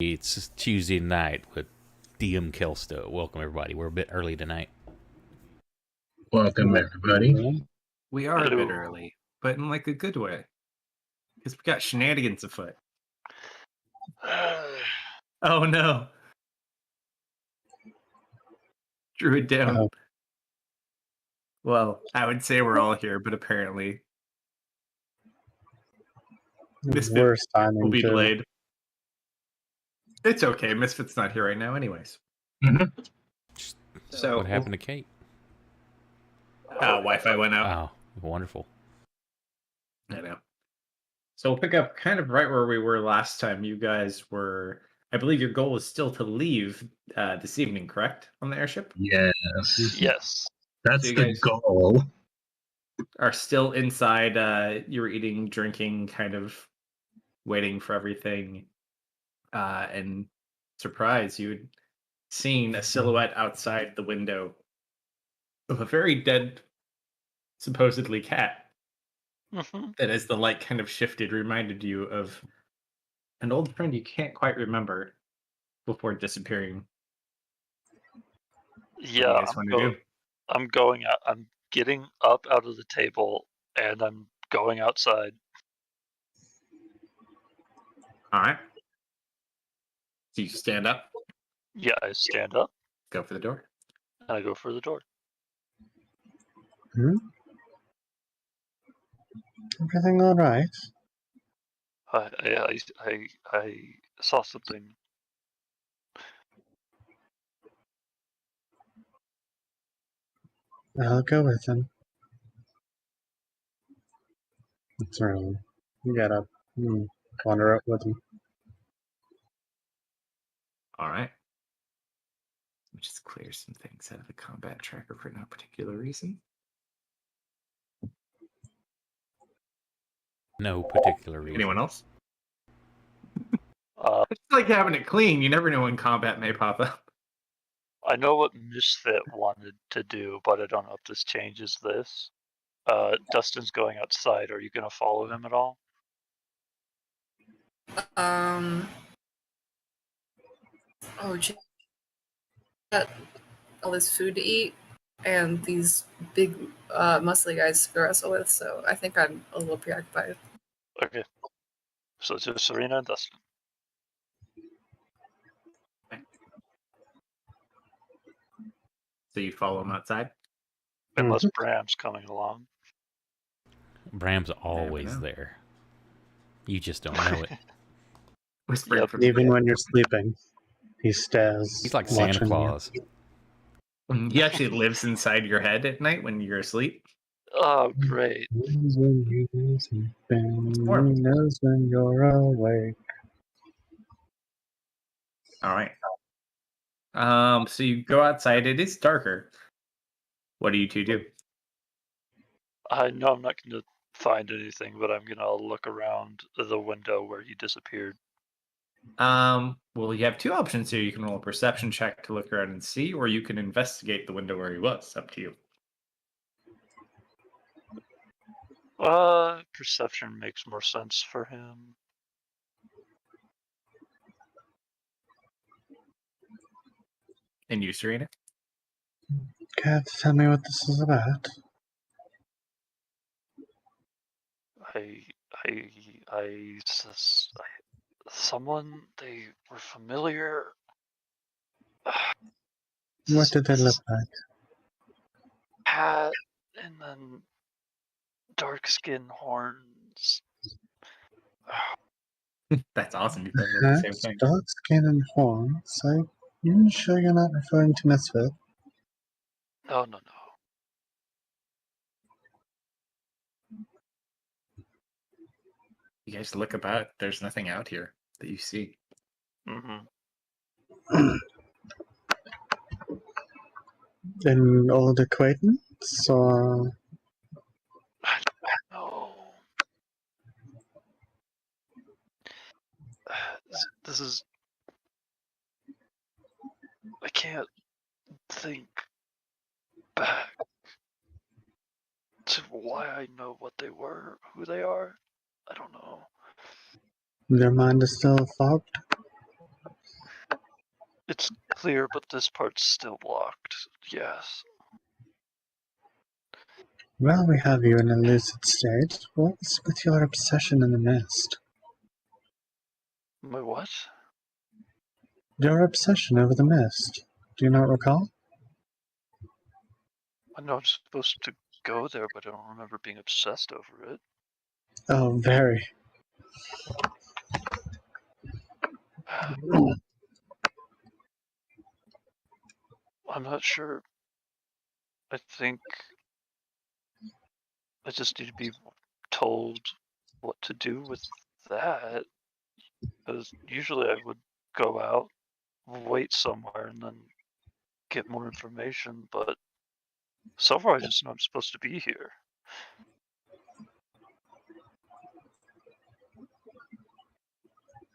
It's Tuesday night with DM Kalsto. Welcome, everybody. We're a bit early tonight. Welcome, everybody. We are a bit early, but in like a good way. Because we got shenanigans afoot. Oh no. Drew it down. Oh. Well, I would say we're all here, but apparently Misfit Worst timing will be too. delayed. It's okay. Misfit's not here right now anyways. Mm-hmm. So What happened to Kate? Wi-Fi went out. Oh, wonderful. I know. So we'll pick up kind of right where we were last time. You guys were, I believe your goal was still to leave this evening, correct? On the airship? Yes. Yes. That's So you the guys- goal. Are still inside. You were eating, drinking, kind of waiting for everything. And surprise, you had seen a silhouette outside the window of a very dead, supposedly cat. Mm-hmm. That as the light kind of shifted, reminded you of an old friend you can't quite remember before disappearing. Yeah, What do you guys want to do? I'm going out. I'm getting up out of the table and I'm going outside. All right. So you stand up, Yeah, I stand up go for the door. and I go for the door. Everything all right? I saw something. I'll go with him. It's early. You get up. Wander up with him. All right. We'll just clear some things out of the combat tracker for no particular reason. No particular reason. Anyone else? Uh, It's like having it clean. You never know when combat may pop up. I know what Misfit wanted to do, but I don't know if this changes this. Dustin's going outside. Are you going to follow him at all? Oh, gee. Got all this food to eat and these big, muscly guys to wrestle with, so I think I'm a little preoccupied. Okay. So it's just Serena and Dustin. So you follow him outside? Unless Bram's coming along. Bram's always know. there. You just don't know it. Whispering Yep. from Even when you're sleeping, he stares. He's like Santa watching you. Claus. He actually lives inside your head at night when you're asleep. Oh, great. He knows when you're sleeping. horrible. He knows when you're awake. All right. So you go outside. It is darker. What do you two do? I know I'm not going to find anything, but I'm going to look around the window where he disappeared. Well, you have two options here. You can roll a perception check to look around and see, or you can investigate the window where he was. Up to you. Perception makes more sense for him. And you, Serena? Care to tell me what this is about? Someone, they were familiar. What did they look like? Hat and then dark skin horns. That's awesome. You guys are the same Hats, thing. dark skin, and horns. You sure you're not referring to Misfit? No. You guys look about. There's nothing out here that you see. Mm-hmm. An old acquaintance, or No. This is. I can't think back to why I know what they were, who they are. I don't know. your mind is still fogged? clear, but this part's still blocked. Yes. Well, we have you in a lucid state. What's with your obsession in the mist? My what? Your obsession over the mist. Do you not recall? I know I'm supposed to go there, but I don't remember being obsessed over it. Oh, very. I'm not sure. I think I just need to be told what to do with that. Because usually I would go out, wait somewhere, and then get more information, but so far I just know I'm supposed to be here.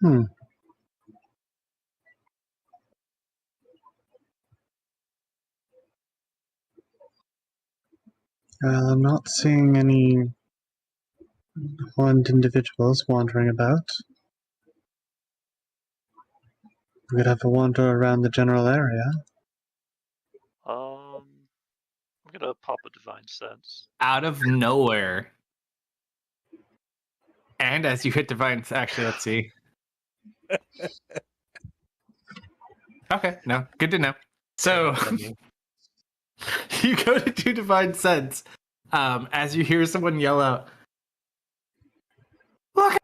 Hmm. Well, I'm not seeing any horned individuals wandering about. We could have a wander around the general area. I'm gonna pop a divine sense. Out of nowhere. And as you hit divine, actually, let's see. Okay, no, good to know. So you go to do divine sense. As you hear someone yell out, "Look!"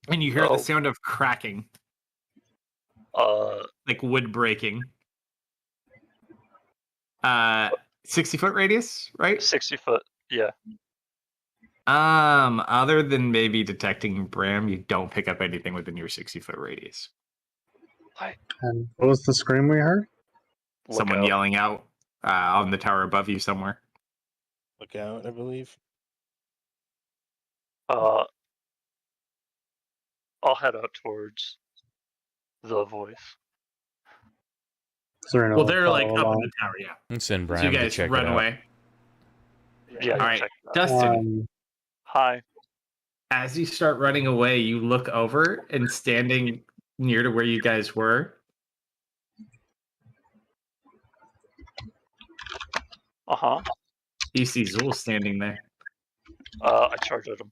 and you hear the Oh. sound of cracking, Uh, like wood breaking. 60-foot radius, right? 60 foot. Yeah. Other than maybe detecting Bram, you don't pick up anything within your 60-foot radius. And what was the scream we heard? Look Someone out. yelling out on the tower above you somewhere. Look out, I believe. I'll head out towards the voice. Serena Well, will they're like follow up in along. the tower, yeah. Let's send So you Bram to guys check run it out. away. Yeah, All right, check it out. Dustin. Hi. As you start running away, you look over and standing near to where you guys were. Uh-huh. You see Zool standing there. I charge at him.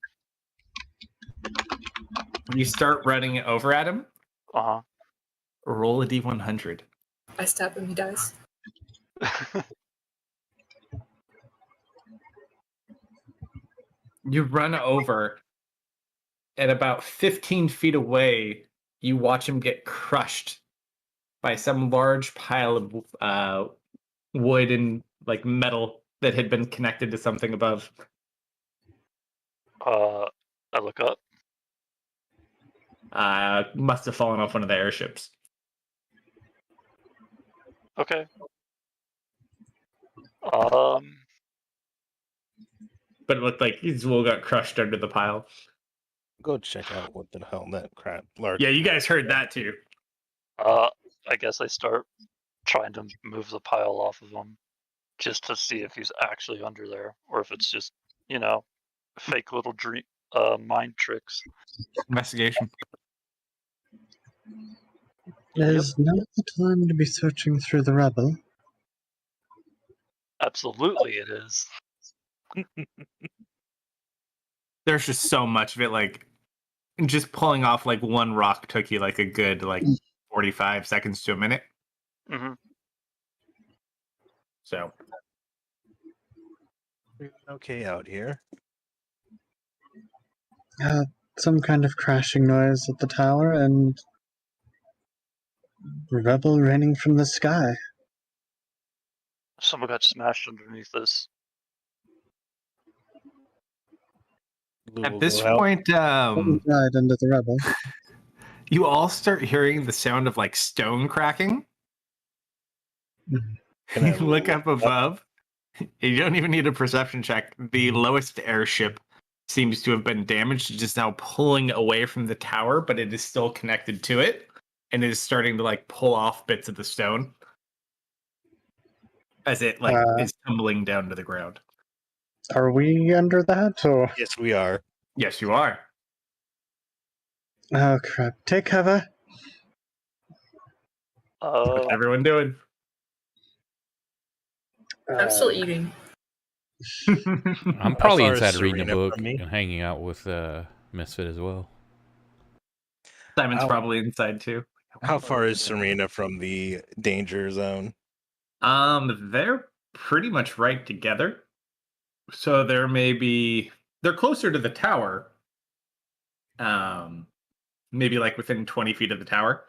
You start running over at him. Uh-huh. Roll a d100. I stab him, he dies. You run over, and about 15 feet away, you watch him get crushed by some large pile of wood and like metal that had been connected to something above. I look up. Must have fallen off one of the airships. Okay. But it looked like Zool got crushed under the pile. Go check out what the hell that crap. Large. Yeah, you guys heard that too. I guess I start trying to move the pile off of him just to see if he's actually under there or if it's just, fake little dream mind tricks. Investigation. Is now the time to be searching through the rubble? Absolutely it is. There's just so much of it, like just pulling off like one rock took you like a good 45 seconds to a minute. Mm-hmm. So Okay out here. Some kind of crashing noise at the tower and rubble raining from the sky. Someone got smashed underneath this. at this Help. point, Someone died under the rubble. you all start hearing the sound of like stone cracking. Can I You look up above. You don't even need a perception check. The lowest airship seems to have been damaged. It's just now pulling away from the tower, but it is still connected to it, and it is starting to like pull off bits of the stone as it is tumbling down to the ground. Are we under that, or? Yes, we are. Yes, you are. Oh crap! Take cover. What's everyone doing? I'm still eating. I'm probably far is inside reading a Serena book from me? and hanging out with Misfit as well. Simon's How- probably inside too. How far is Serena from the danger zone? They're pretty much right together. So they're closer to the tower. Maybe like within 20 feet of the tower.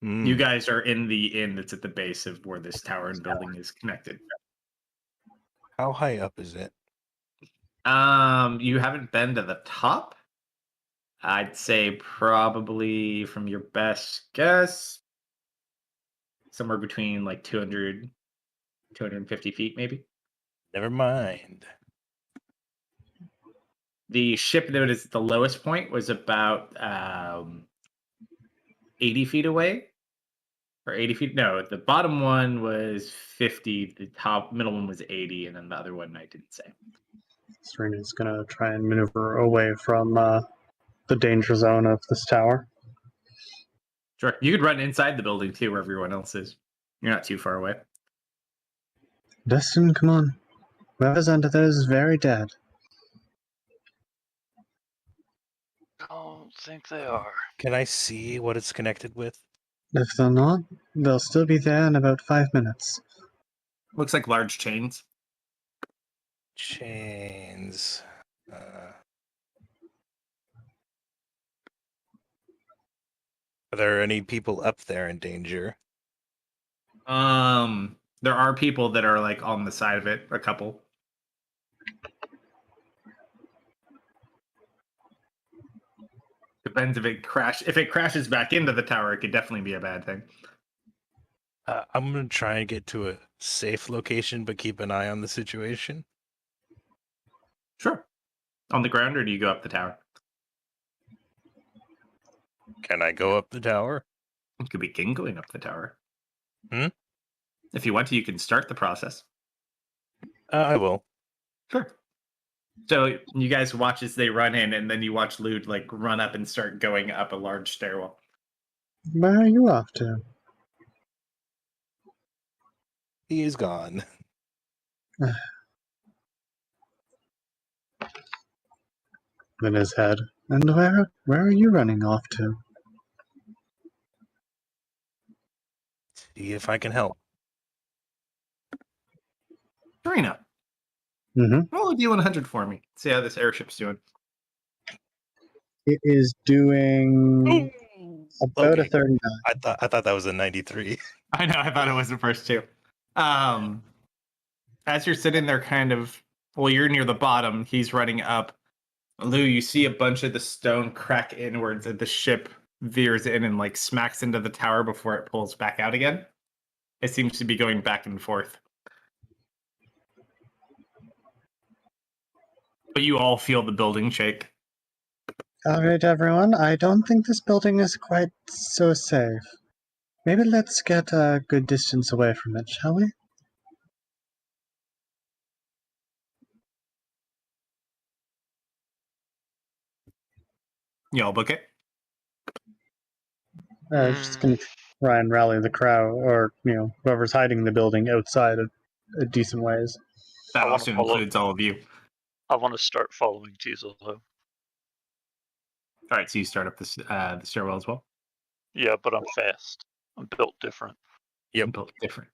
You guys are in the inn that's at the base of where this tower and building is connected. How high up is it? You haven't been to the top? I'd say probably from your best guess, somewhere between like 200, 250 feet maybe. Never mind. The ship that is the lowest point was about 80 feet away. Or 80 feet. No, the bottom one was 50. The top middle one was 80. And then the other one I didn't say. Serena's gonna try and maneuver away from the danger zone of this tower. Sure. You could run inside the building too, where everyone else is. You're not too far away. Destin, come on. Whoever's under there is very dead. I don't think they are. Can I see what it's connected with? If they're not, they'll still be there in about 5 minutes. Looks like large chains. Chains. Are there any people up there in danger? There are people that are like on the side of it, a couple. Depends if it crashes back into the tower, it could definitely be a bad thing. I'm going to try and get to a safe location, but keep an eye on the situation. Sure. On the ground, or do you go up the tower? Can I go up the tower? You could begin going up the tower. Hmm? If you want to, you can start the process. I will. Sure. So you guys watch as they run in, and then you watch Lude like run up and start going up a large stairwell. Where are you off to? He is gone. In his head. And where are you running off to? See if I can help. Serena, Mm-hmm. roll a D100 for me. See how this airship's doing. It is doing about a Okay. 39. I thought that was a 93. I know, I thought it was the first two. As you're sitting there you're near the bottom, he's running up. Lou, you see a bunch of the stone crack inwards and the ship veers in and like smacks into the tower before it pulls back out again. It seems to be going back and forth. But you all feel the building shake. Alright, everyone, I don't think this building is quite so safe. Maybe let's get a good distance away from it, shall we? You all book it? Just gonna try and rally the crowd, or, whoever's hiding in the building outside a decent ways. That I wanna also follow- includes all of you. I want to start following Teasel though. All right, so you start up the stairwell as well. Yeah, but I'm fast. I'm built different. Yep. Built different.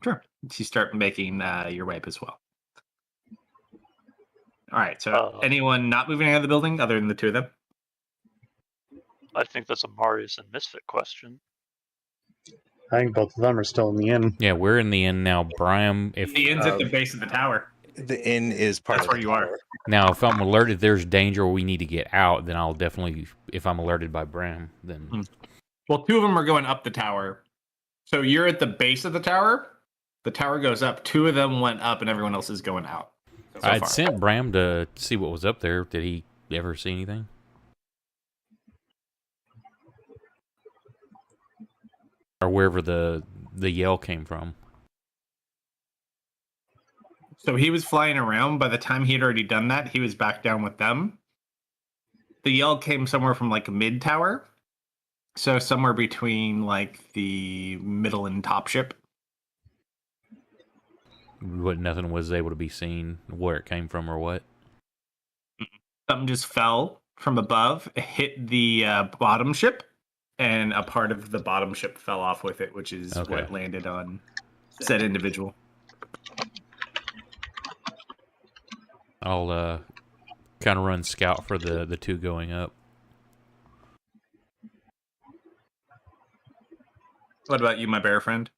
Sure. So you start making your way up as well. All right. So anyone not moving out of the building other than the two of them? I think that's a Marius and Misfit question. I think both of them are still in the inn. Yeah, we're in the inn now. Brian, if The inn's at the base of the tower. The inn is part That's of where the you are. tower. now if I'm alerted there's danger or we need to get out, then I'll definitely, if I'm alerted by Bram, then Well, two of them are going up the tower. So you're at the base of the tower. The tower goes up. Two of them went up, and everyone else is going out. So I'd far. sent Bram to see what was up there. Did he ever see anything? Or wherever the yell came from. So he was flying around. By the time he had already done that, he was back down with them. The yell came somewhere from like mid tower. So somewhere between like the middle and top ship. Nothing was able to be seen where it came from or what. Something just fell from above, hit the bottom ship, and a part of the bottom ship fell off with it, which is Okay. what landed on said individual. I'll kind of run scout for the two going up. What about you, my bear friend?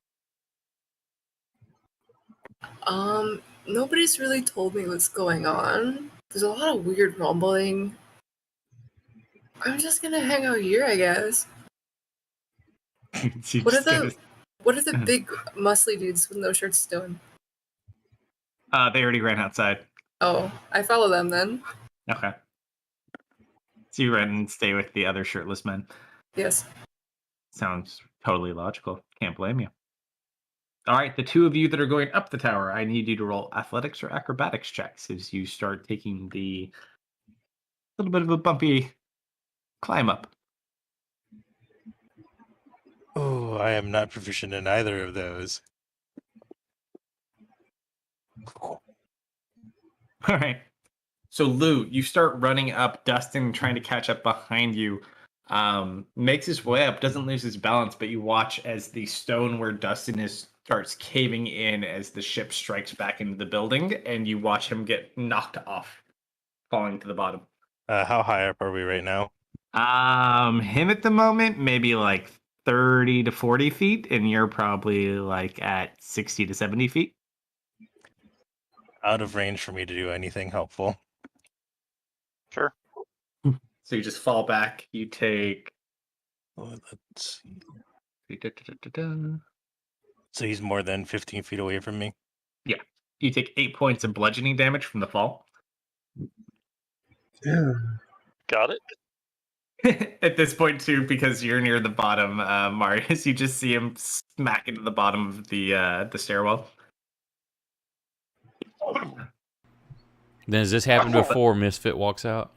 Nobody's really told me what's going on. There's a lot of weird rumbling. I'm just gonna hang out here, I guess. You What are just gonna- the big muscly dudes with no shirts doing? They already ran outside. Oh, I follow them then. Okay. So you run and stay with the other shirtless men. Yes. Sounds totally logical. Can't blame you. All right, the two of you that are going up the tower, I need you to roll athletics or acrobatics checks as you start taking the little bit of a bumpy climb up. Oh, I am not proficient in either of those. All right. So Lou, you start running up. Dustin trying to catch up behind you. Makes his way up, doesn't lose his balance, but you watch as the stone where Dustin is starts caving in as the ship strikes back into the building, and you watch him get knocked off, falling to the bottom. How high up are we right now? Him at the moment, maybe like 30 to 40 feet, and you're probably like at 60 to 70 feet. Out of range for me to do anything helpful. Sure. So you just fall back. You take. Oh, let's see. So he's more than 15 feet away from me. You take 8 points of bludgeoning damage from the fall. Ew. Got it. At this point, too, because you're near the bottom, Marius, you just see him smack into the bottom of the stairwell. Then has this happened before Misfit walks out?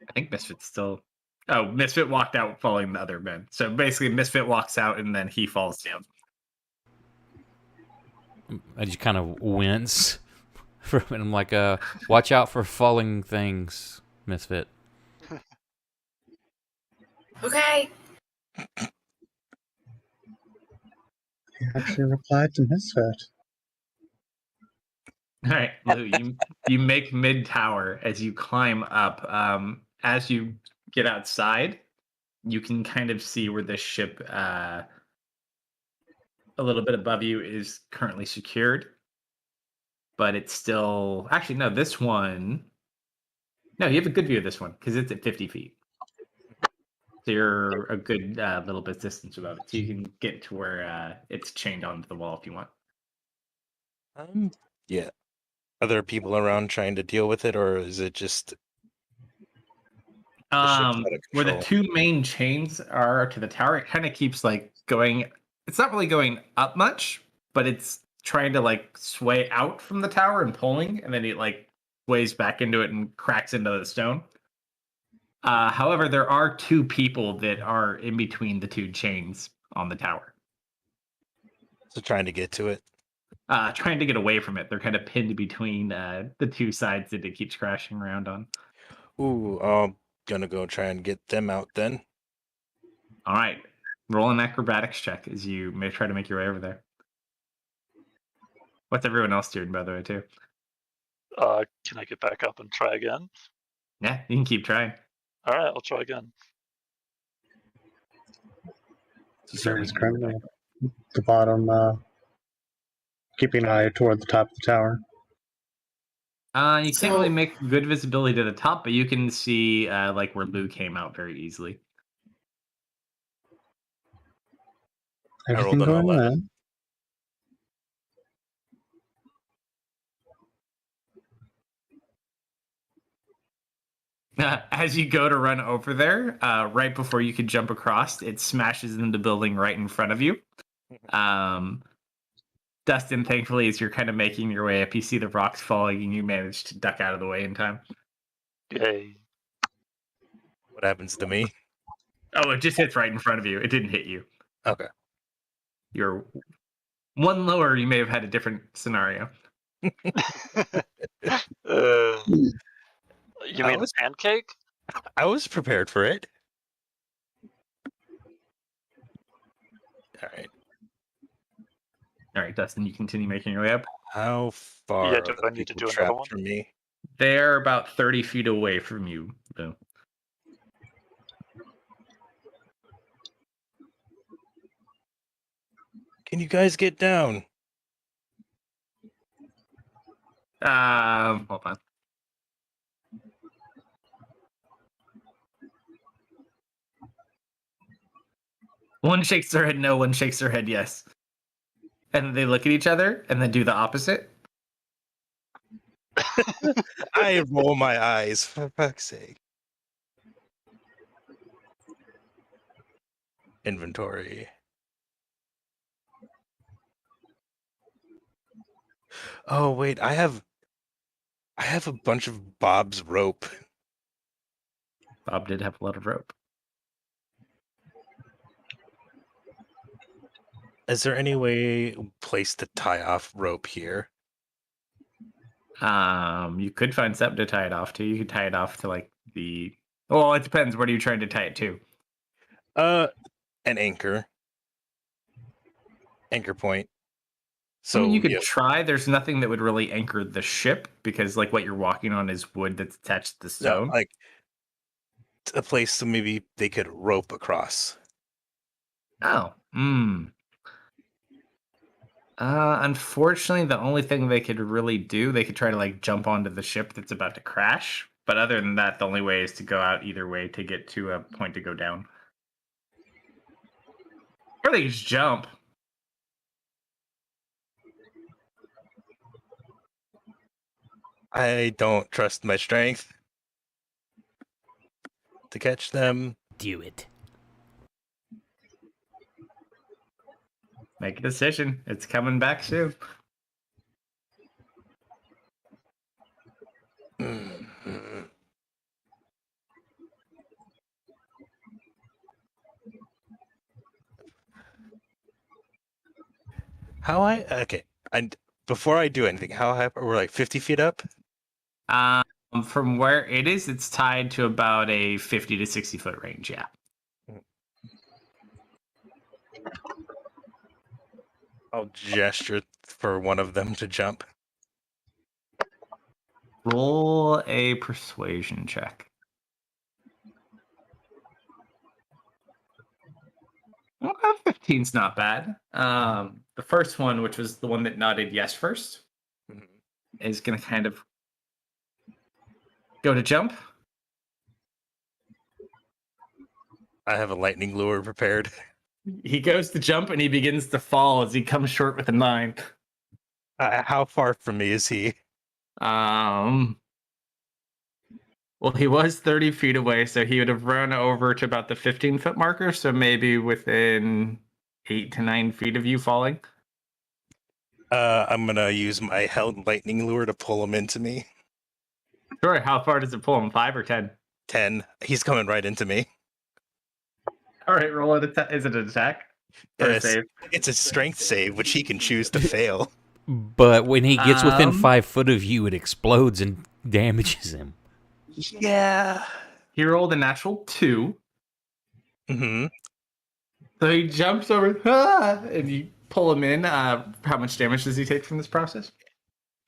I think Misfit's still. Oh, Misfit walked out following the other men. So basically, Misfit walks out and then he falls down. I just kind of wince. And I'm like, watch out for falling things, Misfit. Okay. He actually replied to Misfit. All right, Lou, you make mid tower as you climb up. As you get outside, you can kind of see where the ship, a little bit above you, is currently secured. But it's still actually no. This one, no, you have a good view of this one because it's at 50 feet. So you're a good little bit distance above it, so you can get to where it's chained onto the wall if you want. Yeah. Are there people around trying to deal with it, or is it just the ship's out of Where the control? two main chains are to the tower, it kind of keeps like going. It's not really going up much, but it's trying to like sway out from the tower and pulling, and then it like sways back into it and cracks into the stone. However, there are two people that are in between the two chains on the tower, So trying to get to it. trying to get away from it. They're kind of pinned between the two sides that it keeps crashing around on. Ooh, I'm gonna go try and get them out then. All right, roll an acrobatics check as you may try to make your way over there. What's everyone else doing, by the way, too? Can I get back up and try again? Yeah, you can keep trying. All right, I'll try again. Service criminal. The bottom, keeping an eye toward the top of the tower. You can't really So- make good visibility to the top, but you can see like where Lou came out very easily. I rolled Everything an going 11. well. As you go to run over there, right before you could jump across, it smashes into the building right in front of you. Dustin, thankfully, as you're kind of making your way up, you see the rocks falling and you manage to duck out of the way in time. Yay. What happens to me? Oh, it just hits right in front of you. It didn't hit you. Okay. You're one lower. You may have had a different scenario. You mean a pancake? I was prepared for it. All right. All right, Dustin, you continue making your way up. How far Yeah, are do the I need to people do another trapped one? from me? They're about 30 feet away from you, though. Can you guys get down? Hold on. One shakes their head no, one shakes their head yes. And they look at each other and then do the opposite. I roll my eyes, for fuck's sake. Inventory. Oh wait, I have a bunch of Bob's rope. Bob did have a lot of rope. Is there any place to tie off rope here? You could find something to tie it off to. You could tie it off to like the. Well, it depends. What are you trying to tie it to? An anchor. Anchor point. So I mean, you could try. There's nothing that would really anchor the ship because, like, what you're walking on is wood that's attached to the stone. No, like a place so maybe they could rope across. Oh, unfortunately, the only thing they could really do, they could try to like jump onto the ship that's about to crash. But other than that, the only way is to go out either way to get to a point to go down. Or they could just jump. I don't trust my strength to catch them. Do it. Make a decision. It's coming back soon. Mhm. Okay. And before I do anything, how high we're like 50 feet up? From where it is, it's tied to about a 50 to 60 foot range. Yeah. I'll gesture for one of them to jump. Roll a persuasion check. Well, 15's not bad. The first one, which was the one that nodded yes first, is going to kind of go to jump. I have a lightning lure prepared. He goes to jump and he begins to fall as he comes short with a 9. How far from me is he? Well, he was 30 feet away, so he would have run over to about the 15-foot marker, so maybe within 8 to 9 feet of you falling. I'm gonna use my held lightning lure to pull him into me. Sure, how far does it pull him? 5 or 10? 10. He's coming right into me. All right, roll it. Is it an attack? Or a Yes. save? It's a strength save, which he can choose to fail. But when he gets within Um, 5 foot of you, it explodes and damages him. Yeah. He rolled a natural 2. Mm-hmm. So he jumps over, and you pull him in. How much damage does he take from this process?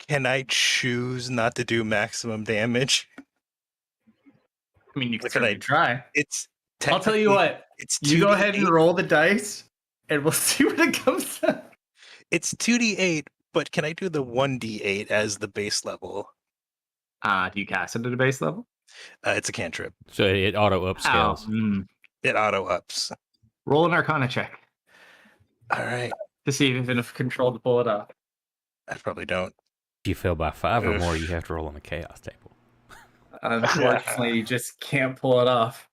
Can I choose not to do maximum damage? I mean, you can What can certainly I- try. It's. I'll tell you what. It's You go ahead 2d8. and roll the dice, and we'll see what it comes to. It's 2d8, but can I do the 1d8 as the base level? Do you cast it at a base level? It's a cantrip. So it auto upscales. It auto ups. Roll an Arcana check All right. to see if you have enough control to pull it off. I probably don't. If you fail by 5 or more, Ugh. you have to roll on the chaos table. Unfortunately, you just can't pull it off.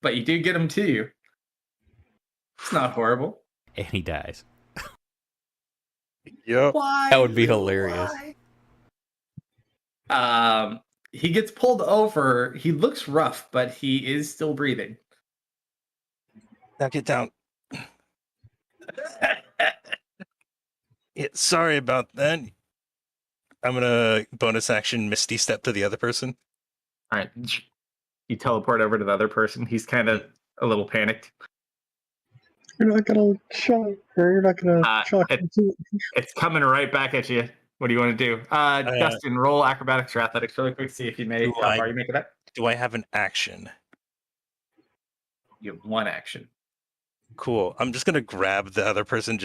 But you do get them to you. It's not horrible. And he dies. Yep. Why? That would be hilarious. Why? he gets pulled over. He looks rough, but he is still breathing. Now get down. Yeah, sorry about that. I'm gonna bonus action Misty Step to the other person. All right. You teleport over to the other person. He's kind of a little panicked. You're not gonna shock, or you're not gonna shock him too. It's coming right back at you. What do you want to do? Dustin, roll acrobatics or athletics really quick. See if you make how far you make it up. Do I have an action? You have one action. Cool. I'm just gonna grab the other person.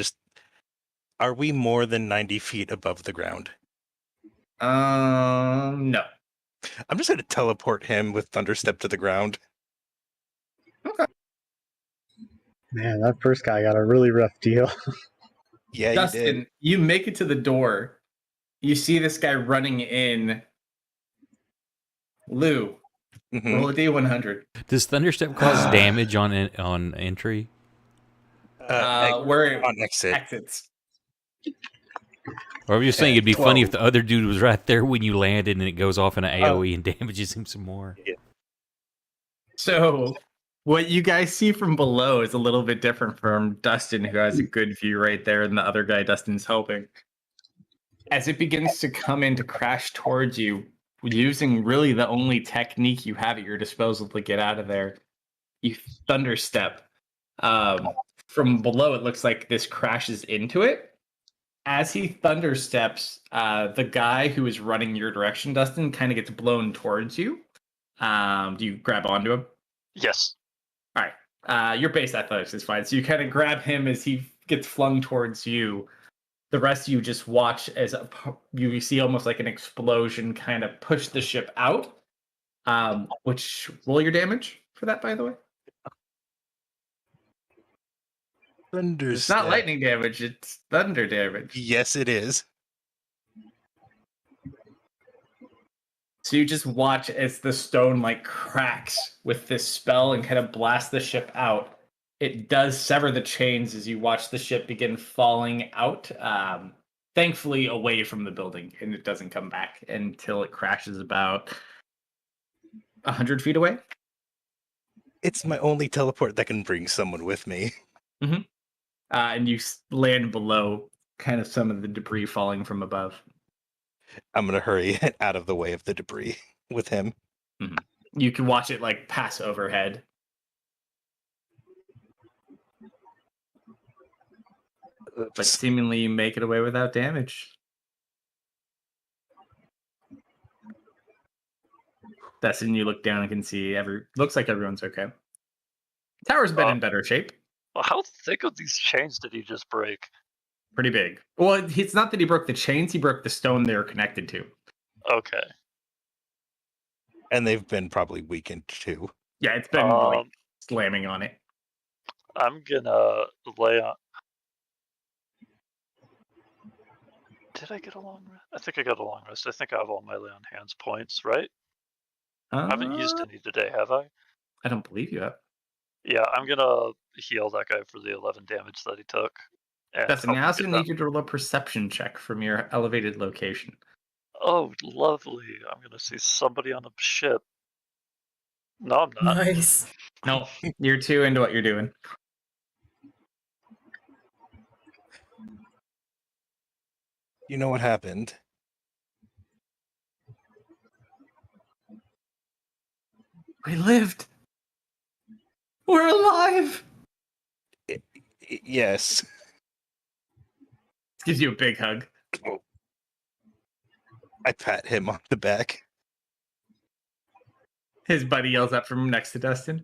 Are we more than 90 feet above the ground? No. I'm just gonna teleport him with Thunderstep to the ground. Okay. Man, that first guy got a really rough deal. Yeah, Dustin, you make it to the door. You see this guy running in. Lou, roll a D100. Does Thunderstep cause damage on entry? Where on exit. exits. Or I'm just saying it'd be 12. funny if the other dude was right there when you landed and it goes off in an AoE and damages him some more. So, what you guys see from below is a little bit different from Dustin, who has a good view right there, and the other guy Dustin's helping. As it begins to come in to crash towards you, using really the only technique you have at your disposal to get out of there, you thunderstep. From below, it looks like this crashes into it. As he thundersteps, the guy who is running your direction, Dustin, kind of gets blown towards you. Do you grab onto him? Yes. All right. Your base athletics is fine. So you kind of grab him as he gets flung towards you. The rest of you just watch as you see almost like an explosion kind of push the ship out. Which roll your damage for that, by the way? Thunderstep. It's not lightning damage, it's thunder damage. Yes, it is. So you just watch as the stone like cracks with this spell and kind of blasts the ship out. It does sever the chains as you watch the ship begin falling out, thankfully away from the building, and it doesn't come back until it crashes about 100 feet away. It's my only teleport that can bring someone with me. Mm-hmm. And you land below kind of some of the debris falling from above. I'm going to hurry out of the way of the debris with him. Mm-hmm. You can watch it like pass overhead. But seemingly you make it away without damage. That's when you look down and can see looks like everyone's okay. Tower's been in better shape. Well, how thick of these chains did he just break? Pretty big. Well, it's not that he broke the chains, he broke the stone they were connected to. Okay. And they've been probably weakened too. Yeah, it's been like slamming on it. I'm gonna lay on. Did I get a long rest? I think I got a long rest. I think I have all my lay on hands points, right? I haven't used any today, have I? I don't believe you have. Yeah, I'm gonna heal that guy for the 11 damage that he took. That's an I also need you to roll a perception check from your elevated location. Oh, lovely. I'm gonna see somebody on a ship. No, I'm not. Nice. No, you're too into what you're doing. You know what happened? We lived. We're alive. Yes. Gives you a big hug. I pat him on the back. His buddy yells up from next to Dustin.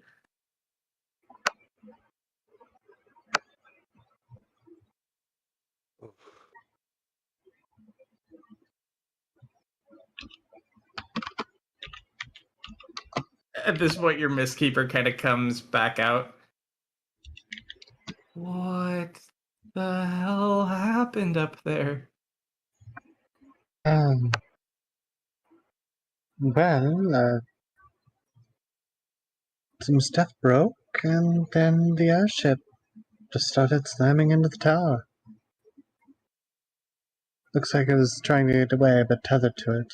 At this point, your Mistkeeper kind of comes back out. What the hell happened up there? Well, some stuff broke, and then the airship just started slamming into the tower. Looks like it was trying to get away, but tethered to it.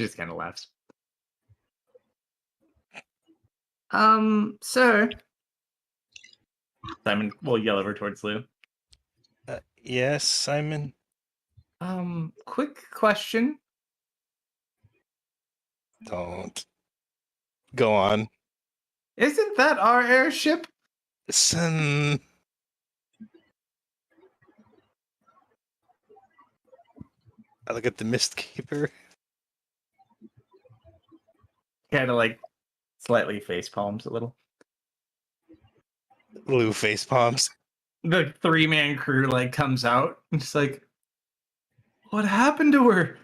He just kind of laughs. Sir. Simon will yell over towards Lou. Yes, Simon. Quick question. Don't. Go on. Isn't that our airship? Listen. I look at the Mistkeeper. Kind of like slightly face palms a little. Lou face palms. The 3-man crew like comes out and just like, what happened to her?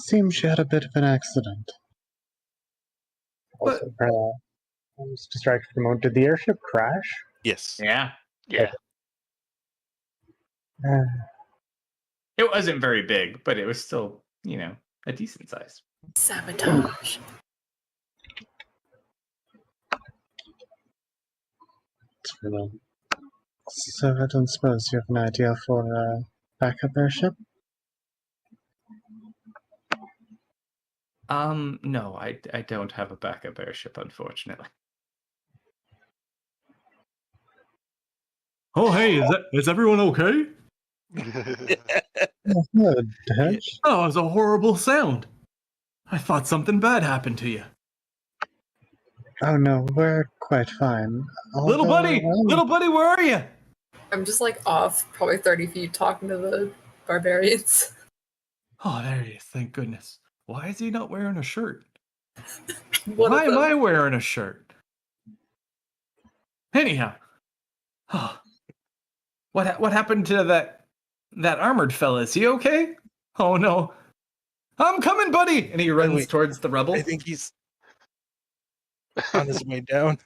Seems she had a bit of an accident. But- Also, I was distracted for a moment. Did the airship crash? Yes. Yeah. Yeah. Uh, It wasn't very big, but it was still, a decent size. Sabotage. So I don't suppose you have an idea for a backup airship? No, I don't have a backup airship, unfortunately. Oh, hey, is everyone okay? Good, Dutch. Oh, it was a horrible sound. I thought something bad happened to you. Oh no, we're quite fine. Little buddy, where are you? I'm just like off probably 30 feet talking to the barbarians. Oh, there he is, thank goodness. Why is he not wearing a shirt? One Why of am them. I wearing a shirt? Anyhow, what happened to that armored fella? Is he okay? Oh no, I'm coming, buddy! And he runs wait. towards the rubble. I think he's on his way down.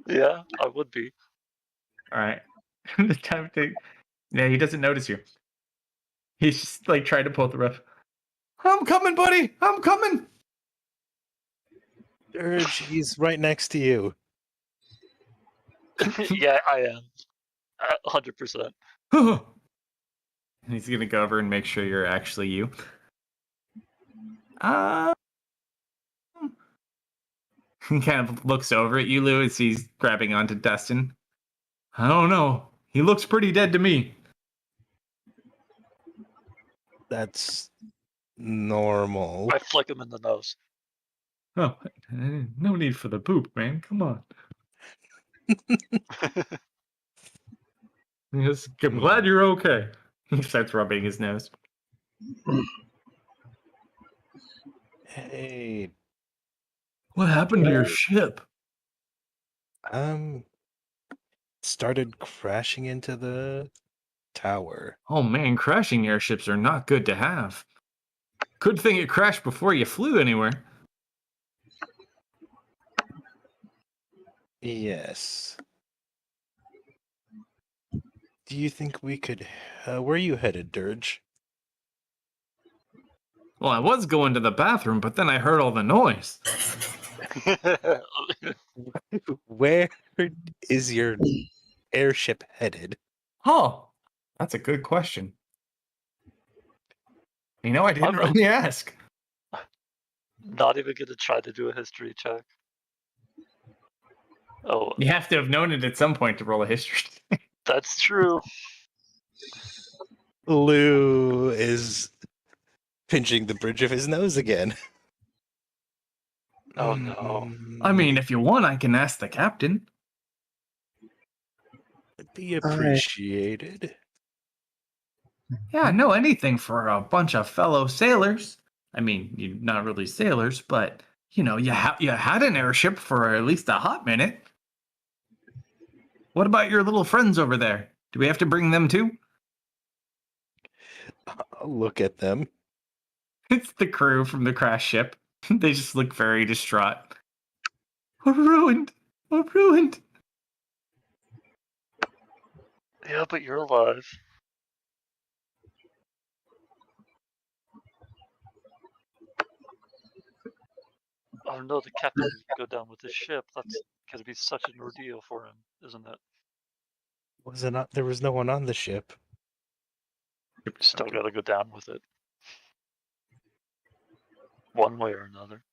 Yeah, I would be. All right, the time to. Yeah, he doesn't notice you. He's just like trying to pull the rough. I'm coming, buddy. I'm coming. Urge, he's right next to you. Yeah, I am. 100%. And he's gonna go over and make sure you're actually you. He kind of looks over at you, Lou, as he's grabbing onto Dustin. I don't know. He looks pretty dead to me. That's normal. I flick him in the nose. Oh, no need for the poop, man. Come on. Yes, I'm glad you're okay. He starts rubbing his nose. Hey, What happened to your ship? started crashing into the tower. Oh man, crashing airships are not good to have. Good thing it crashed before you flew anywhere. Yes. Do you think we could... where are you headed, Dirge? Well, I was going to the bathroom, but then I heard all the noise. Where is your airship headed? Oh, that's a good question. I didn't I'm- really ask. Not even gonna try to do a history check. Oh, You have to have known it at some point to roll a history. that's true. Lou is pinching the bridge of his nose again. Oh no. I mean, if you want, I can ask the captain. Would be appreciated. Yeah, no, anything for a bunch of fellow sailors. I mean, you're not really sailors, but you had an airship for at least a hot minute. What about your little friends over there? Do we have to bring them too? I'll look at them. It's the crew from the crash ship. They just look very distraught. We're ruined. We're ruined. Yeah, but you're alive. Oh no, the captain didn't go down with his ship. That's Gotta be such an ordeal for him, isn't it? Was it not? There was no one on the ship. Still gotta go down with it. One way or another.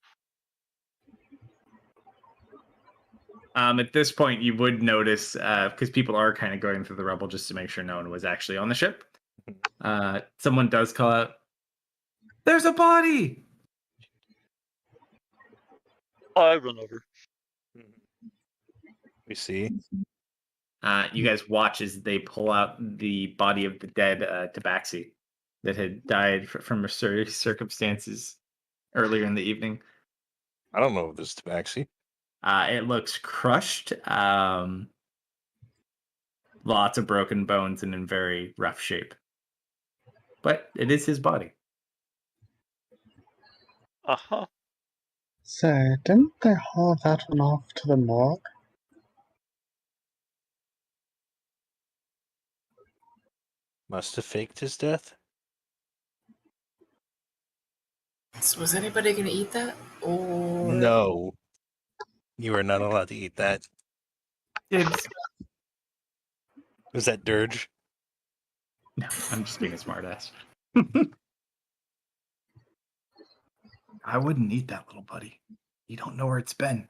At this point, you would notice, because people are kind of going through the rubble just to make sure no one was actually on the ship. Someone does call out, "There's a body!" I run over. We see. You guys watch as they pull out the body of the dead Tabaxi that had died from mysterious circumstances earlier in the evening. I don't know if this is Tabaxi. It looks crushed. Lots of broken bones and in very rough shape. But it is his body. Uh-huh. So, didn't they haul that one off to the morgue? Must have faked his death. So was anybody gonna eat that? Or No. You are not allowed to eat that. Dibs. Was that Dirge? No, I'm just being a smartass. I wouldn't eat that little buddy. You don't know where it's been.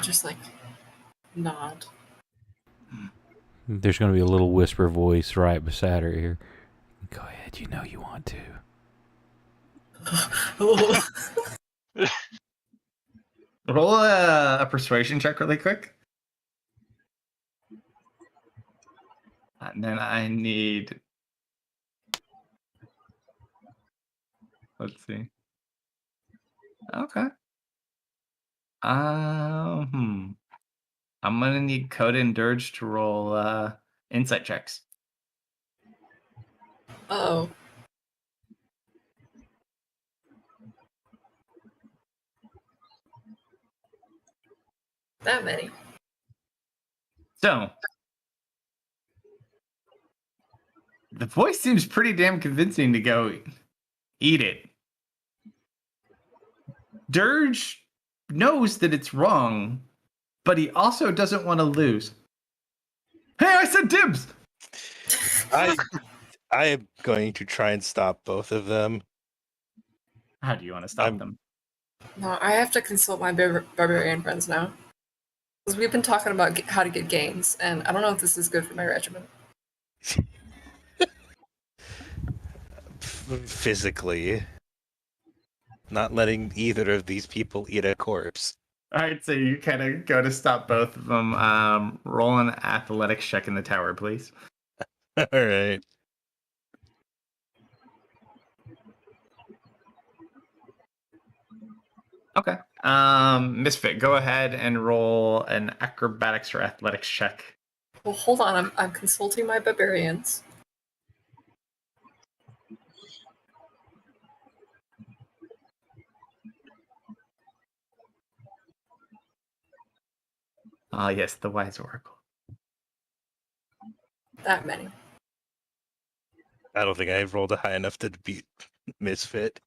just like nod? There's going to be a little whisper voice right beside her ear. Go ahead, you know you want to. Roll a persuasion check really quick. And then I need... Let's see. Okay. I'm gonna need Coda and Dirge to roll insight checks. Oh. That many. So, the voice seems pretty damn convincing to go eat it. Dirge knows that it's wrong, but he also doesn't want to lose. Hey, I said dibs! I am going to try and stop both of them. How do you want to stop them? No, I have to consult my barbarian friends now. Because we've been talking about how to get gains, and I don't know if this is good for my regiment. Physically. Not letting either of these people eat a corpse. All right, so you kind of go to stop both of them. Roll an athletics check in the tower, please. All right. Okay. Misfit, go ahead and roll an acrobatics or athletics check. Well, hold on, I'm consulting my barbarians. Ah, yes, the wise oracle. That many. I don't think I've rolled a high enough to beat Misfit.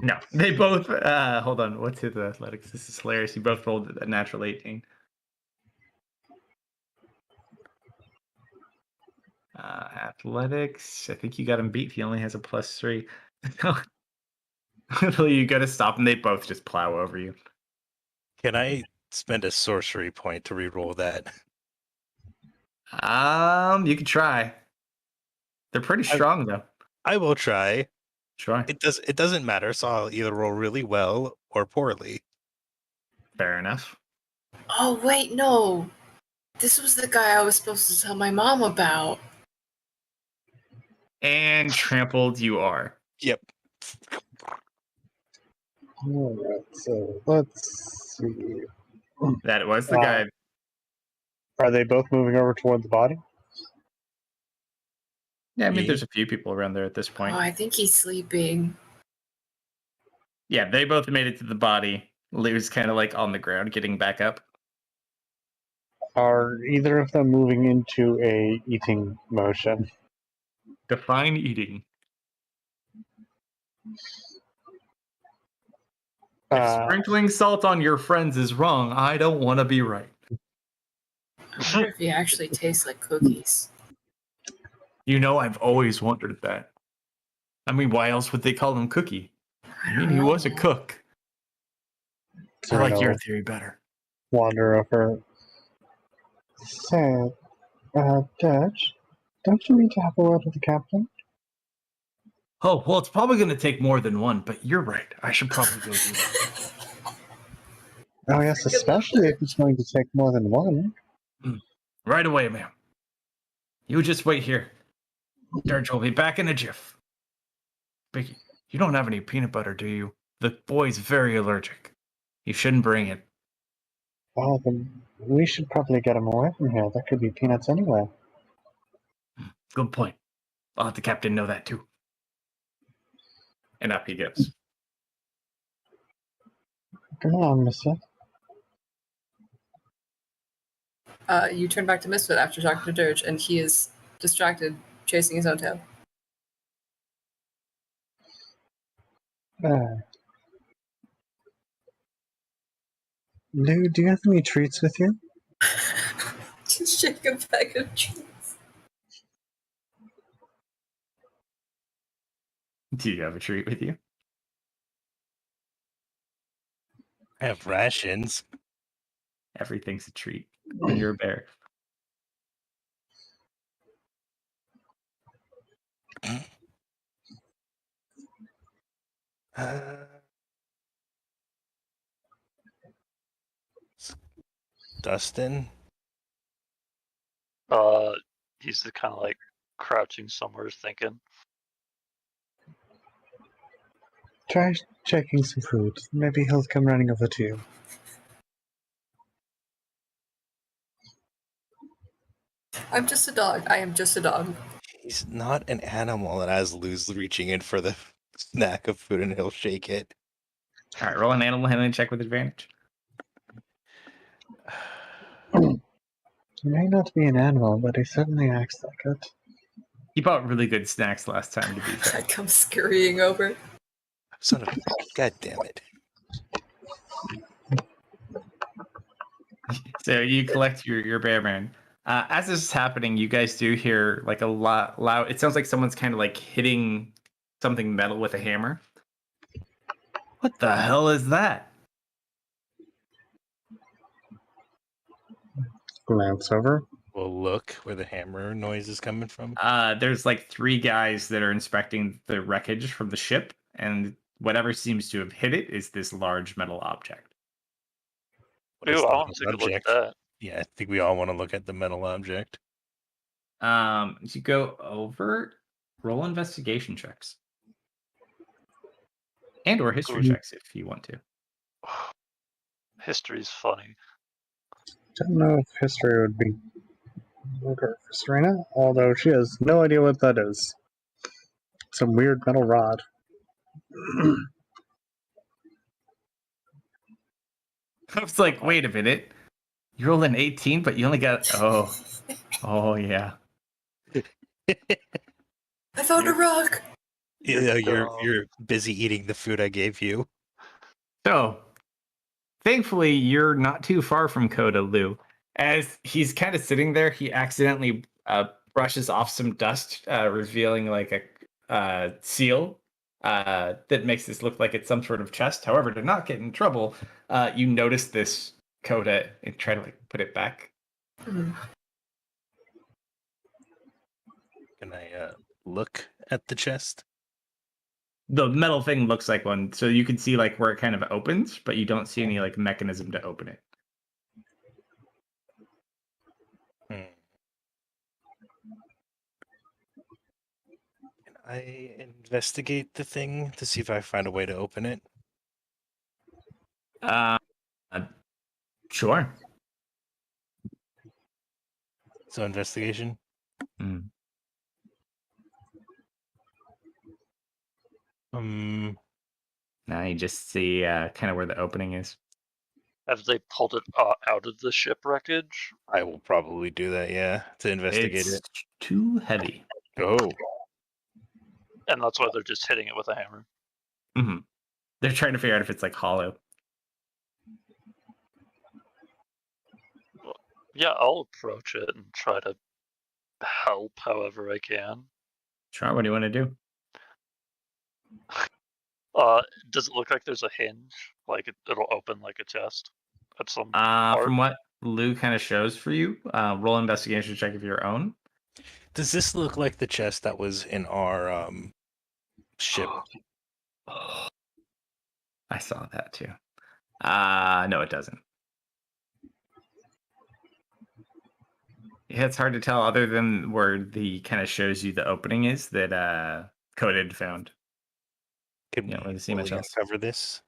No, they both. Hold on. What's his athletics? This is hilarious. You both rolled a natural 18. Athletics. I think you got him beat. He only has a +3. Literally, you go to stop them. They both just plow over you. Can I spend a sorcery point to reroll that? You can try. They're pretty strong, though. I will try. Try. It doesn't matter, so I'll either roll really well or poorly. Fair enough. Oh, wait, no. This was the guy I was supposed to tell my mom about. And trampled you are. Yep. Alright, so let's see. That was the guy. Are they both moving over toward the body? Yeah, I mean, Me? there's a few people around there at this point. Oh, I think he's sleeping. Yeah, they both made it to the body. Lou's kind of like on the ground, getting back up. Are either of them moving into a eating motion? Define eating. If sprinkling salt on your friends is wrong, I don't want to be right. I wonder if he actually tastes like cookies. You know, I've always wondered that. I mean, why else would they call him Cookie? I mean, he was a cook. I like your theory better. Wander over. So, Dutch, don't you need to have a word with the captain? Oh, well, it's probably going to take more than one, but you're right. I should probably go do that. Oh yes, especially if it's going to take more than one. Right away, ma'am. You just wait here. George will be back in a jiff. Biggie, you don't have any peanut butter, do you? The boy's very allergic. You shouldn't bring it. Well, then we should probably get him away from here. There could be peanuts anywhere. Good point. I'll let the captain know that too. And up he goes. Come on, mister. You turn back to Misfit after talking to Dirge, and he is distracted, chasing his own tail. Lou, do you have any treats with you? Just shake a bag of treats. Do you have a treat with you? I have rations. Everything's a treat when you're a bear. Dustin? He's kind of like crouching somewhere thinking. Try checking some food. Maybe he'll come running over to you. I'm just a dog. I am just a dog. He's not an animal, and as Lou's reaching in for the snack of food, and he'll shake it. All right, roll an animal handling check with advantage. He may not be an animal, but he certainly acts like it. He bought really good snacks last time, to be I fair. come scurrying over. Son of a... God damn it. So you collect your bear man. As this is happening, you guys do hear like a lot loud. It sounds like someone's kind of like hitting something metal with a hammer. What the hell is that? Glance over. We'll look where the hammer noise is coming from. There's like 3 guys that are inspecting the wreckage from the ship, and whatever seems to have hit it is this large metal object. What is Ooh, the I want metal to take a look at that. Yeah, I think we all want to look at the metal object. As you go over, roll investigation checks. And or history checks if you want to. History's funny. Don't know if history would be good for Serena, although she has no idea what that is. Some weird metal rod. I was like, wait a minute. You rolled an 18, but you only got... Oh, yeah. I found a rock. Yeah, you're busy eating the food I gave you. So, thankfully, you're not too far from Coda, Lou. As he's kind of sitting there, he accidentally brushes off some dust, revealing like a seal that makes this look like it's some sort of chest. However, to not get in trouble, you notice this Coda and try to like put it back. Mm. Can I look at the chest? The metal thing looks like one, so you can see like where it kind of opens, but you don't see any like mechanism to open it. Can I investigate the thing to see if I find a way to open it? Sure. So investigation? Mm. Now you just see kind of where the opening is. Have they pulled it out of the ship wreckage? I will probably do that, yeah, to investigate It's it. too heavy. Oh. And that's why they're just hitting it with a hammer. Mm-hmm. They're trying to figure out if it's like hollow. Yeah, I'll approach it and try to help however I can. Sure, what do you want to do? Does it look like there's a hinge? Like it'll open like a chest at some part? From what Lou kind of shows for you, roll investigation check of your own. Does this look like the chest that was in our ship? I saw that too. No, it doesn't. Yeah, it's hard to tell other than where the kind of shows you the opening is that Coded found. Can You don't we really see much fully else. uncover this?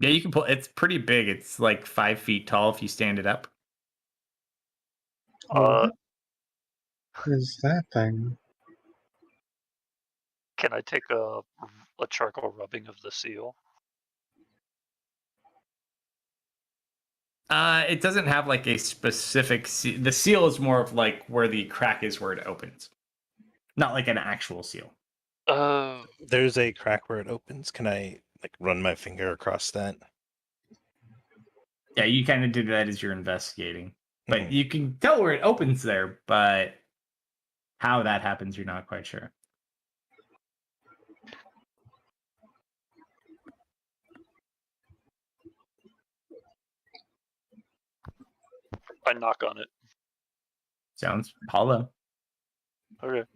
Yeah, you can pull. It's pretty big. It's like 5 feet tall if you stand it up. Uh, What is that thing? can I take a charcoal rubbing of the seal? It doesn't have like a specific seal. The seal is more of like where the crack is where it opens, not like an actual seal. There's a crack where it opens. Can I like run my finger across that? Yeah, you kind of do that as you're investigating, but Mhm. you can tell where it opens there, but how that happens, you're not quite sure. I knock on it. Sounds hollow. Okay.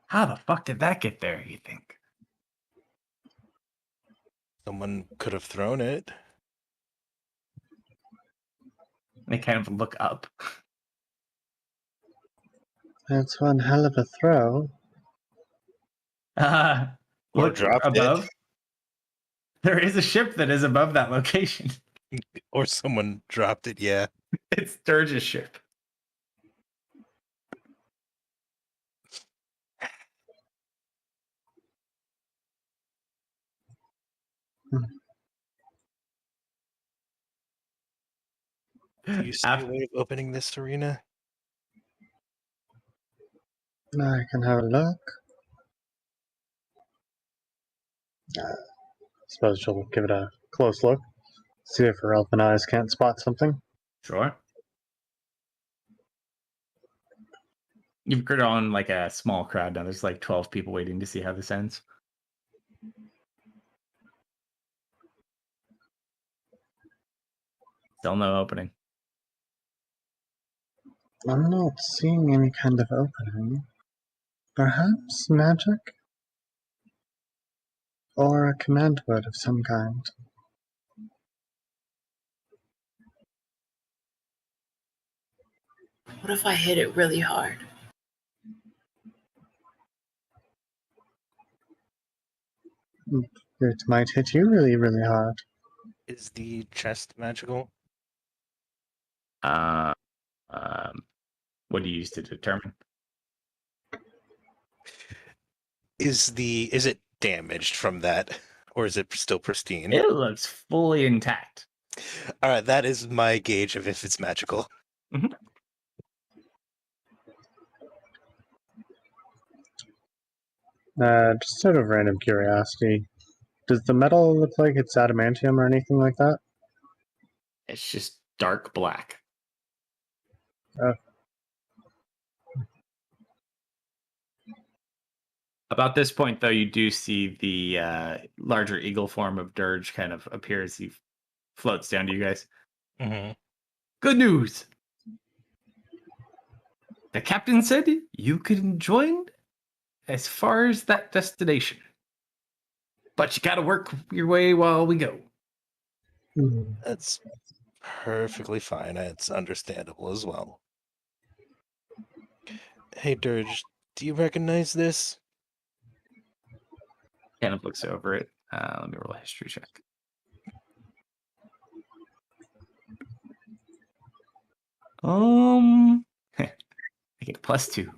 How the fuck did that get there, you think? Someone could have thrown it. They kind of look up. That's one hell of a throw. Or Look dropped above. There is a ship that is above that location. it. Or someone dropped it, yeah. It's Sturge's ship. Do you see a way of opening this arena? I can have a look. Suppose she'll give it a close look. See if her elfin eyes can't spot something. Sure. You've got on like a small crowd now. There's like 12 people waiting to see how this ends. Still no opening. I'm not seeing any kind of opening. Perhaps magic? Or a command word of some kind. What if I hit it really hard? It might hit you really, really hard. Is the chest magical? What do you use to determine? Is it damaged from that? Or is it still pristine? It looks fully intact. Alright, that is my gauge of if it's magical. Just out of random curiosity, does the metal look like it's adamantium or anything like that? It's just dark black. About this point, though, you do see the larger eagle form of Dirge kind of appears. He floats down to you guys. Mm-hmm. Good news! The captain said you can join as far as that destination. But you gotta work your way while we go. That's perfectly fine. It's understandable as well. Hey, Dirge, do you recognize this? Kind of looks over it. Let me roll a history check. I get a +2.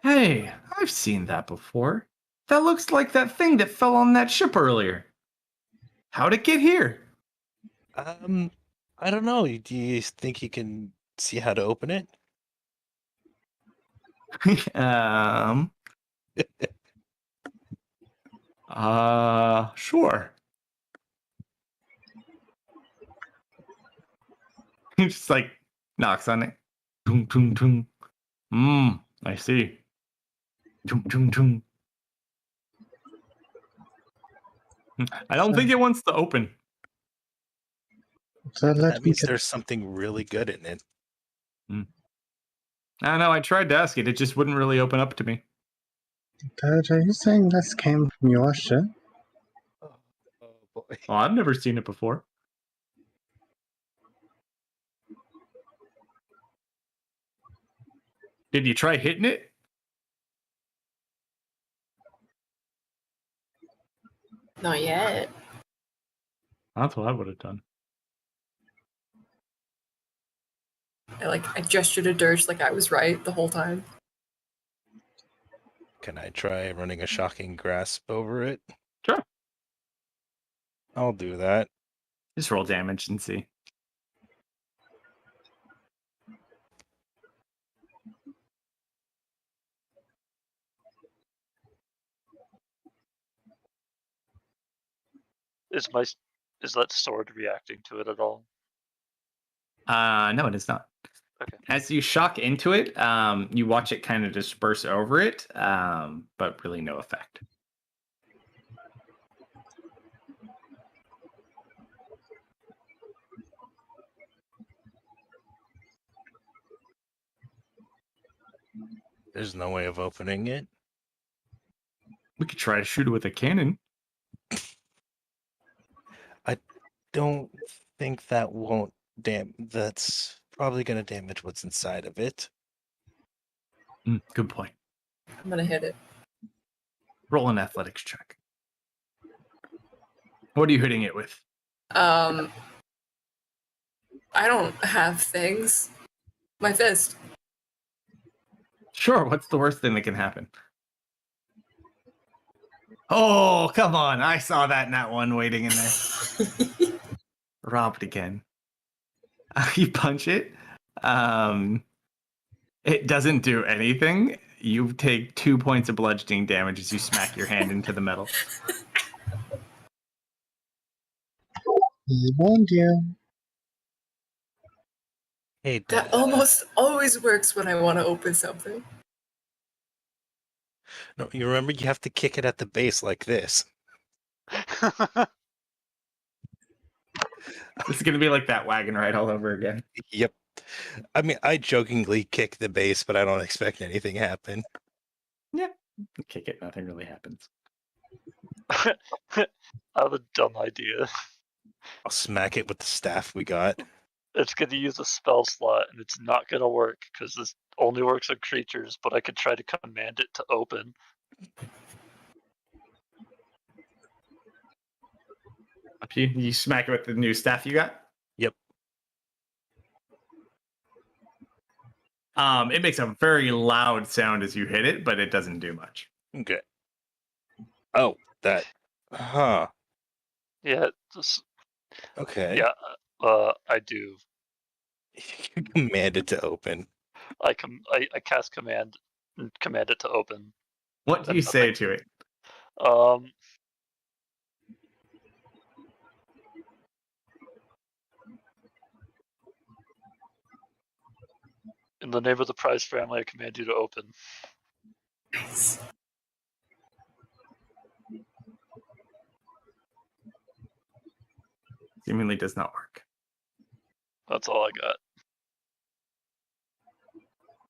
Hey, I've seen that before. That looks like that thing that fell on that ship earlier. How'd it get here? I don't know. Do you think you can see how to open it? Sure. He just like knocks on it. Tung, tung, tung. I see. Tung, tung, tung. I don't think it wants to open. So let That me means get. there's something really good in it. I don't know. I tried to ask it. It just wouldn't really open up to me. Dad, are you saying this came from your ship? Oh boy. Well, I've never seen it before. Did you try hitting it? Not yet. That's what I would have done. I gestured to Dirge like I was right the whole time. Can I try running a shocking grasp over it? Sure. I'll do that. Just roll damage and see. Is that sword reacting to it at all? No, it is not. Okay. As you shock into it, you watch it kind of disperse over it, but really no effect. There's no way of opening it. We could try to shoot it with a cannon. Don't think that won't that's probably going to damage what's inside of it. Good point. I'm gonna hit it. Roll an athletics check. What are you hitting it with? I don't have things. My fist. Sure, what's the worst thing that can happen? Oh, come on. I saw that in that one waiting in there. Robbed again. You punch it. It doesn't do anything. You take 2 points of bludgeoning damage as you smack your hand into the metal. I warned you. Hey, That Dad. almost always works when I want to open something. No, you remember you have to kick it at the base like this. This is going to be like that wagon ride all over again. Yep. I mean, I jokingly kick the base, but I don't expect anything to happen. Yeah. Kick it, nothing really happens. I have a dumb idea. I'll smack it with the staff we got. It's going to use a spell slot, and it's not going to work because this only works on creatures. But I could try to command it to open. You smack it with the new staff you got? Yep. It makes a very loud sound as you hit it, but it doesn't do much. Okay. Oh, that. Huh. Yeah. Just, Okay. yeah. I do. You command it to open. I cast command and command it to open. What do you say to it? In the name of the prize family, I command you to open. Nice. Seemingly does not work. That's all I got.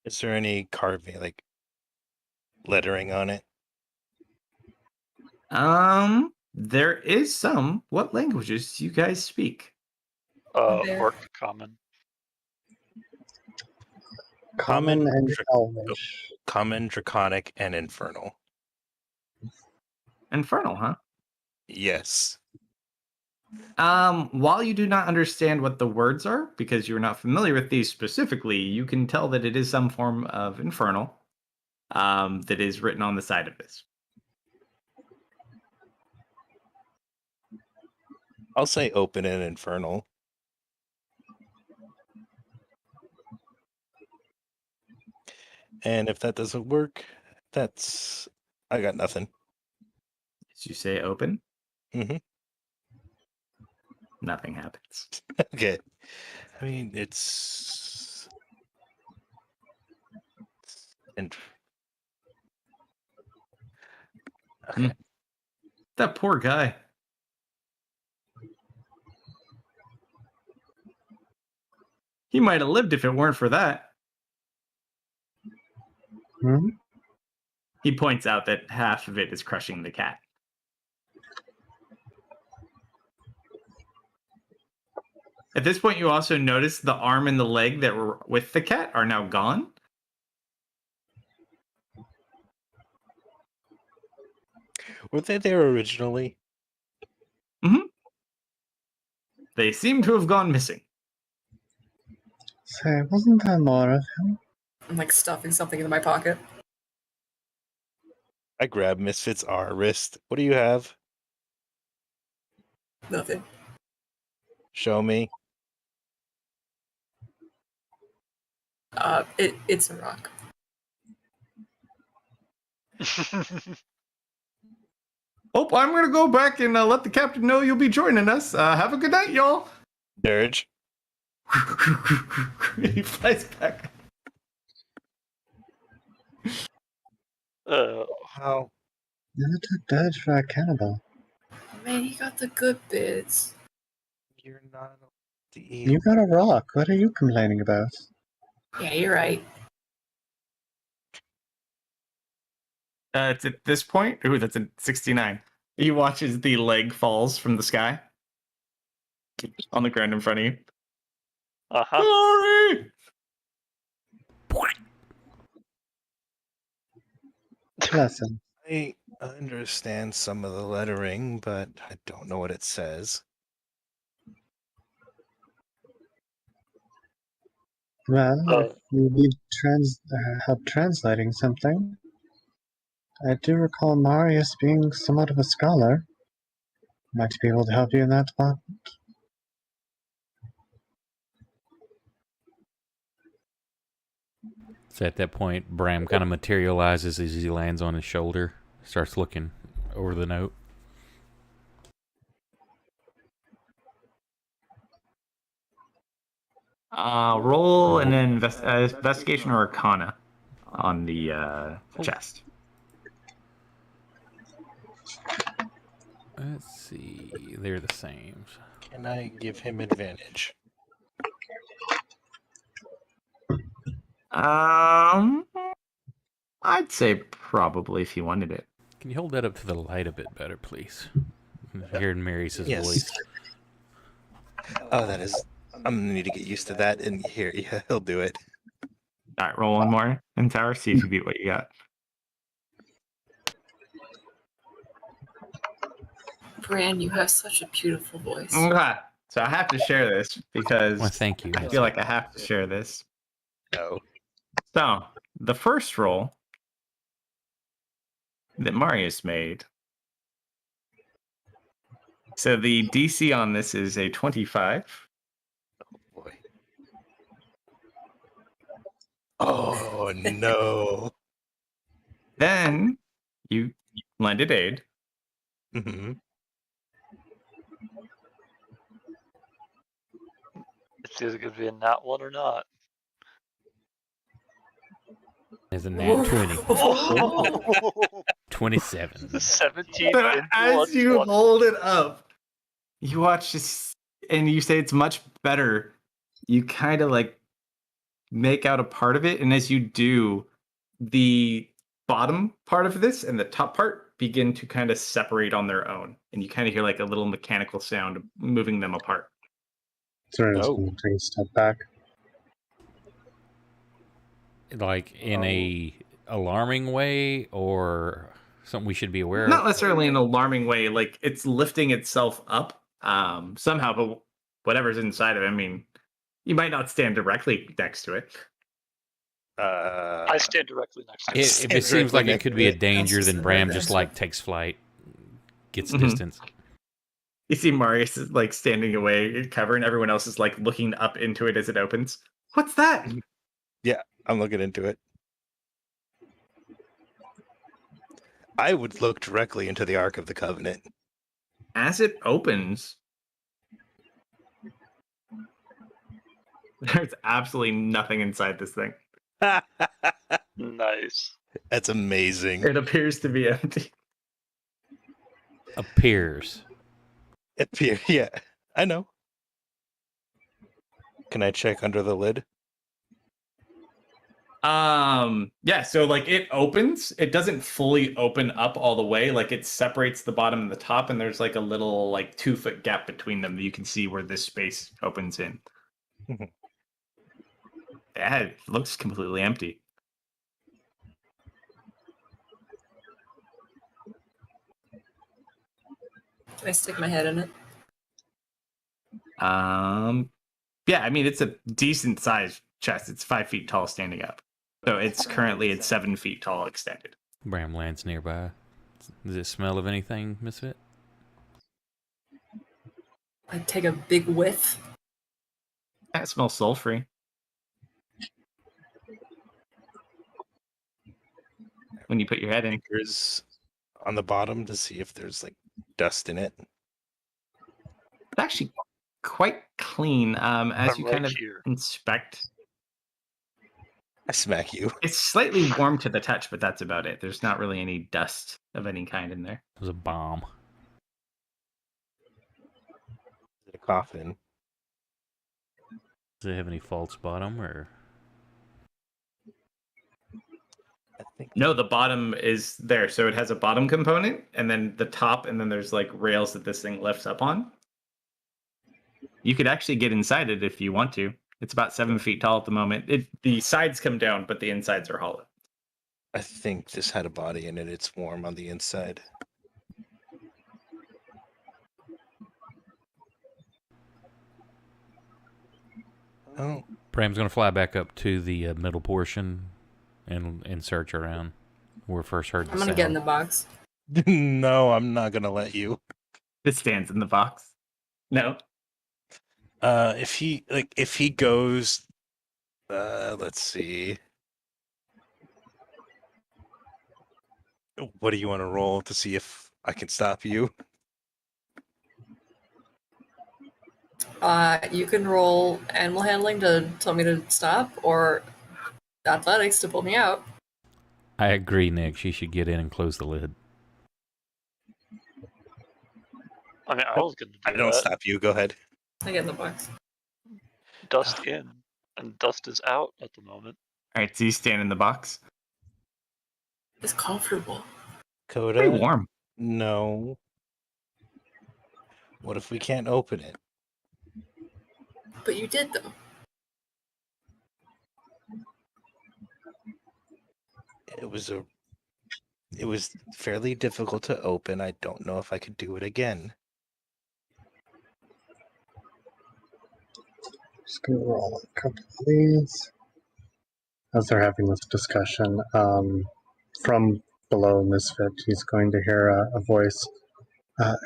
Is there any carving, like lettering on it? There is some. What languages do you guys speak? There. Orc common. Common and Dra- Elvish. Common, draconic, and infernal. Infernal, huh? Yes. While you do not understand what the words are, because you're not familiar with these specifically, you can tell that it is some form of infernal that is written on the side of this. I'll say open and infernal. And if that doesn't work, I got nothing. Did you say open? Mm-hmm. Nothing happens. Okay. I mean, it's and okay. That poor guy. He might have lived if it weren't for that. Hmm? He points out that half of it is crushing the cat. At this point, you also notice the arm and the leg that were with the cat are now gone. Were they there originally? They seem to have gone missing. Say, wasn't there more of him? I'm like stuffing something into my pocket. I grab Misfit's wrist. What do you have? Nothing. Show me. It's a rock. Oh, I'm going to go back and let the captain know you'll be joining us. Have a good night, y'all. Dirge. He flies back. How? Never took Dirge for a cannibal. Man, he got the good bits. You're not the eat. You got a rock. What are you complaining about? Yeah, you're right. It's at this point. Ooh, that's a 69. He watches the leg falls from the sky on the ground in front of you. Glory! Listen, I understand some of the lettering, but I don't know what it says. well, if you need help translating something, I do recall Marius being somewhat of a scholar. Might be able to help you in that department. So at that point, Bram kind of materializes as he lands on his shoulder, starts looking over the note. Roll an investigation or arcana on the chest. Let's see. They're the same. Can I give him advantage? I'd say probably if you wanted it. Can you hold that up to the light a bit better, please? Hearing Mary's Yes. voice. Oh, that is. I'm gonna need to get used to that. And here, yeah, he'll do it. All right, roll one more in tower. See if you beat what you got. Bran, you have such a beautiful voice. Okay, so I have to share this because Well, thank you. I feel like I have to share this. No. So the first roll that Marius made. So the DC on this is a 25. Boy. Oh no. Then you lended aid. Mm-hmm. It's either going to be a nat one or not. Is a nat 20. 27. 17 So into as you 120. hold it up, you watch this and you say it's much better. You kind of like make out a part of it. And as you do, the bottom part of this and the top part begin to kind of separate on their own. And you kind of hear like a little mechanical sound moving them apart. Sort of Oh. take a step back. Like in a alarming way or something we should be aware Not of? necessarily in an alarming way, like it's lifting itself up somehow, but whatever's inside of it, I mean, you might not stand directly next to it. I stand directly next to it. If it seems like it could be a danger, That's then just Bram the just best. like takes flight, gets Mhm. distance. You see Marius is like standing away, cover, and everyone else is like looking up into it as it opens. What's that? Yeah, I'm looking into it. I would look directly into the Ark of the Covenant. As it opens, there's absolutely nothing inside this thing. Nice. That's amazing. It appears to be empty. Appears. Yeah, I know. Can I check under the lid? Yeah, so like it opens, it doesn't fully open up all the way, like it separates the bottom and the top, and there's like a little like 2-foot gap between them that you can see where this space opens in. Yeah, it looks completely empty. Can I stick my head in it? Yeah, I mean it's a decent sized chest. It's 5 feet tall standing up. So it's currently at 7 feet tall extended. Bram lands nearby. Does it smell of anything, Misfit? I take a big whiff. That smells sulfury. When you put your head in. Fingers on the bottom to see if there's like dust in it. It's actually quite clean as you I'm kind right of here. inspect. I smack you. It's slightly warm to the touch, but that's about it. There's not really any dust of any kind in there. It was a bomb. Is it a coffin? Does it have any false bottom or? I think No, the bottom is there. So it has a bottom component and then the top, and then there's like rails that this thing lifts up on. You could actually get inside it if you want to. It's about 7 feet tall at the moment. The sides come down, but the insides are hollow. I think this had a body in it. It's warm on the inside. Oh, Bram's gonna fly back up to the middle portion and search around where we first heard the I'm gonna sound. get in the box. no, I'm not gonna let you. It stands in the box. No. If he goes, let's see. What do you want to roll to see if I can stop you? You can roll animal handling to tell me to stop, or athletics to pull me out. I agree, Nick. She should get in and close the lid. I mean, I was going to do I don't that. stop you. Go ahead. I get in the box. Dust in, and dust is out at the moment. All right, so you stand in the box. It's comfortable. Coda. Pretty warm. No. What if we can't open it? But you did, though. It was fairly difficult to open. I don't know if I could do it again. Just gonna roll a couple of these. As they're having this discussion, from below Misfit, he's going to hear a voice.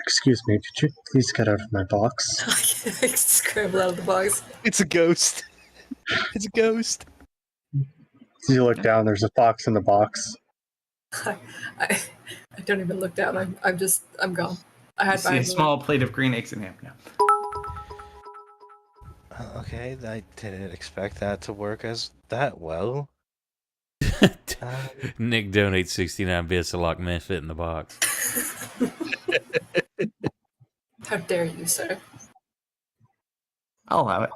Excuse me, could you please get out of my box? I scramble out of the box. It's a ghost. It's a ghost. As you look down, there's a fox in the box. I don't even look down. I'm gone. I You had see a my small plate of green eggs in ham now. Okay, I didn't expect that to work as that well. Nick donates 69 bits to lock Misfit in the box. How dare you, sir? I'll allow it.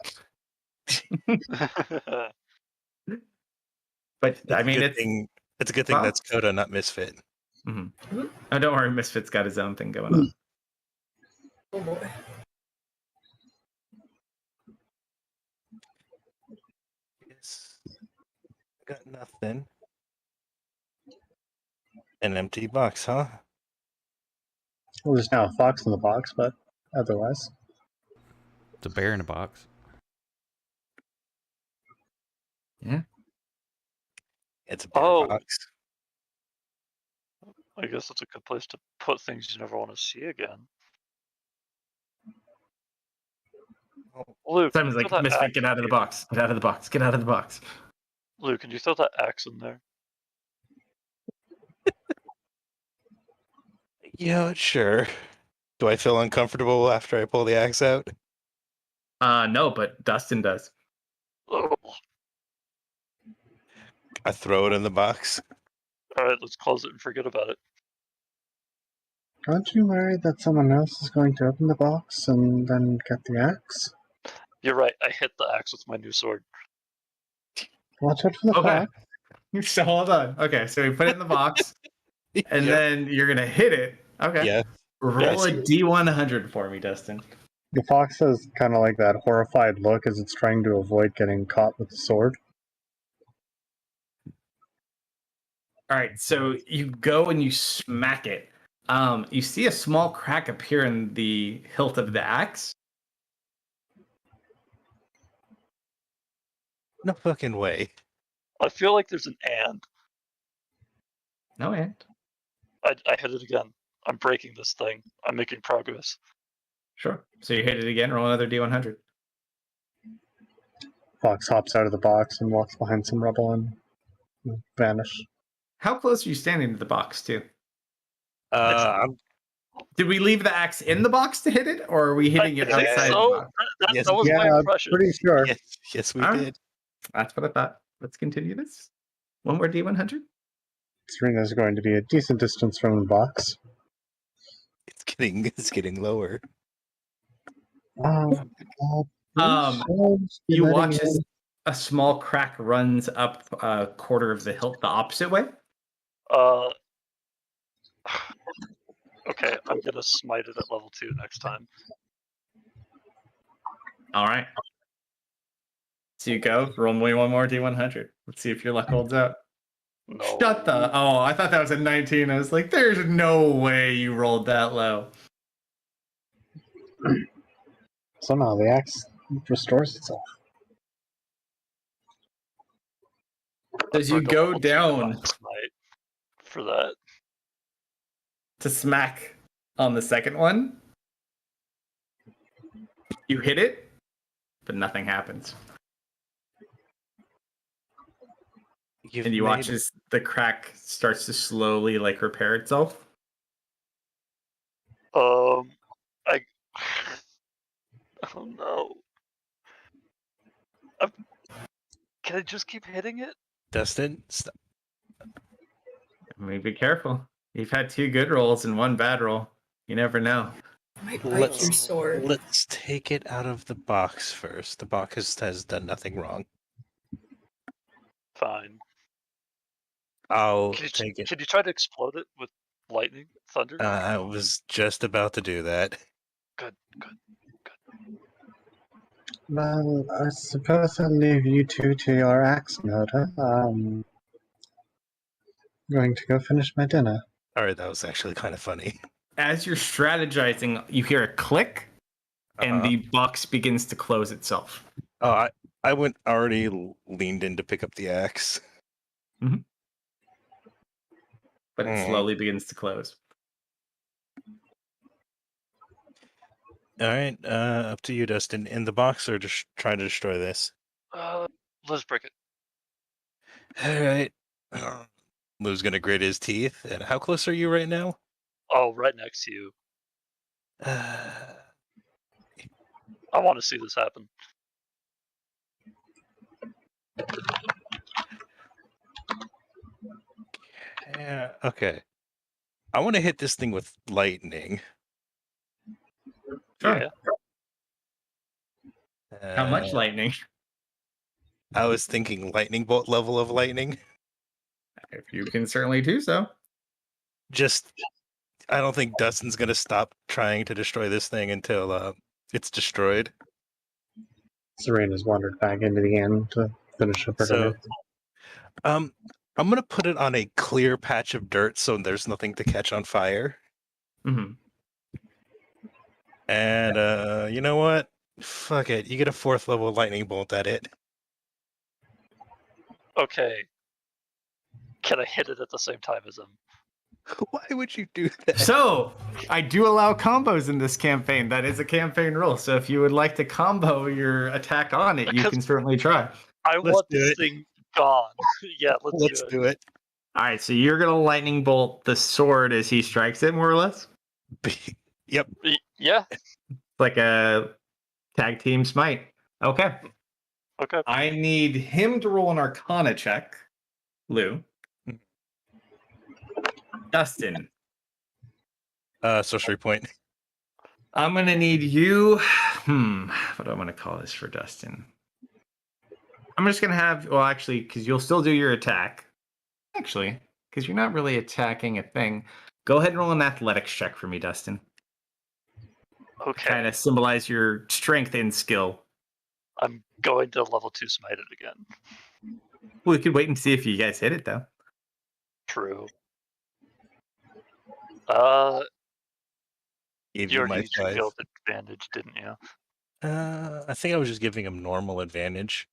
But I mean, it's a good thing Wow. that's Coda, not Misfit. Mm-hmm. Oh, don't worry, Misfit's got his own thing going on. Oh boy. Yes. Got nothing. An empty box, huh? Well, there's now a fox in the box, but otherwise. It's a bear in a box. Yeah. It's a bear Oh. box. I guess that's a good place to put things you never want to see again. Luke, Simon's like, throw that Misfit, axe get out of the in. box. Get out of the box. Get out of the box. Luke, can you throw that axe in there? Yeah, sure. Do I feel uncomfortable after I pull the axe out? No, but Dustin does. Oh, I throw it in the box. all right, let's close it and forget about it. Aren't you worried that someone else is going to open the box and then get the axe? You're right. I hit the axe with my new sword. Watch out for the Okay. fox. So hold on. Okay, so we put it in the box, and Yep. then you're gonna hit it. Okay. Yeah. Roll a Yes. D100 for me, Dustin. The fox has kind of like that horrified look as it's trying to avoid getting caught with the sword. All right, so you go and you smack it. You see a small crack appear in the hilt of the axe. No fucking way. I feel like there's an and. No end. I hit it again. I'm breaking this thing. I'm making progress. Sure. So you hit it again. Roll another D100. Fox hops out of the box and walks behind some rubble and vanish. How close are you standing to the box, too? I'm Did we leave the axe in the box to hit it, or are we hitting it I think outside so. the box? Yes, That was my Yeah, impression. pretty sure. yes, we All right. did. That's what I thought. Let's continue this. One more D100. Serena's going to be a decent distance from the box. It's getting lower. You watch as a small crack runs up a quarter of the hilt the opposite way. Okay, I'm gonna smite it at level 2 next time. All right. So you go. Roll me one more D100. Let's see if your luck holds out. No. Shut the... Oh, I thought that was a 19. I was like, there's no way you rolled that low. Somehow the axe restores itself. As you For go level 2 down smite for that. to smack on the second one, you hit it, but nothing happens. And you watch as the crack starts to slowly repair itself. I. Oh no. Can I just keep hitting it? Dustin, stop. I mean, be careful. You've had 2 good rolls and 1 bad roll. You never know. Might break your sword. Let's take it out of the box first. The box has done nothing wrong. Fine. I'll Can take it. you try to explode it with lightning, thunder? I was just about to do that. Good. Well, I suppose I'll leave you two to your axe murder. I'm going to go finish my dinner. All right, that was actually kind of funny. As you're strategizing, you hear a click, and the box begins to close itself. Oh, I went already leaned in to pick up the axe. But it slowly begins to close. All right, up to you, Dustin. In the box or just trying to destroy this? Let's break it. All right. Lou's gonna grit his teeth. And how close are you right now? Oh, right next to you. I want to see this happen. Yeah. Okay. I want to hit this thing with lightning. Sure. Yeah. How much lightning? I was thinking lightning bolt level of lightning. If you can certainly do so. Just, I don't think Dustin's gonna stop trying to destroy this thing until it's destroyed. Serena's wandered back into the inn to finish up her dinner. I'm gonna put it on a clear patch of dirt so there's nothing to catch on fire. Mm-hmm. And you know what? Fuck it. You get a 4th level lightning bolt at it. Okay. Can I hit it at the same time as him? Why would you do that? So, I do allow combos in this campaign. That is a campaign rule. So if you would like to combo your attack on it, you can certainly try. I Let's want do this it. thing gone. Yeah, let's Let's do it. do it. All right, so you're gonna lightning bolt the sword as he strikes it, more or less, Yep. Yeah. like a tag team smite. Okay. Okay. I need him to roll an Arcana check. Lou. Dustin. Sorcery point. I'm gonna need you. What do I want to call this for Dustin? I'm just gonna have. Well, actually, because you'll still do your attack. Actually, because you're not really attacking a thing. Go ahead and roll an athletics check for me, Dustin. Okay. Kind of symbolize your strength and skill. I'm going to level 2 smite it again. Well, we could wait and see if you guys hit it, though. True. Gave You you already my used your size. guild advantage, didn't you? I think I was just giving him normal advantage.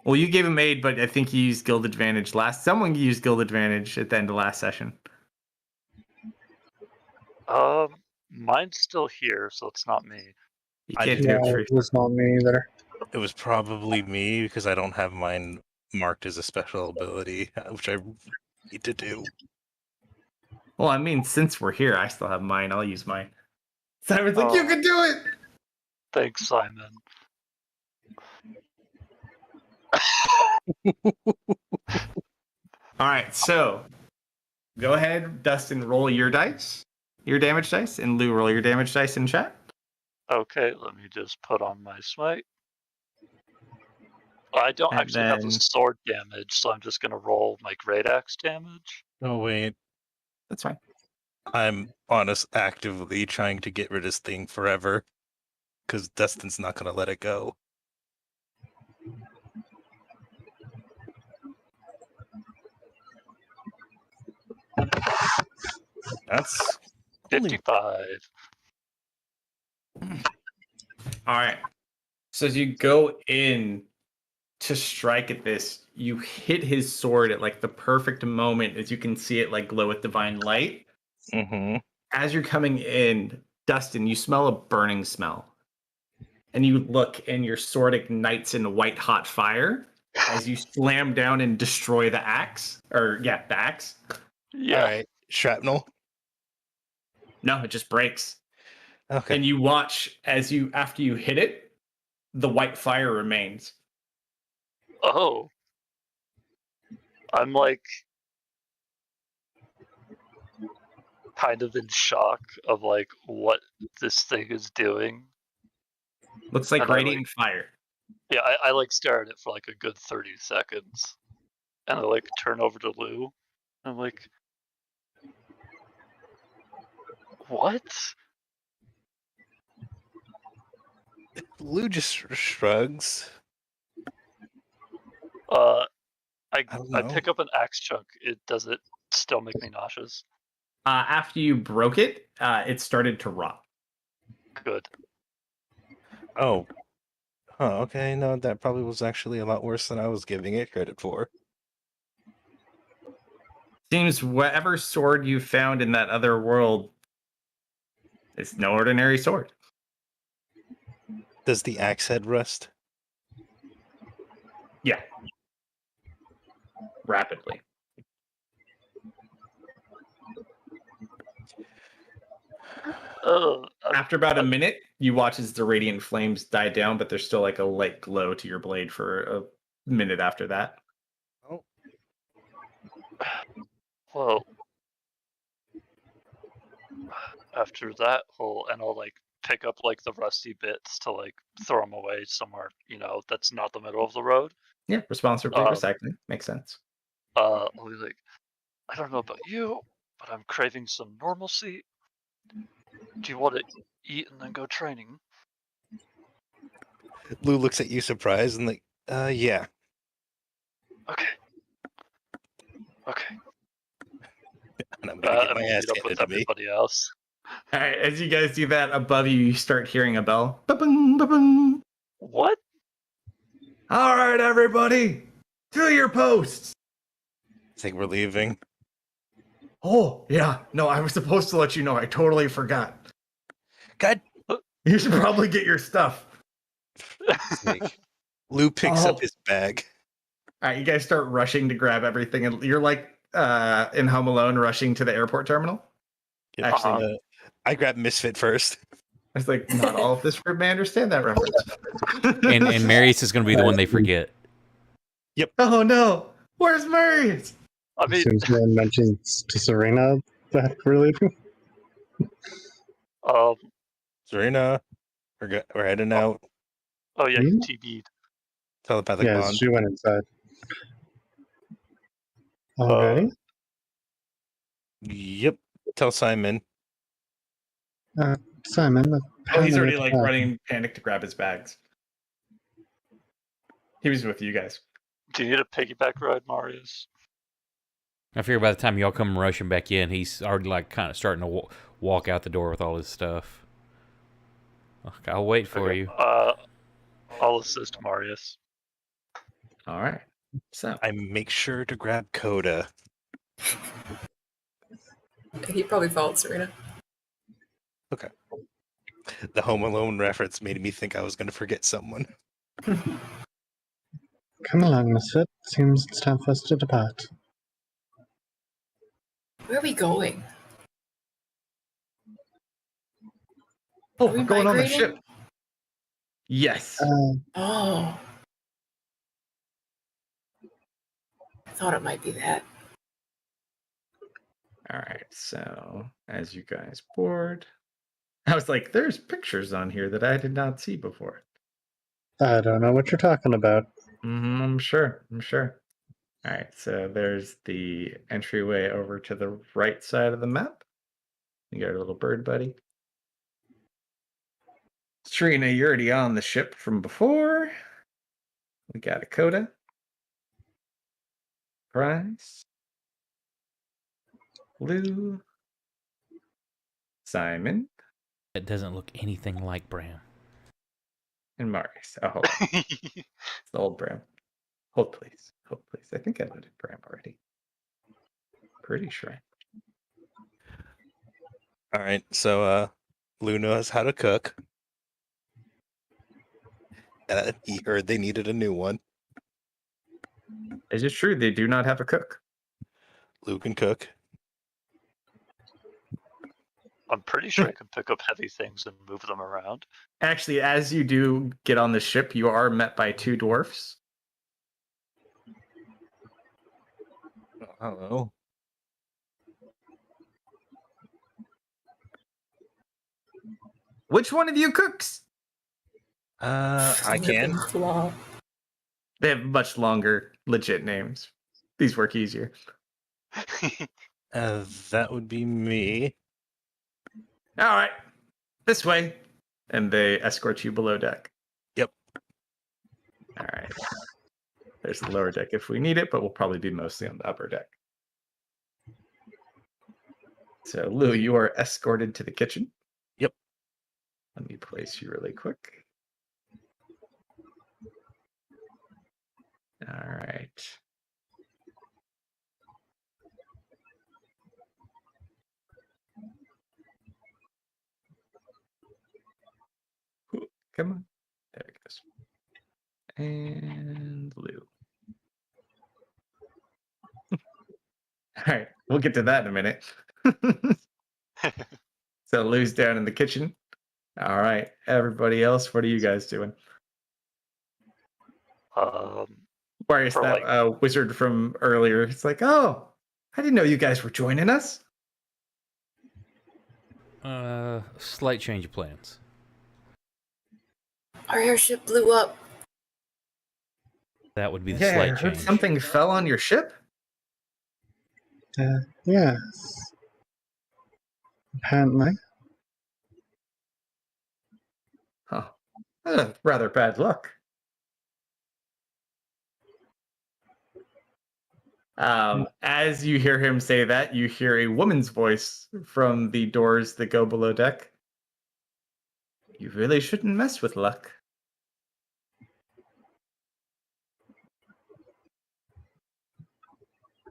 Well, you gave him aid, but I think you used guild advantage last. Someone used guild advantage at the end of last session. Mine's still here, so it's not me. You I can't did- do Yeah, it for it was not me either. It was probably me because I don't have mine marked as a special ability, which I need to do. Well, I mean, since we're here, I still have mine. I'll use mine. Simon's like, you Oh. can do it! Thanks, Simon. All right, so go ahead, Dustin, roll your dice, your damage dice, and Lou, roll your damage dice in chat. Okay, let me just put on my smite. I don't And actually have then- the sword damage, so I'm just gonna roll my great axe damage. Oh wait, That's fine. I'm honest actively trying to get rid of this thing forever because Dustin's not gonna let it go. That's only 55. All right. So as you go in to strike at this, you hit his sword at like the perfect moment as you can see it like glow with divine light. Mm-hmm. As you're coming in, Dustin, you smell a burning smell. And you look and your sword ignites in white hot fire as you slam down and destroy the axe. The axe. Yeah. All right, shrapnel. No, it just breaks. Okay. And you watch as after you hit it, the white fire remains. Oh. I'm like kind of in shock of like what this thing is doing. Looks like And I, radiant fire. Yeah, I like stare at it for like a good 30 seconds. And I like turn over to Lou. I'm like, what? Lou just shrugs. I don't know. pick up an axe chunk. Does it still make me nauseous? After you broke it, it started to rot. Good. Oh. Huh, okay, no, that probably was actually a lot worse than I was giving it credit for. Seems whatever sword you found in that other world is no ordinary sword. Does the axe head rust? Yeah. Rapidly. After about a minute, you watch as the radiant flames die down, but there's still like a light glow to your blade for a minute after that. Oh. Well, after that I'll like pick up like the rusty bits to like throw them away somewhere, that's not the middle of the road. Yeah, responsibly recycling. Makes sense. I'll be like, I don't know about you, but I'm craving some normalcy. Do you want to eat and then go training? Lou looks at you surprised and like, yeah. Okay. Okay. And I'm gonna get my we'll ass meet up with handed to me. everybody else. All right, as you guys do that, above you, you start hearing a bell. Ba-bing, ba-bing. What? All right, everybody, to your posts. I think we're leaving. Oh, yeah. No, I was supposed to let you know. I totally forgot. God You should probably get your stuff. sake. Lou picks Oh. up his bag. All right, you guys start rushing to grab everything, and you're like in Home Alone rushing to the airport terminal. Yep. Actually, I grabbed Misfit first. I was like, not all of this group may understand that reference. And Marius is going to be the one they forget. Oh no, where's Marius? I mean, As soon as someone mentions to Serena that really. Serena, we're heading out. oh yeah, you TB'd. Telepathic Yes, bond. she went inside. Already? Yep. Tell Simon. Simon. Oh, he's apparently already it's like back. running panic to grab his bags. He was with you guys. Do you need a piggyback ride, Marius? I figure by the time y'all come rushing back in, he's already like kind of starting to walk out the door with all his stuff. I'll wait for Okay, you. I'll assist Marius. All right. So I make sure to grab Coda. He probably followed Serena. Okay. The Home Alone reference made me think I was going to forget someone. Come along, Misfit. Seems it's time for us to depart. Where are we going? oh, Are we we're going on the migrating? ship. Yes. Oh. I thought it might be that. All right. So as you guys board, I was like, there's pictures on here that I did not see before. I don't know what you're talking about. I'm sure. All right. So there's the entryway over to the right side of the map. You got our little bird buddy. Serena, you're already on the ship from before. We got a Coda. Price. Lou. Simon. It doesn't look anything like Bram. And Marius. Oh, hold on. It's the old Bram. Hold please. I think I loaded Bram already. Pretty sure. All right. So, Lou knows how to cook. He heard they needed a new one. Is it true they do not have a cook? Lou can cook. I'm pretty sure I can pick up heavy things and move them around. Actually, as you do get on the ship, you are met by two dwarfs. Oh, hello. Which one of you cooks? I can. Wow. They have much longer, legit names. These work easier. That would be me. All right, this way. And they escort you below deck. Yep. All right. There's the lower deck if we need it, but we'll probably be mostly on the upper deck. So, Lou, you are escorted to the kitchen. Yep. Let me place you really quick. All right. Ooh, come on. There it goes. And Lou. All right, we'll get to that in a minute. So Lou's down in the kitchen. All right, everybody else, what are you guys doing? Marius, For that wizard from earlier, it's like, oh, I didn't know you guys were joining us. Slight change of plans. Our airship blew up. That would be the Yeah, I slight heard change. something fell on your ship. Yes. Apparently. Huh. Rather bad luck. As you hear him say that, you hear a woman's voice from the doors that go below deck. You really shouldn't mess with luck.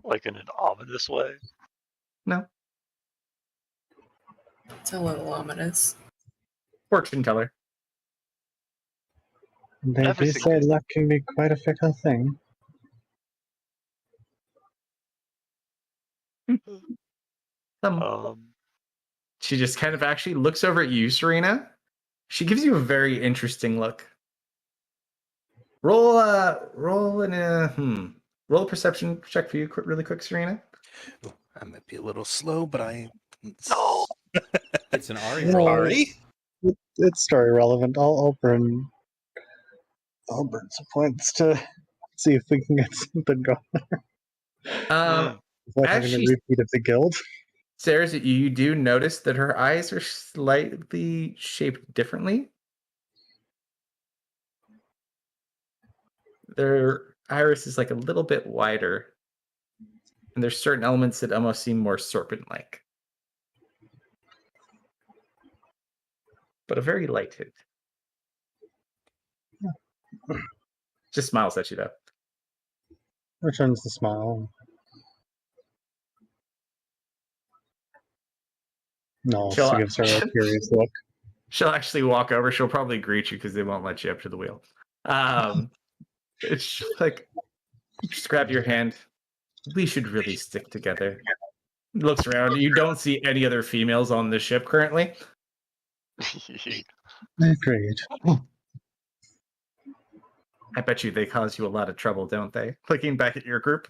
Like in an ominous way. No. It's a little ominous. Fortune teller. They do Everything say is- luck can be quite a fickle thing. She just kind of actually looks over at you, Serena. She gives you a very interesting look. Roll roll a perception check for you, really quick, Serena. Ooh, I might be a little slow, but I. No. It's an Ari No. roll. Ari? It's story relevant. I'll burn some points to see if we can get something going. Is that As having a she repeat of the guild? stares at you, you do notice that her eyes are slightly shaped differently. Their iris is like a little bit wider, and there's certain elements that almost seem more serpent-like. But a very light hint. Just smiles at you, though. Returns the smile. No, She'll- she gives her a curious look. She'll actually walk over. She'll probably greet you because they won't let you up to the wheel. It's like, just grab your hand. We should really stick together. Looks around. You don't see any other females on the ship currently. Agreed. I bet you they cause you a lot of trouble, don't they? Looking back at your group.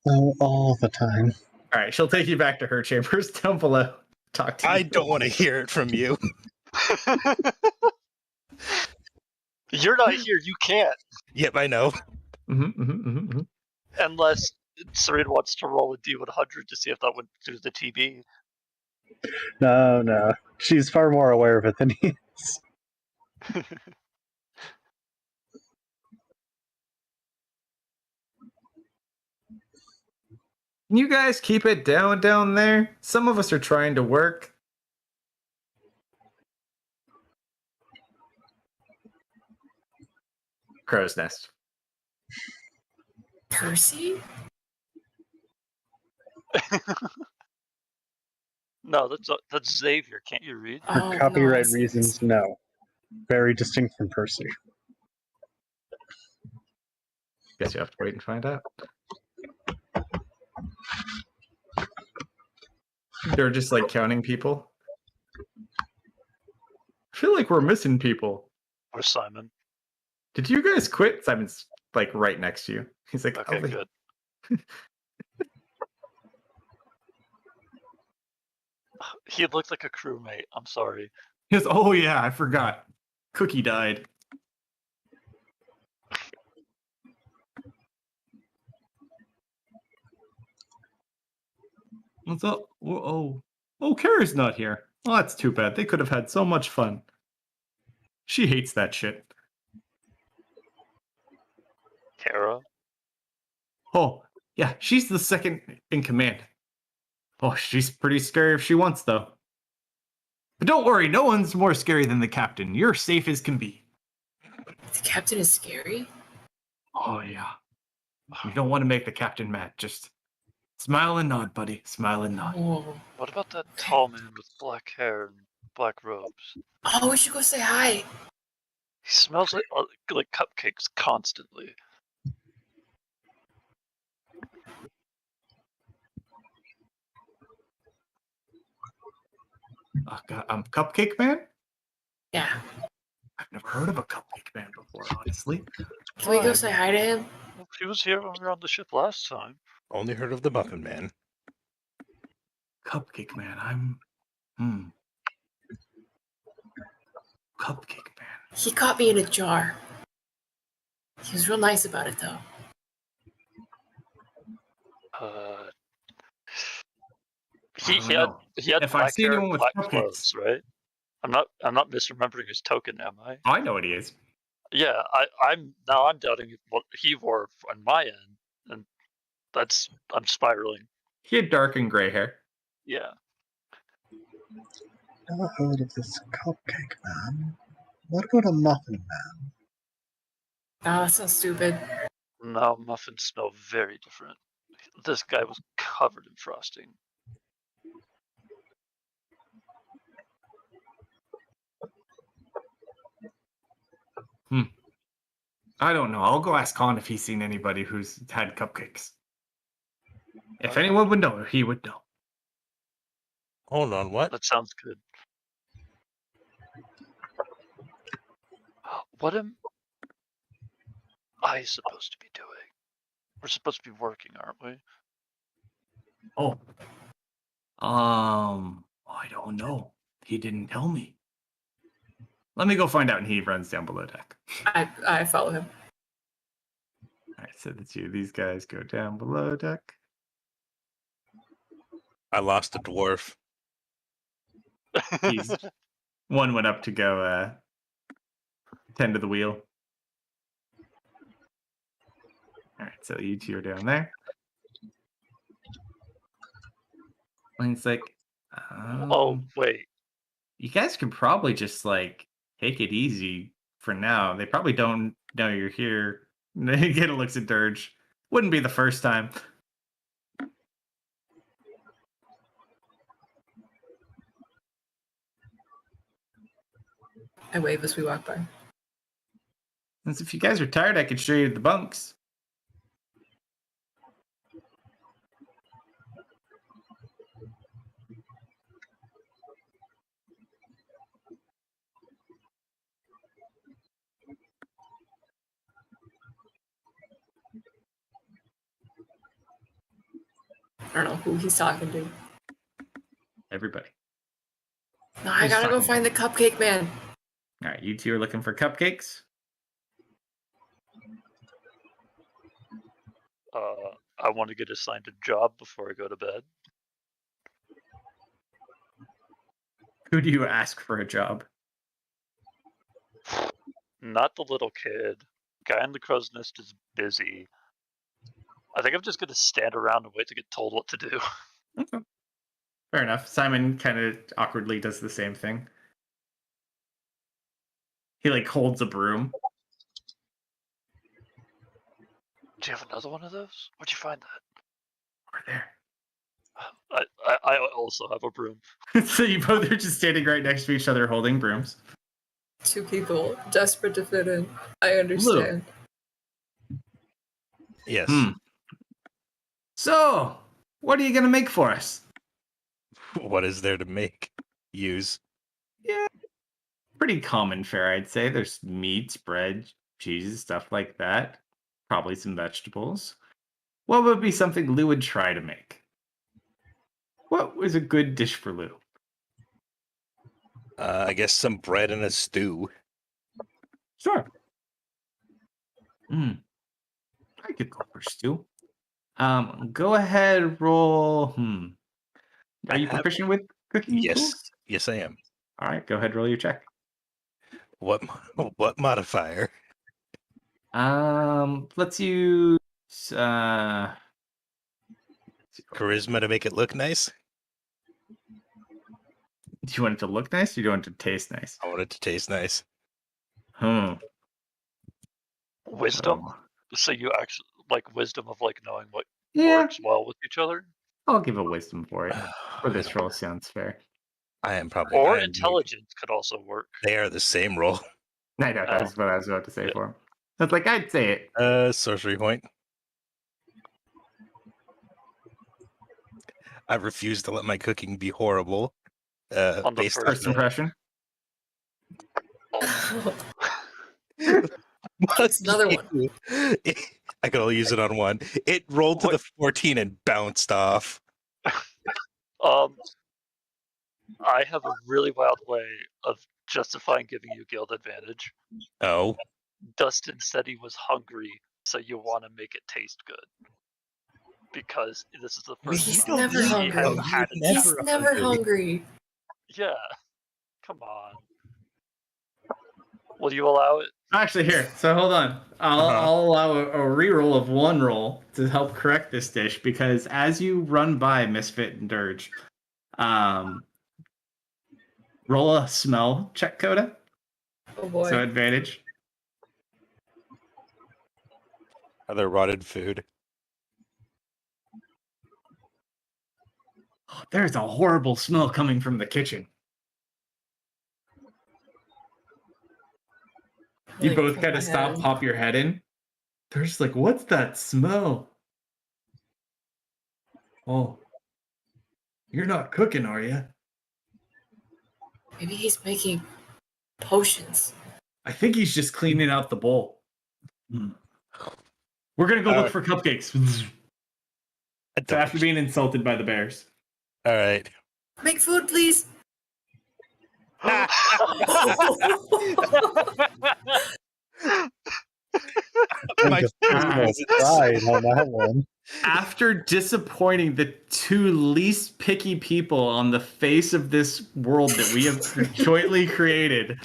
Oh, all the time. All right, she'll take you back to her chambers down below. Talk to you. I don't want to hear it from you. You're not here. You can't. Yep, I know. Unless Serena wants to roll a D100 to see if that went through the TB. No. She's far more aware of it than he is. Can you guys keep it down there? Some of us are trying to work. Crow's Nest. Percy? No, that's Xavier. Can't you read? For Oh, no, I copyright see. reasons, no. Very distinct from Percy. Guess you have to wait and find out. They're just like counting people. I feel like we're missing people. Or Simon? Did you guys quit? Simon's like right next to you. He's like, Okay, oh, good. He looked like a crewmate. I'm sorry. He goes, oh yeah, I forgot. Cookie died. What's up? Oh, Kara's not here. Oh, that's too bad. They could have had so much fun. She hates that shit. Kara? Oh, yeah, she's the second in command. Oh, she's pretty scary if she wants, though. But don't worry, no one's more scary than the captain. You're safe as can be. The captain is scary? Oh, yeah. You don't want to make the captain mad. Just smile and nod, buddy. Smile and nod. Whoa. What about that tall man with black hair and black robes? Oh, we should go say hi. He smells like cupcakes constantly. Cupcake Man? Yeah. I've never heard of a Cupcake Man before, honestly. Can we go say hi to him? He was here when we were on the ship last time. Only heard of the Muffin Man. Cupcake Man, Cupcake Man. He caught me in a jar. He was real nice about it, though. He had If I black see hair anyone and with black cupcakes- clothes, right? I'm not misremembering his token, am I? I know what he is. Yeah, I'm doubting what he wore on my end, and I'm spiraling. He had dark and gray hair. Yeah. Never heard of this Cupcake Man. What about a Muffin Man? Oh, that sounds stupid. No, muffins smell very different. This guy was covered in frosting. I don't know. I'll go ask Khan if he's seen anybody who's had cupcakes. If anyone would know, he would know. Hold on, what? That sounds good. What am I supposed to be doing? We're supposed to be working, aren't we? Oh. I don't know. He didn't tell me. Let me go find out. And he runs down below deck. I follow him. All right, so that's you. These guys go down below deck. I lost a dwarf. He's one went up to go tend to the wheel. All right, so you two are down there. And it's like, Oh, wait. you guys could probably just like take it easy for now. They probably don't know you're here. Get a looks at Dirge. Wouldn't be the first time. I wave as we walk by. Since if you guys are tired, I could show you the bunks. I don't know who he's talking to. Everybody. No, I He's gotta go talking find the cupcake man. All right, you two are looking for cupcakes. I want to get assigned a job before I go to bed. Who do you ask for a job? Not the little kid. Guy in the crow's nest is busy. I think I'm just gonna stand around and wait to get told what to do. Okay. Fair enough. Simon kind of awkwardly does the same thing. He like holds a broom. Do you have another one of those? Where'd you find that? Over there. I also have a broom. So you both are just standing right next to each other holding brooms. Two people desperate to fit in. I understand. Yes. So, what are you going to make for us? What is there to make? Use. Yeah. Pretty common fare, I'd say. There's meats, bread, cheeses, stuff like that. Probably some vegetables. What would be something Lou would try to make? What was a good dish for Lou? I guess some bread and a stew. Sure. I could go for stew. Go ahead, roll. Are you proficient with cooking? Yes. Tools? Yes, I am. All right, go ahead, roll your check. What modifier? Let's use Charisma to make it look nice? do you want it to look nice or do you want it to taste nice? I want it to taste nice. Wisdom. Oh. So you actually like wisdom of like knowing what Yeah, works well with each other, I'll give a wisdom for it. For this roll sounds fair. I am probably. or I am- intelligence could also work. They are the same roll. I know, that's what I was about to say for him. That's like, I'd say it. Sorcery point. I refuse to let my cooking be horrible. On the Based first First impression. That's another one. I could only use it on one. It rolled to the 14 and bounced off. I have a really wild way of justifying giving you guild advantage. Oh. Dustin said he was hungry, so you want to make it taste good. Because this is the first He's time never he hungry. has had it. He's never hungry. Yeah. Come on. Will you allow it? Actually, here. So hold on. I'll allow a reroll of one roll to help correct this dish because as you run by Misfit and Dirge, roll a smell check, Coda. Oh boy. So advantage. Are there rotted food? There's a horrible smell coming from the kitchen. You Like, both put kind my of head stop, in. pop your head in. They're just like, what's that smell? Oh, you're not cooking, are you? Maybe he's making potions. I think he's just cleaning out the bowl. We're gonna go look for cupcakes. So after being insulted by the bears. All right. Make food, please. My Right on that one. After disappointing the two least picky people on the face of this world that we have jointly created,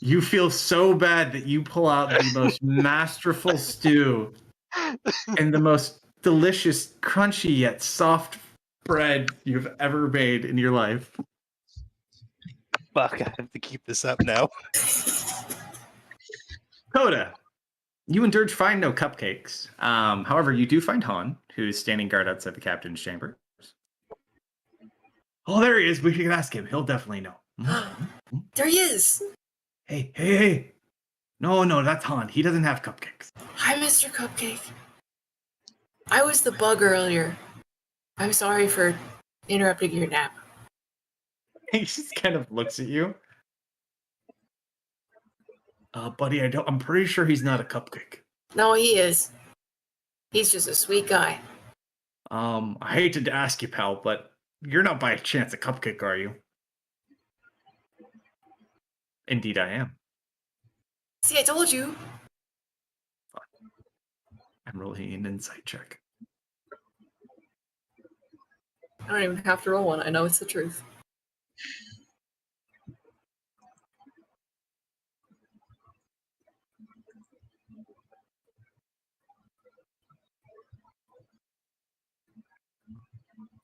you feel so bad that you pull out the most masterful stew and the most delicious, crunchy yet soft bread you've ever made in your life. Fuck, I have to keep this up now. Coda, you and Dirge find no cupcakes. However, you do find Han, who is standing guard outside the captain's chamber. Oh, there he is. We can ask him. He'll definitely know. There he is. Hey. No, that's Han. He doesn't have cupcakes. Hi, Mr. Cupcake. I was the bug earlier. I'm sorry for interrupting your nap. He just kind of looks at you. Buddy, I'm pretty sure he's not a cupcake. No, he is. He's just a sweet guy. I hate to ask you, pal, but you're not by chance a cupcake, are you? Indeed, I am. See, I told you. I'm rolling an insight check. I don't even have to roll one. I know it's the truth.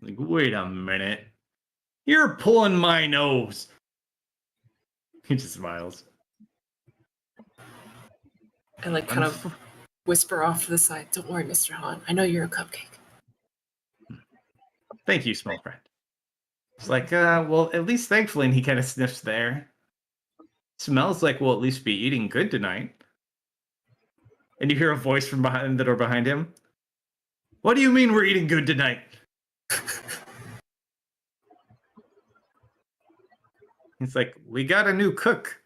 Like, wait a minute. You're pulling my nose. He just smiles. And like kind of whisper off to the side. Don't worry, Mr. Han. I know you're a cupcake. Thank you, small friend. It's like, well, at least thankfully, and he kind of sniffs the air. Smells like we'll at least be eating good tonight. And you hear a voice from behind the door behind him. What do you mean we're eating good tonight? He's like, we got a new cook.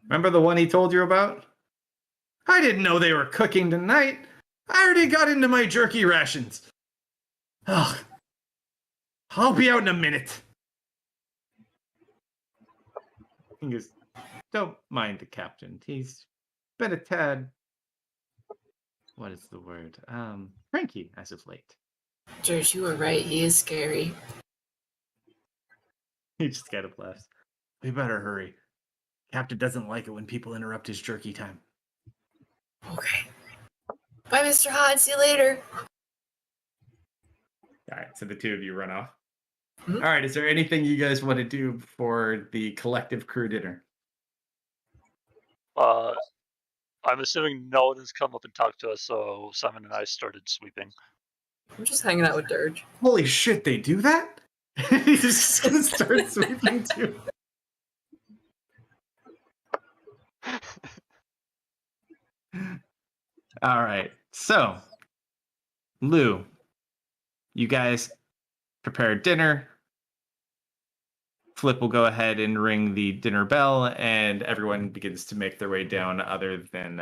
Remember the one he told you about? I didn't know they were cooking tonight. I already got into my jerky rations. Ugh. I'll be out in a minute. He goes, don't mind the captain. He's been a tad, what is the word? Cranky as of late. George, you were right. He is scary. He just kind of laughs. We better hurry. Captain doesn't like it when people interrupt his jerky time. Okay. Bye, Mr. Han. See you later. All right, so the two of you run off. Mhm. All right, is there anything you guys want to do for the collective crew dinner? I'm assuming no one has come up and talked to us, so Simon and I started sweeping. I'm just hanging out with Dirge. Holy shit, they do that? He's just gonna start sweeping too. All right, so Lou, you guys prepare dinner. Flip will go ahead and ring the dinner bell, and everyone begins to make their way down, other than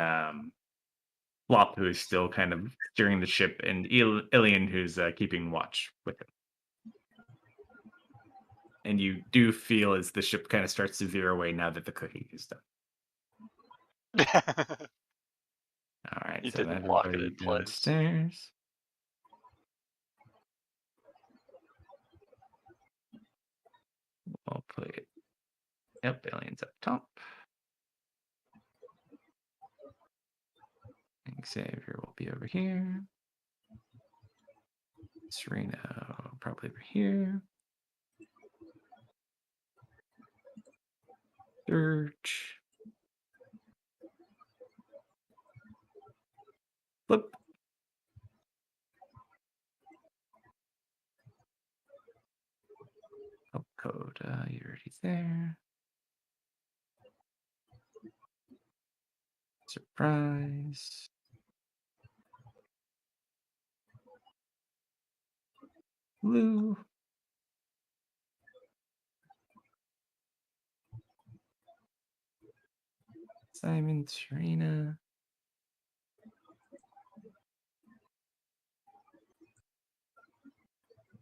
Lop, who is still kind of steering the ship, and Ilian, who's keeping watch with him. And you do feel as the ship kind of starts to veer away now that the cooking is done. All right, You so didn't lock it everybody in place. downstairs. I'll put it. Yep, Alien's up top. Xavier will be over here. Serena probably over here. Search. Flip. Oh, code. You're already there. Surprise. Blue. Simon, Serena.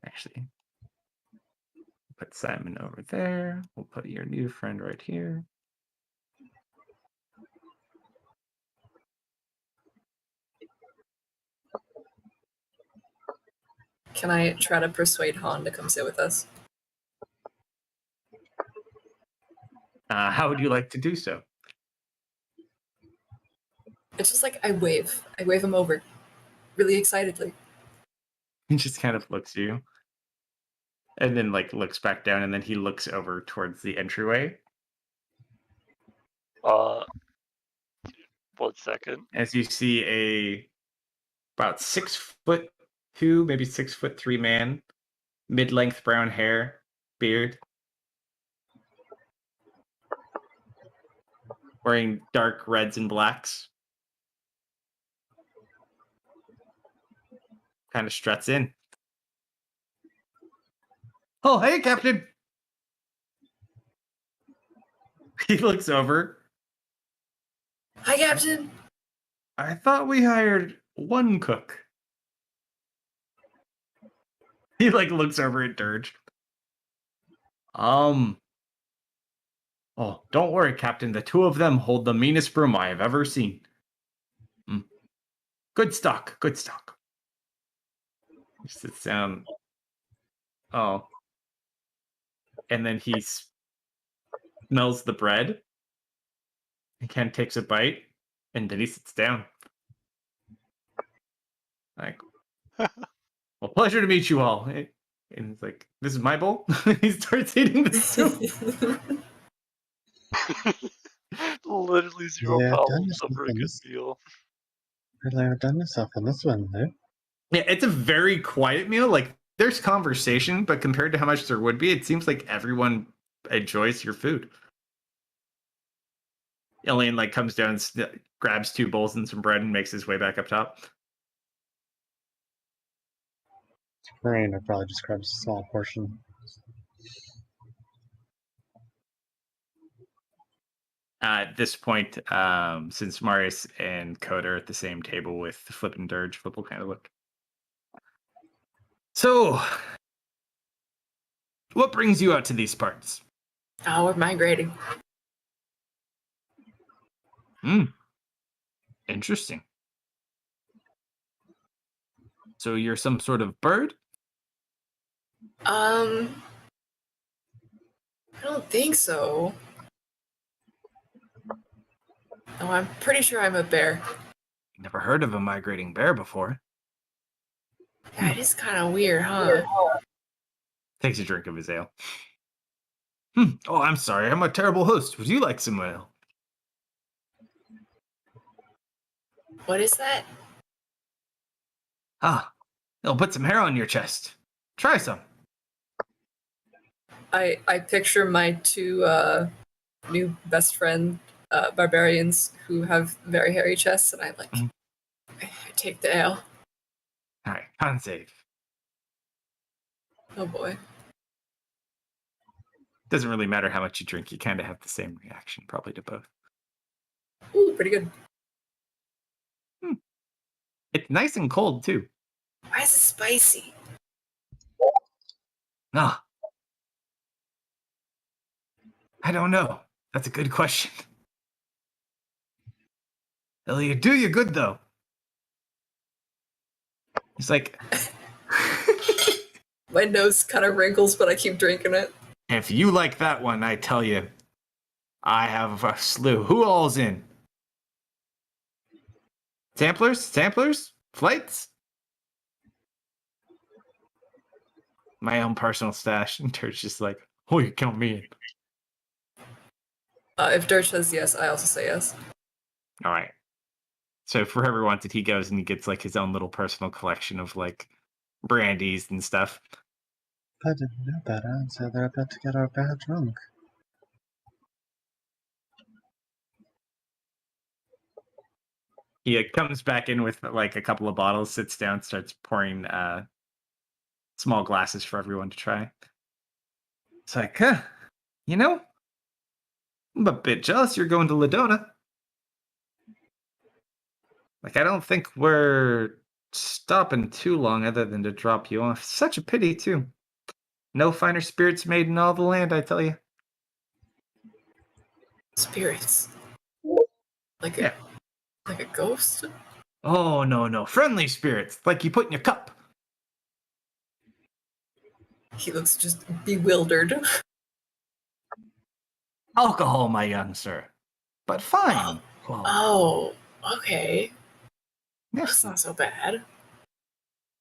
Actually, put Simon over there. We'll put your new friend right here. Can I try to persuade Han to come sit with us? How would you like to do so? It's just like I wave him over, really excitedly. He just kind of looks at you, and then like looks back down, and then he looks over towards the entryway. 1 second. As you see about 6'2", maybe 6'3" man, mid-length brown hair, beard, wearing dark reds and blacks. Kind of struts in. Oh, hey, Captain! He looks over. Hi, Captain. I thought we hired one cook. He like looks over at Dirge. Oh, don't worry, Captain. The two of them hold the meanest broom I have ever seen. Good stock, good stock. He sits down. Oh. And then he smells the bread. He kind of takes a bite, and then he sits down. Like, well, pleasure to meet you all. And he's like, this is my bowl? He starts eating the soup. Literally zero Yeah, problems done over a good this. meal. Really outdone yourself on this one, though. Yeah, it's a very quiet meal. Like, there's conversation, but compared to how much there would be, it seems like everyone enjoys your food. Ilian like comes down and grabs 2 bowls and some bread and makes his way back up top. Rain probably just grabs a small portion. At this point, since Marius and Coda are at the same table with Flip and Dirge, Flip will kind of look. So, what brings you out to these parts? Oh, we're migrating. Interesting. So you're some sort of bird? I don't think so. Oh, I'm pretty sure I'm a bear. Never heard of a migrating bear before. That is kind of weird, huh? Takes a drink of his ale. Oh, I'm sorry. I'm a terrible host. Would you like some ale? What is that? Ah, it'll put some hair on your chest. Try some. I picture my 2 new best friend barbarians who have very hairy chests, and I take the ale. All right, con save. Oh boy. Doesn't really matter how much you drink. You kind of have the same reaction, probably, to both. Ooh, pretty good. It's nice and cold, too. Why is it spicy? Ah. I don't know. That's a good question. It'll do you good, though. It's like... My nose kind of wrinkles, but I keep drinking it. If you like that one, I tell you, I have a slew. Who all's in? Samplers? Samplers? Flights? My own personal stash. And Dirt's just like, oh, you count me in. If Dirt says yes, I also say yes. All right. So if whoever wants it, he goes and he gets like his own little personal collection of like brandies and stuff. I didn't know better, and so they're about to get our bear drunk. He comes back in with like a couple of bottles, sits down, starts pouring small glasses for everyone to try. It's like, huh, you know, I'm a bit jealous you're going to Ladona. Like, I don't think we're stopping too long other than to drop you off. Such a pity, too. No finer spirits made in all the land, I tell you. Spirits. Like a Yeah. like a ghost? Oh, no. Friendly spirits, like you put in your cup. He looks just bewildered. Alcohol, my young sir. But fine. quality. Oh, okay. Yes. That's not so bad.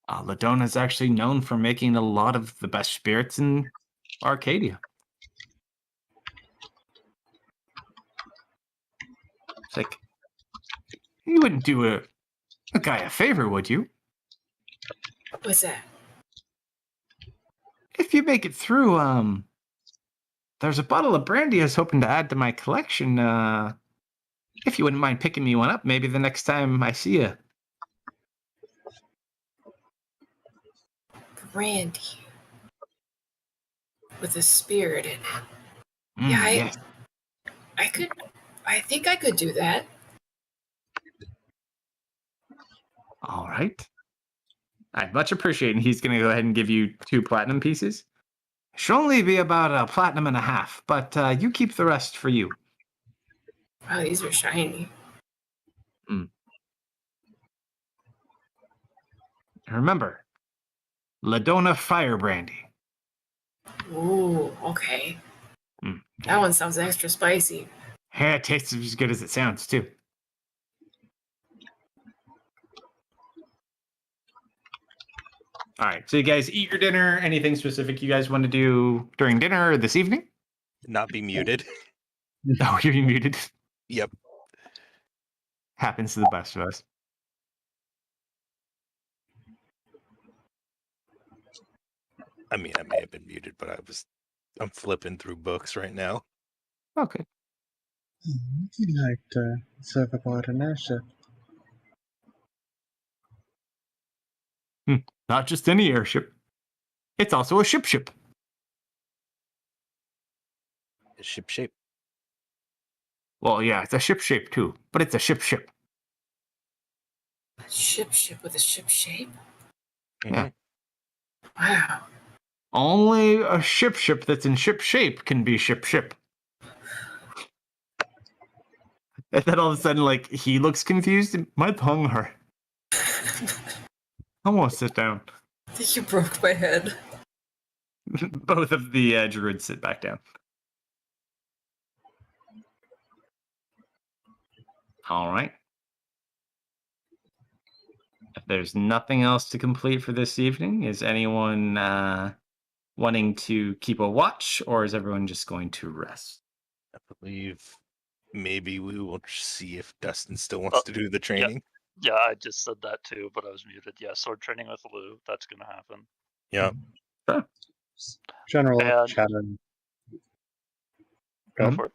Ladona's actually known for making a lot of the best spirits in Arcadia. It's like, you wouldn't do a guy a favor, would you? What's that? If you make it through, there's a bottle of brandy I was hoping to add to my collection. If you wouldn't mind picking me one up, maybe the next time I see you. Brandy. With a spirit in it. Yeah, Yeah, yes. I think I could do that. All right. I'd much appreciate it. And he's going to go ahead and give you 2 platinum pieces. Should only be about a platinum and a half, but you keep the rest for you. Wow, these are shiny. Remember, Ladona Fire Brandy. Ooh, okay. Mm. That one sounds extra spicy. Yeah, it tastes as good as it sounds, too. All right, so you guys eat your dinner. Anything specific you guys want to do during dinner or this evening? Not be muted. Oh, you're muted. Yep. Happens to the best of us. I mean, I may have been muted, but I'm flipping through books right now. Okay. Would you like to serve aboard an airship? Not just any airship. It's also a ship. It's ship shape. Well, yeah, it's a ship too, but it's a ship. A ship with a ship shape? Yeah. Wow. Only a ship that's in ship shape can be ship. And then all of a sudden, like, he looks confused and my tongue hurt. I want to sit down. I think you broke my head. Both of the druids sit back down. All right. If there's nothing else to complete for this evening, is anyone wanting to keep a watch, or is everyone just going to rest? I believe maybe we will see if Dustin still wants to do the training. Yeah, I just said that too, but I was muted. Yeah, sword training with Lou. That's going to happen. Yeah. General And- chatter. Go for it.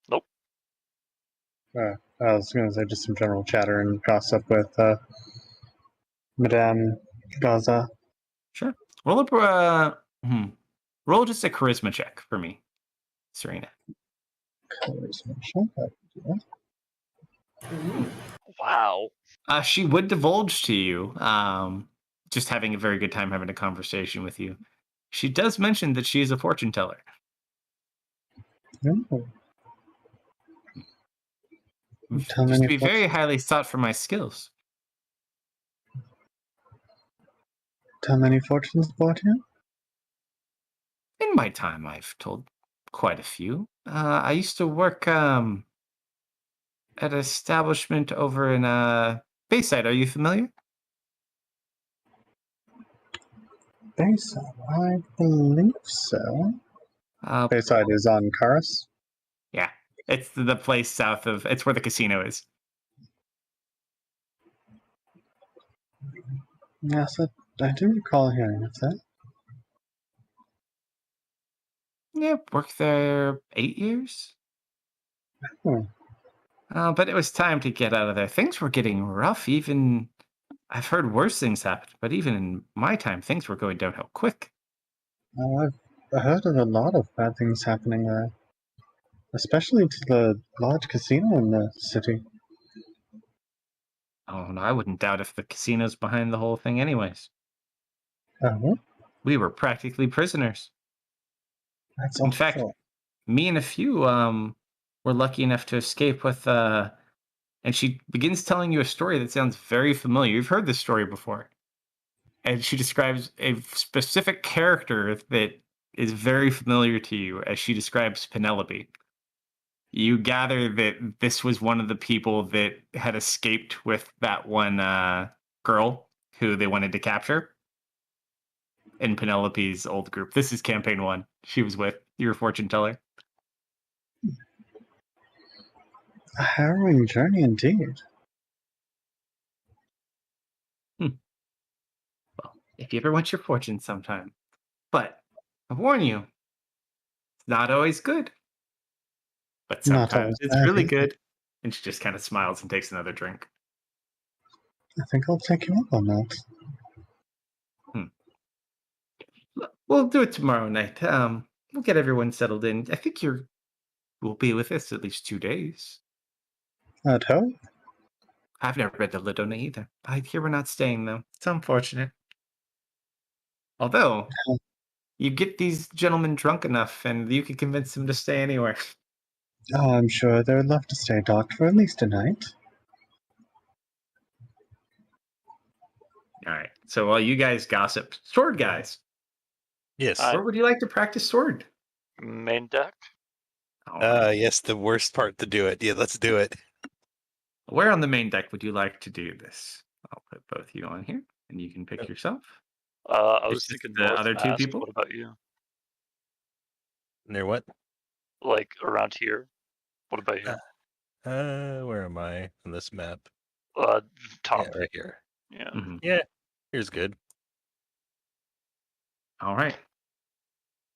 Nope. I was going to say just some general chatter and gossip with Madame Gaza. Sure. Roll just a charisma check for me, Serena. Wow. She would divulge to you, just having a very good time having a conversation with you. She does mention that she is a fortune teller. Oh. Tell Just to many be very fortunes. highly sought for my skills. Tell many fortunes about you? In my time, I've told quite a few. I used to work at an establishment over in Bayside. Are you familiar? Bayside, I believe so. Uh, Bayside is on Karis. yeah, it's the place south of. It's where the casino is. Yes, I do recall hearing of that. Yeah, worked there 8 years. Hmm. But it was time to get out of there. Things were getting rough, even I've heard worse things happen, but even in my time, things were going downhill quick. I've heard of a lot of bad things happening there, especially to the large casino in the city. Oh, no, I wouldn't doubt if the casino's behind the whole thing anyways. Oh, We were practically prisoners. that's In awful. fact, me and a few were lucky enough to escape with and she begins telling you a story that sounds very familiar. You've heard this story before. And she describes a specific character that is very familiar to you as she describes Penelope. You gather that this was one of the people that had escaped with that one girl who they wanted to capture in Penelope's old group. This is campaign 1. She was with your fortune teller. A harrowing journey indeed. Well, if you ever want your fortune sometime. But I warn you, it's not always good. But Not sometimes always it's bad really either. good. And she just kind of smiles and takes another drink. I think I'll take you up on that. We'll do it tomorrow night. We'll get everyone settled in. I think will be with us at least 2 days. I'd hope. I've never read the Ladona either. I hear we're not staying though. It's unfortunate. Although you get these gentlemen drunk enough and you can convince them to stay anywhere. Oh, I'm sure they'd love to stay docked for at least a night. All right. So while you guys gossip, sword guys, Yes. where would you like to practice sword? Main deck. All right. Yes, the worst part to do it. Yeah, let's do it. Where on the main deck would you like to do this? I'll put both of you on here, and you can pick yourself. I was It's just thinking the North other two Mast. people? What about you? Near what? Like around here? What about you? Where am I on this map? Top. Yeah, right here. Yeah. Mhm. Yeah, here's good. All right.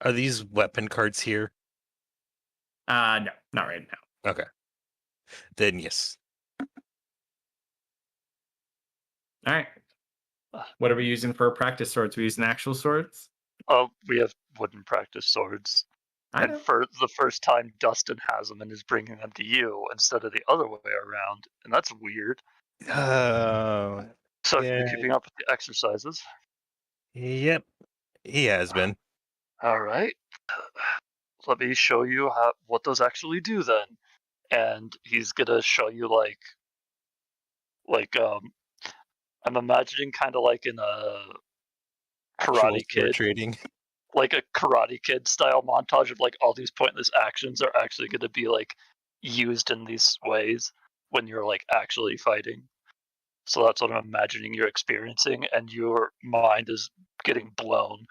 Are these weapon cards here? No, not right now. Okay. Then yes. All right. What are we using for practice swords? We using actual swords? Oh, we have wooden practice swords. I know. And for the first time, Dustin has them and is bringing them to you instead of the other way around. And that's weird. Oh, So have you yeah. been keeping up with the exercises? Yep. He has been. All right. Let me show you what those actually do then. And he's gonna show you I'm imagining kind of like in a Actual Karate sword Kid, trading. like a Karate Kid style montage of like all these pointless actions are actually going to be like used in these ways when you're like actually fighting. So that's what I'm imagining you're experiencing, and your mind is getting blown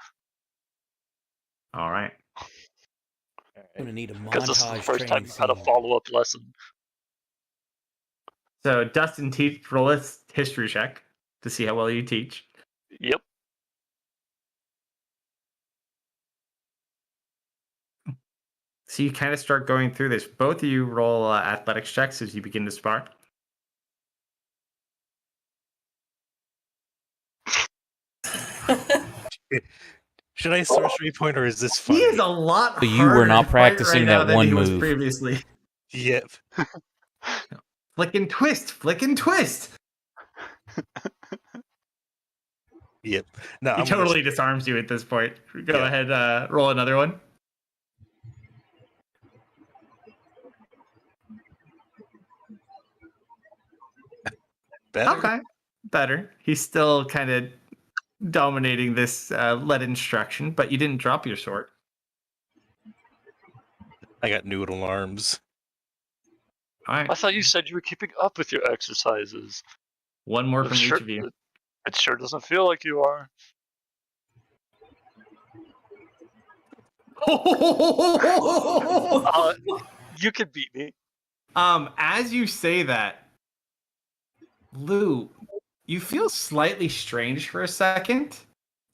All right. I'm gonna need a because this is the montage first time training you've had a scene. follow-up lesson. So Dustin, roll a history check to see how well you teach. Yep. So you kind of start going through this. Both of you roll athletics checks as you begin to spar. Should I sorcery point or is this funny? He is a lot So you were harder not to fight practicing right now that than one he was move. previously. Yep. Flick and twist, flick and twist. Yep. No, He I'm totally disarms you at this point. Go Yeah. ahead, roll another one. better. Okay, better. He's still kind of dominating this lead instruction, but you didn't drop your sword. I got noodle arms. All right, I thought you said you were keeping up with your exercises. one more from Sure- each of you. It sure doesn't feel like you are. You can beat me. As you say that, Lou, you feel slightly strange for a second.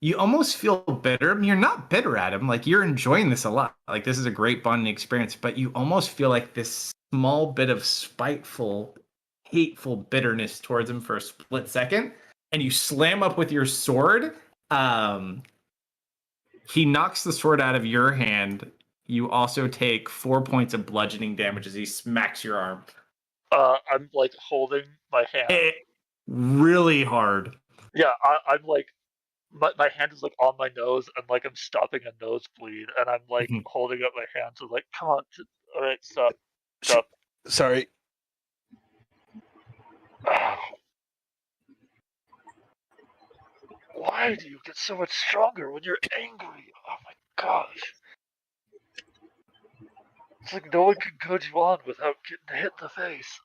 You almost feel bitter. I mean, you're not bitter at him. Like, you're enjoying this a lot. Like, this is a great bonding experience, but you almost feel like this small bit of spiteful, hateful bitterness towards him for a split second. and you slam up with your sword. He knocks the sword out of your hand. You also take 4 points of bludgeoning damage as he smacks your arm. I'm like holding my hand. Really hard. Yeah, I'm like, my hand is like on my nose, and like I'm stopping a nosebleed, and I'm like holding up my hands and like, come on, all right, stop. Sorry. Why do you get so much stronger when you're angry? Oh my gosh. It's like no one can coach you on without getting hit in the face.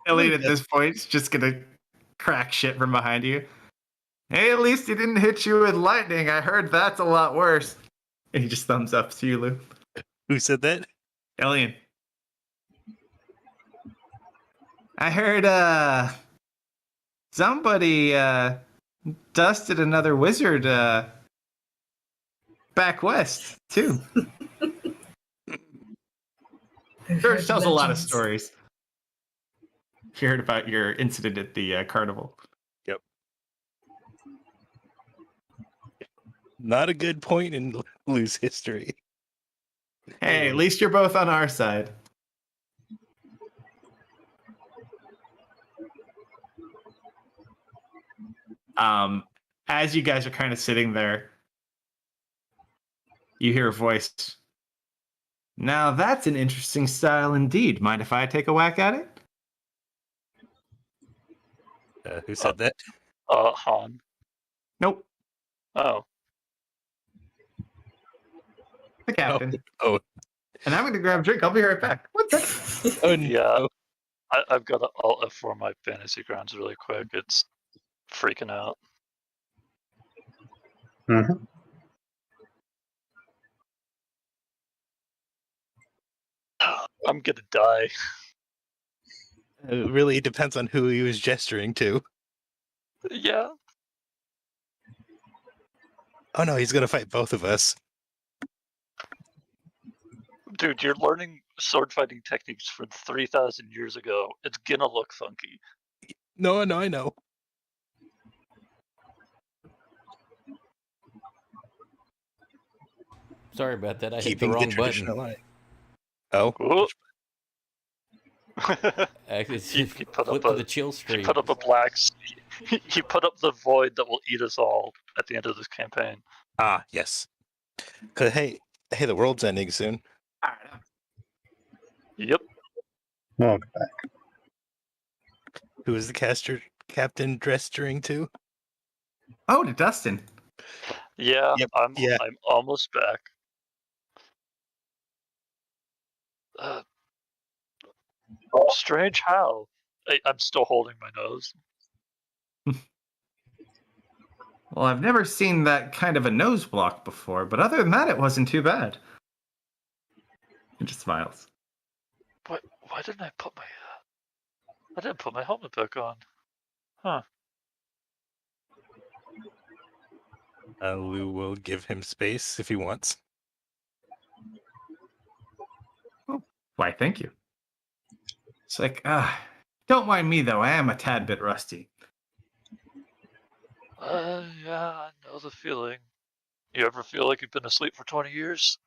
Elliot at this point is just gonna crack shit from behind you. Hey, at least he didn't hit you with lightning. I heard that's a lot worse. And he just thumbs up to you, Lou. Who said that? Elian. I heard somebody dusted another wizard back west too. George tells a lot of stories. You heard about your incident at the carnival. Yep. Not a good point in Lou's history. Hey, at least you're both on our side. As you guys are kind of sitting there, you hear a voice. Now that's an interesting style indeed. Mind if I take a whack at it? Who said that? Han. Nope. Oh. The captain. Oh. And I'm going to grab a drink. I'll be right back. One second. Oh, Yeah. no. I've got to alt F4 my fantasy grounds really quick. It's freaking out. Mm-hmm. I'm gonna die. It really depends on who he was gesturing to. Yeah. Oh no, he's gonna fight both of us. Dude, you're learning sword fighting techniques from 3,000 years ago. It's gonna look funky. No, I know. Sorry about that. I hit the Keeping wrong the button. tradition alive. Oh. Ooh. Actually, He put flip up to the chill He stream. put up a black. He put up the void that will eat us all at the end of this campaign. Ah, yes. 'Cause hey, the world's ending soon. All right. Yep. Welcome back. Who is the captain gesturing to? Oh, to Dustin. Yeah. Yep, I'm yeah. almost back. Strange how. I'm still holding my nose. Well, I've never seen that kind of a nose block before, but other than that, it wasn't too bad. He just smiles. Why didn't I put my... I didn't put my helmet back on. Huh. Lou will give him space if he wants. Oh, why, thank you. It's like, don't mind me, though. I am a tad bit rusty. Yeah, I know the feeling. You ever feel like you've been asleep for 20 years?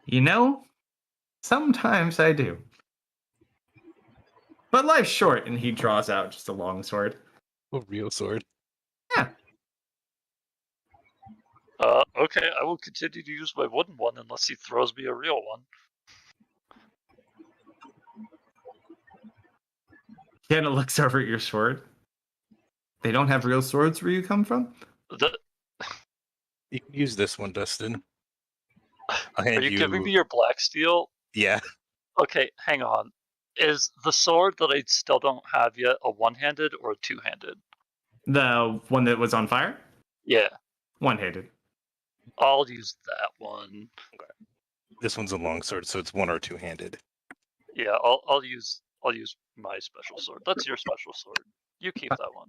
You know, sometimes I do. But life's short, and he draws out just a long sword. A real sword. Yeah. Okay, I will continue to use my wooden one unless he throws me a real one. Kiana looks over at your sword. They don't have real swords where you come from? You can use this one, Dustin. I'll Are hand you giving me your black steel? Yeah. Okay, hang on. Is the sword that I still don't have yet a one-handed or a two-handed? The one that was on fire? Yeah. One-handed. I'll use that one. This one's a long sword, so it's one or two-handed. Yeah, I'll use my special sword. That's your special sword. You keep that one.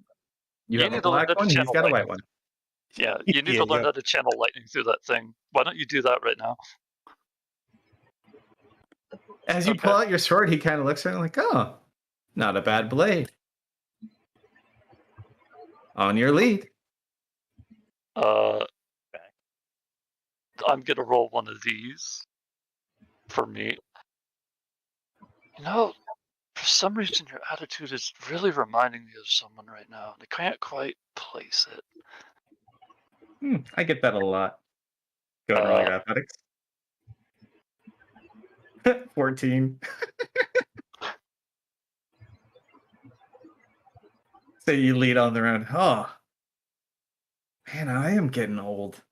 You have a need to learn black how to one, he's channel got a lightning. white one. Yeah, you need to learn how to channel lightning through that thing. Why don't you do that right now? As you pull out your sword, he kind of looks around like, oh, not a bad blade. On your lead. I'm gonna roll one of these for me. You know, for some reason, your attitude is really reminding me of someone right now. I can't quite place it. I get that a lot. Go ahead and roll your athletics. 14. So you lead on the round. Oh, man, I am getting old.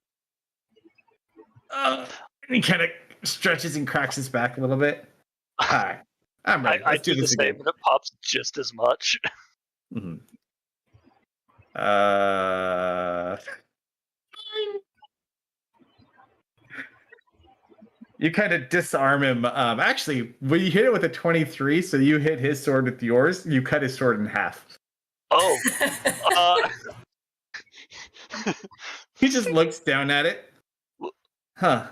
And he kind of stretches and cracks his back a little bit. All right, I'm ready. I Let's do do the this same, again. and it pops just as much. Mhm. You kind of disarm him. Actually, when you hit it with a 23, so you hit his sword with yours, you cut his sword in half. Oh. He just looks down at it. Huh.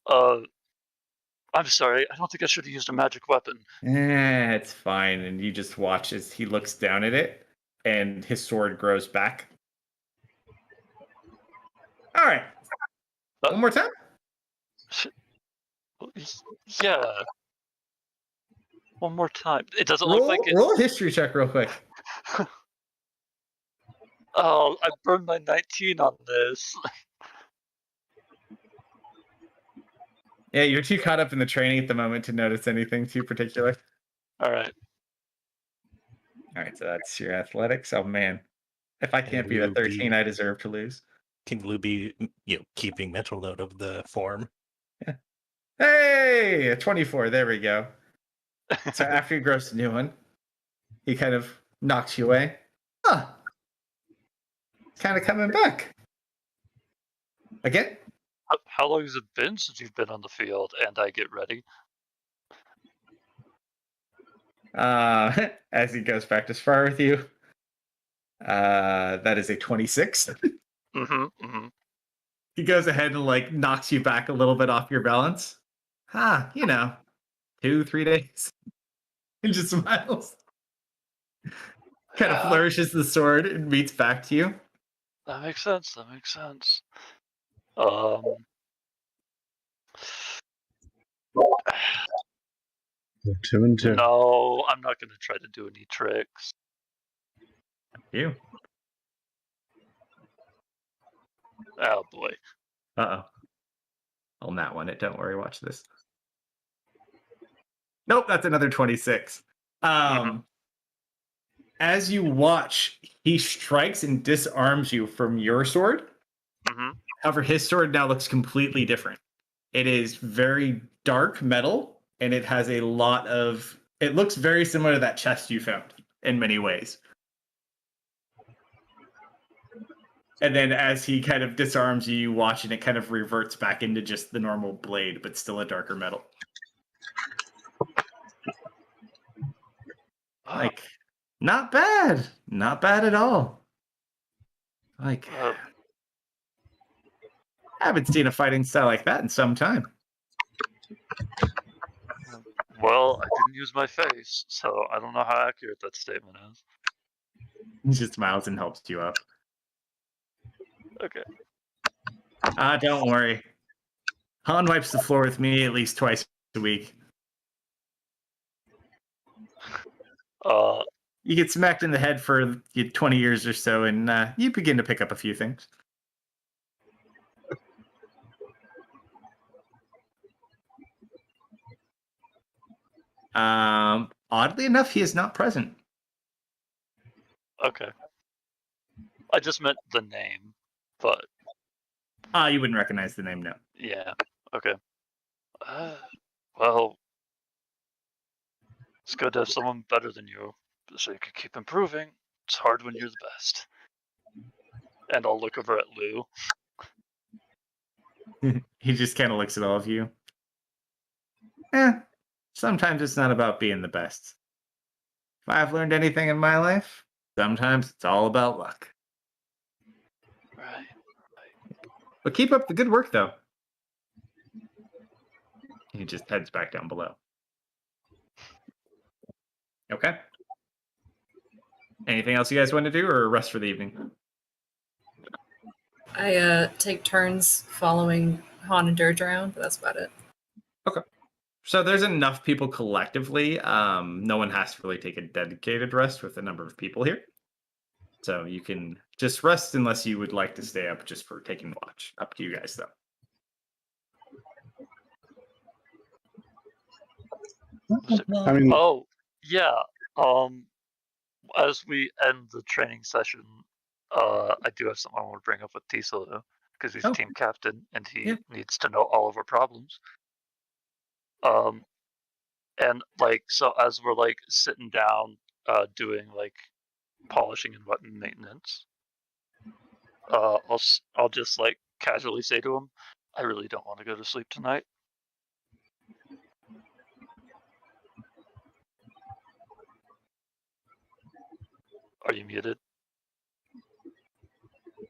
I'm sorry. I don't think I should have used a magic weapon. It's fine. And you just watch as he looks down at it, and his sword grows back. All right. One more time. Yeah. One more time. It doesn't look like it. Roll a history check real quick. Oh, I burned my 19 on this. Yeah, you're too caught up in the training at the moment to notice anything too particular. All right. All right, so that's your athletics. Oh man, if I can't beat a 13, I deserve to lose. Can Lou be, keeping mental note of the form? Yeah. Hey, a 24. There we go. So after he grows a new one, he kind of knocks you away. Huh. Kind of coming back. Again? How long has it been since you've been on the field and I get ready? As he goes back to spar with you, that is a 26. He goes ahead and like knocks you back a little bit off your balance. 2-3 days. He just smiles. Kind of flourishes the sword and meets back to you. That makes sense. That makes sense. 2 and 2. No, I'm not going to try to do any tricks. You. Oh boy. Uh-oh. I'll not want it. Don't worry. Watch this. Nope, that's another 26. As you watch, he strikes and disarms you from your sword. However, his sword now looks completely different. It is very dark metal, and it has a lot of... It looks very similar to that chest you found in many ways. And then as he kind of disarms you, you watch, and it kind of reverts back into just the normal blade, but still a darker metal. Like, not bad. Not bad at all. Like, I haven't seen a fighting style like that in some time. Well, I didn't use my face, so I don't know how accurate that statement is. He just smiles and helps you up. Okay. Don't worry. Han wipes the floor with me at least twice a week. You get smacked in the head for 20 years or so, and you begin to pick up a few things. Oddly enough, he is not present. Okay. I just meant the name, but... You wouldn't recognize the name, no. Yeah, okay. Well... It's good to have someone better than you, so you can keep improving. It's hard when you're the best. And I'll look over at Lou. He just kind of looks at all of you. Sometimes it's not about being the best. If I've learned anything in my life, sometimes it's all about luck. Right. But keep up the good work, though. He just heads back down below. Okay. Anything else you guys want to do, or rest for the evening? I take turns following Han and Dirge around, but that's about it. So there's enough people collectively. No one has to really take a dedicated rest with the number of people here. So you can just rest unless you would like to stay up just for taking watch. Up to you guys, though. I mean, Oh, yeah. As we end the training session, I do have something I want to bring up with Tisalo because he's Oh. team captain and he Yeah. needs to know all of our problems. And like, so as we're like sitting down, doing like polishing and weapon maintenance, I'll just like casually say to him, "I really don't want to go to sleep tonight." Are you muted?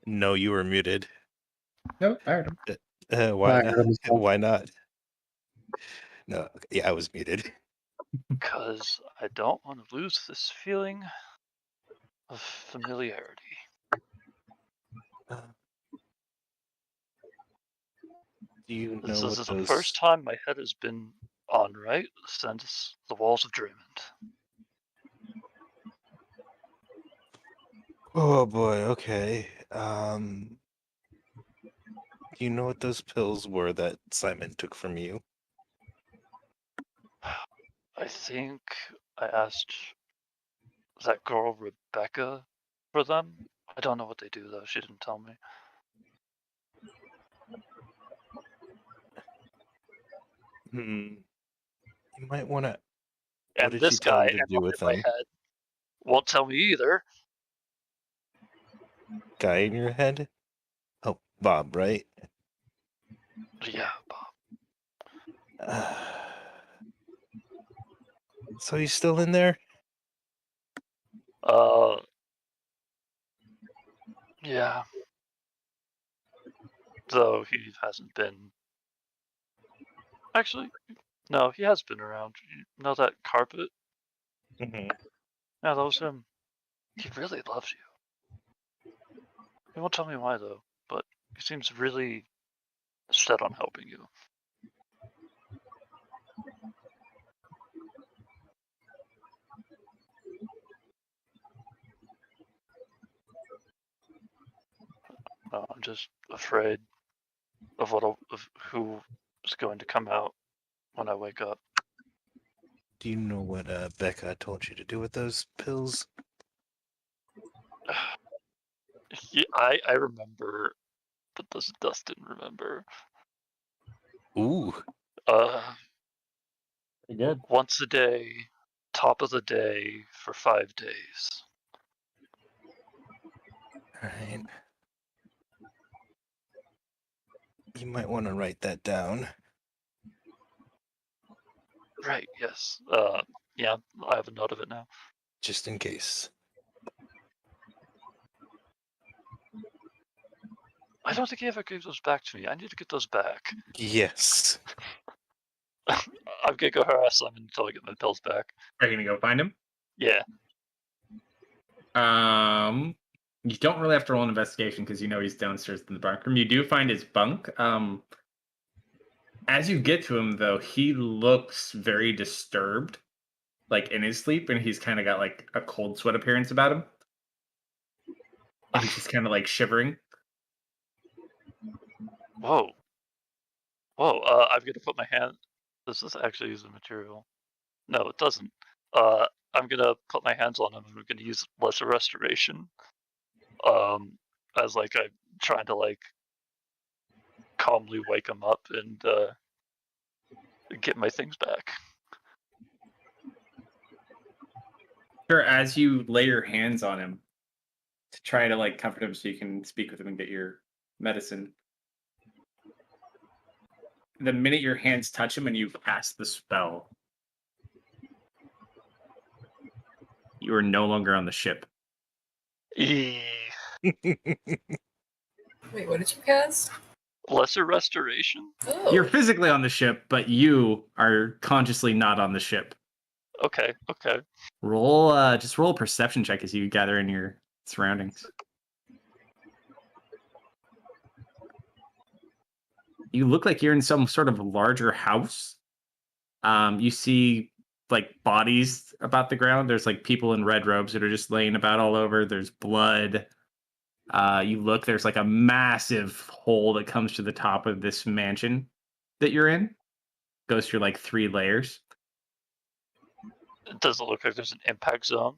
No, you were muted. No, I heard him. Why I not? heard him say- Why not? No, yeah, I was muted. Because I don't want to lose this feeling of familiarity. Do you This know is what the those? first time my head has been on right since the walls of Draymond. Oh boy. Okay. Do you know what those pills were that Simon took from you? I think I asked that girl Rebecca for them. I don't know what they do though. She didn't tell me. You might want to. And did this she tell guy you to do with in my them? head won't tell me either. Guy in your head? Oh, Bob, right? Yeah, Bob. So he's still in there? Yeah. Though he hasn't been. Actually, no, he has been around. You know that carpet? Mm-hmm. Yeah, that was him. He really loves you. He won't tell me why though, but he seems really set on helping you. I'm just afraid of who is going to come out when I wake up. Do you know what Becca told you to do with those pills? Yeah, I remember, but does Dustin remember? Ooh. Pretty good. Once a day, top of the day for 5 days. Alright. You might want to write that down. Right, yes. Yeah, I have a note of it now. Just in case. I don't think he ever gave those back to me. I need to get those back. Yes. I'm gonna go harass Simon until I get my pills back. Are you gonna go find him? Yeah. You don't really have to roll an investigation because you know he's downstairs in the bunk room. You do find his bunk. As you get to him, though, he looks very disturbed, like in his sleep, and he's kind of got like a cold sweat appearance about him. And he's just kind of like shivering. Whoa. I'm gonna put my hand. Does this actually use the material? No, it doesn't. I'm gonna put my hands on him and we're gonna use lesser restoration. As like I'm trying to like calmly wake him up and get my things back. Sure, as you lay your hands on him to try to like comfort him so you can speak with him and get your medicine. The minute your hands touch him and you cast the spell, you are no longer on the ship. Wait, what did you cast? Lesser restoration? Oh. You're physically on the ship, but you are consciously not on the ship. Okay. Just roll a perception check as you gather in your surroundings. You look like you're in some sort of larger house. You see like bodies about the ground. There's like people in red robes that are just laying about all over. There's blood. You look, there's like a massive hole that comes to the top of this mansion that you're in. Goes through like 3 layers. It doesn't look like there's an impact zone.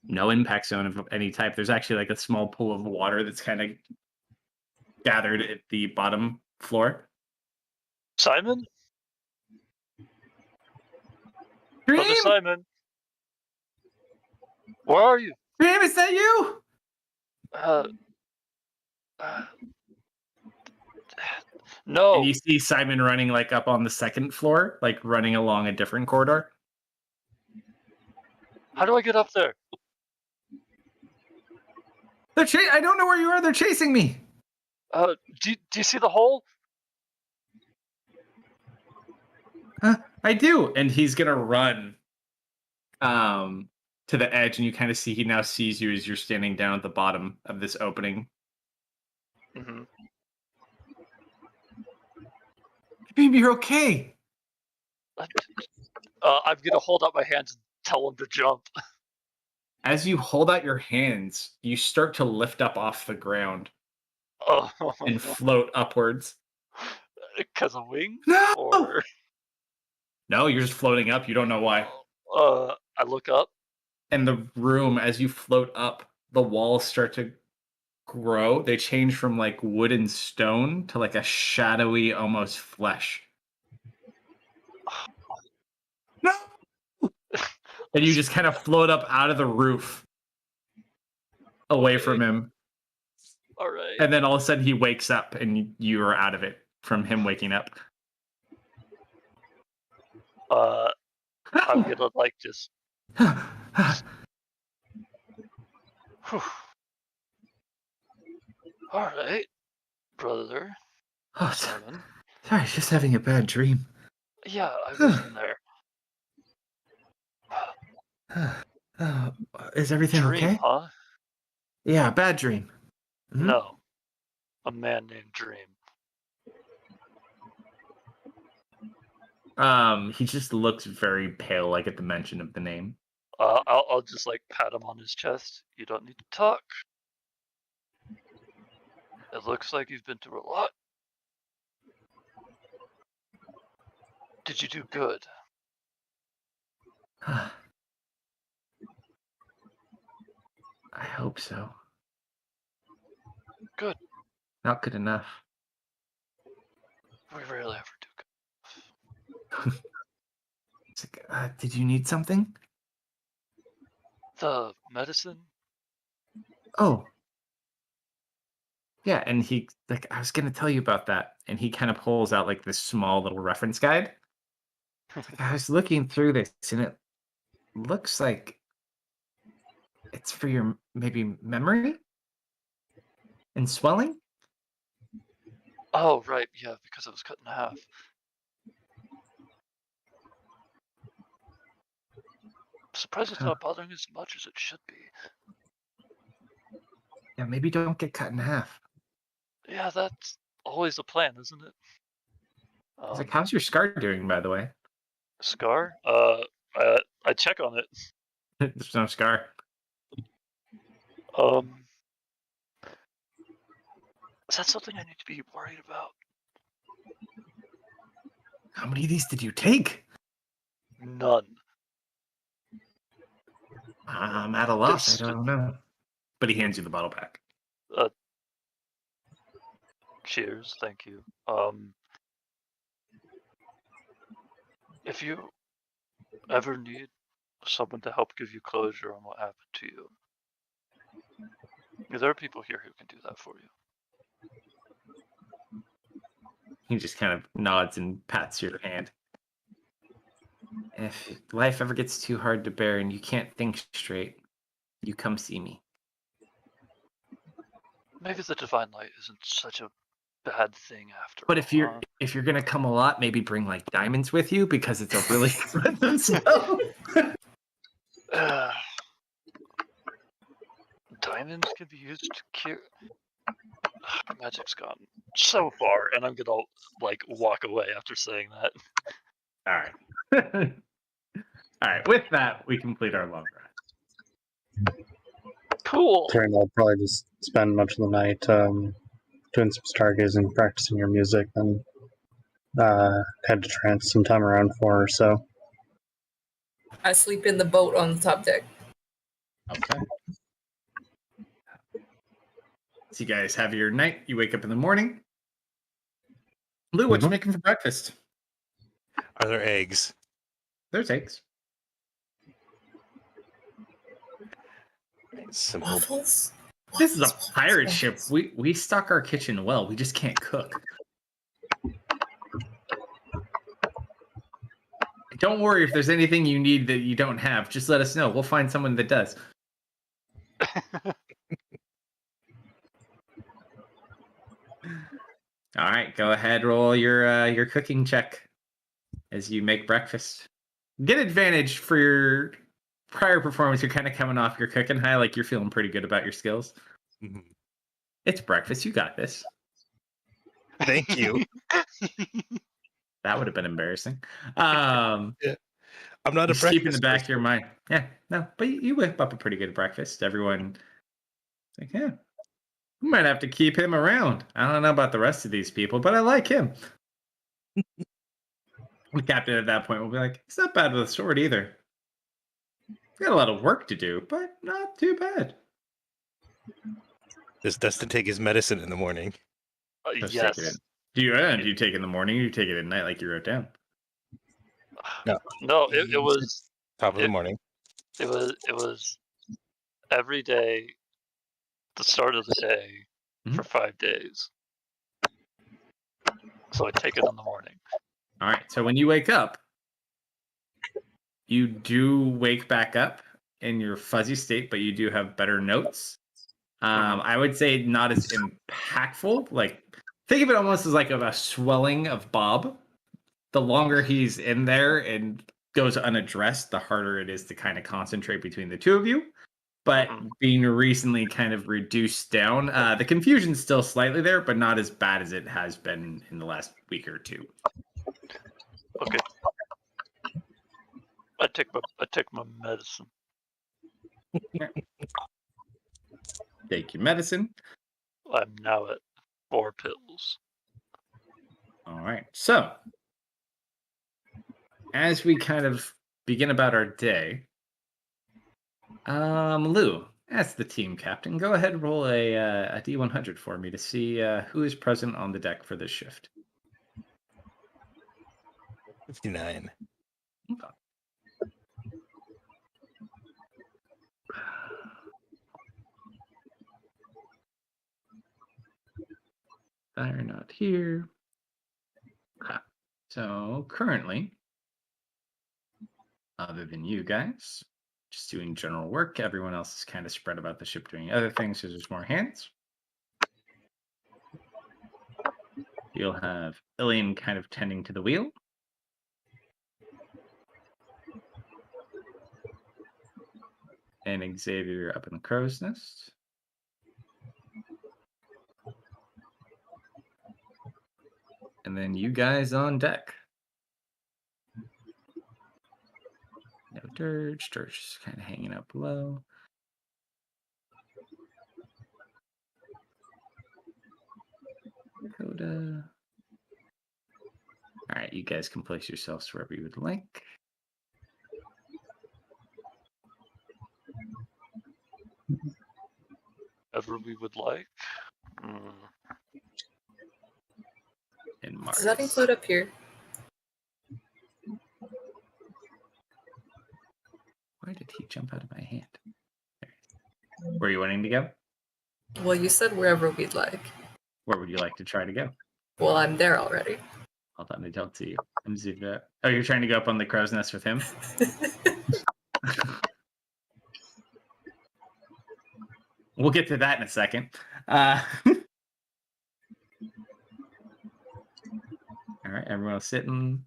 No impact zone of any type. There's actually like a small pool of water that's kind of gathered at the bottom floor. Simon? Dream! Brother Simon? Where are you? Dream, is that you? No. And you see Simon running like up on the second floor, like running along a different corridor. How do I get up there? I don't know where you are. They're chasing me. Do you see the hole? I do. And he's gonna run to the edge, and you kind of see he now sees you as you're standing down at the bottom of this opening. Mm-hmm. Dream, you're okay. I'm gonna hold up my hands and tell him to jump. As you hold out your hands, you start to lift up off the ground Oh, and float upwards. because of wings? No! Or No, you're just floating up. You don't know why. I look up. And the room, as you float up, the walls start to grow. They change from like wood and stone to like a shadowy, almost flesh. No! And you just kind of float up out of the roof away from him. All right. And then all of a sudden he wakes up and you are out of it from him waking up. I'm gonna like just. Whew. All right, brother. Oh, Simon. sorry, just having a bad dream. Yeah, I was in there. Is everything Dream, okay? huh? Yeah, bad dream. Mhm. No. A man named Dream. He just looks very pale, like at the mention of the name. I'll just like pat him on his chest. You don't need to talk. It looks like you've been through a lot. Did you do good? I hope so. Good. Not good enough. We rarely ever do good. It's like, did you need something? The medicine? Oh. Yeah, and he like I was gonna tell you about that. And he kind of pulls out like this small little reference guide. Like, I was looking through this and it looks like it's for your maybe memory and swelling. Oh, right. Yeah, because it was cut in half. I'm surprised it's not bothering as much as it should be. Yeah, maybe don't get cut in half. Yeah, that's always the plan, isn't it? It's like, how's your scar doing, by the way? Scar? I check on it. There's no scar. Is that something I need to be worried about? How many of these did you take? None. I'm at a loss. I don't know. But he hands you the bottle back. Cheers, thank you. If you ever need someone to help give you closure on what happened to you, there are people here who can do that for you. He just kind of nods and pats your hand. If life ever gets too hard to bear and you can't think straight, you come see me. Maybe the divine light isn't such a bad thing after. But if you're gonna come a lot, maybe bring like diamonds with you because it's a really expensive spell. Diamonds could be used to cure. Magic's gone so far, and I'm gonna like walk away after saying that. All right. All right. With that, we complete our long ride. Cool. Karen, I'll probably just spend much of the night doing some stargazing, practicing your music, and head to trance sometime around 4 or so. I sleep in the boat on the top deck. Okay. So you guys have your night. You wake up in the morning. Lou, what you making for breakfast? Are there eggs? There's eggs. Simple. Waffles? This is a Waffles, pirate waffles, ship. waffles. We stock our kitchen well. We just can't cook. Don't worry if there's anything you need that you don't have. Just let us know. We'll find someone that does. All right, go ahead, roll your cooking check as you make breakfast. Get advantage for your prior performance. You're kind of coming off your cooking high, like you're feeling pretty good about your skills. Mhm. It's breakfast. You got this. Thank you. That would have been embarrassing. I'm not a Just keep in the breakfast back of person. your mind. Yeah, no, but you whip up a pretty good breakfast. Everyone, like, yeah, we might have to keep him around. I don't know about the rest of these people, but I like him. The captain at that point will be like, he's not bad with a sword either. He's got a lot of work to do, but not too bad. Does Dustin take his medicine in the morning? Let's Yes. take it in. Do you take it in the morning or you take it at night like you wrote down? No, it was Top of the morning. it was every day, the start of the day for 5 days. So I take it in the morning. All right. So when you wake up, you do wake back up in your fuzzy state, but you do have better notes. I would say not as impactful. Like, think of it almost as like a swelling of Bob. The longer he's in there and goes unaddressed, the harder it is to kind of concentrate between the two of you. But being recently kind of reduced down, the confusion's still slightly there, but not as bad as it has been in the last week or two. Okay. I take my medicine. Take your medicine. I'm now at 4 pills. All right. So, as we kind of begin about our day, Lou, as the team captain, go ahead and roll a D100 for me to see who is present on the deck for this shift. 59. Okay. They're not here. Okay. So currently, other than you guys, just doing general work, everyone else is kind of spread about the ship doing other things because there's more hands. You'll have Ilian kind of tending to the wheel. And Xavier up in the crow's nest. And then you guys on deck. No Dirge. Dirge is kind of hanging out below. Coda. All right, you guys can place yourselves wherever you would like. Ever we would like. And Mars. Does that include up here? Why did he jump out of my hand? Where are you wanting to go? Well, you said wherever we'd like. Where would you like to try to go? Well, I'm there already. Hold on, I don't see you. I'm zoomed out. Oh, you're trying to go up on the crow's nest with him? We'll get to that in a second. right, everyone sitting.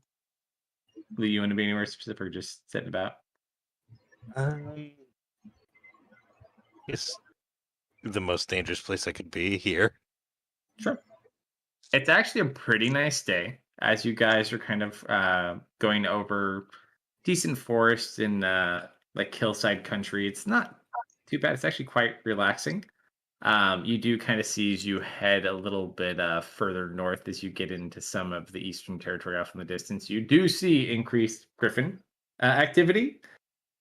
Do you want to be anywhere specific or just sitting about? It's the most dangerous place I could be here. Sure. It's actually a pretty nice day as you guys are kind of going over decent forests in like hillside country. It's not too bad. It's actually quite relaxing. You do kind of see as you head a little bit further north as you get into some of the eastern territory off in the distance. You do see increased griffin activity.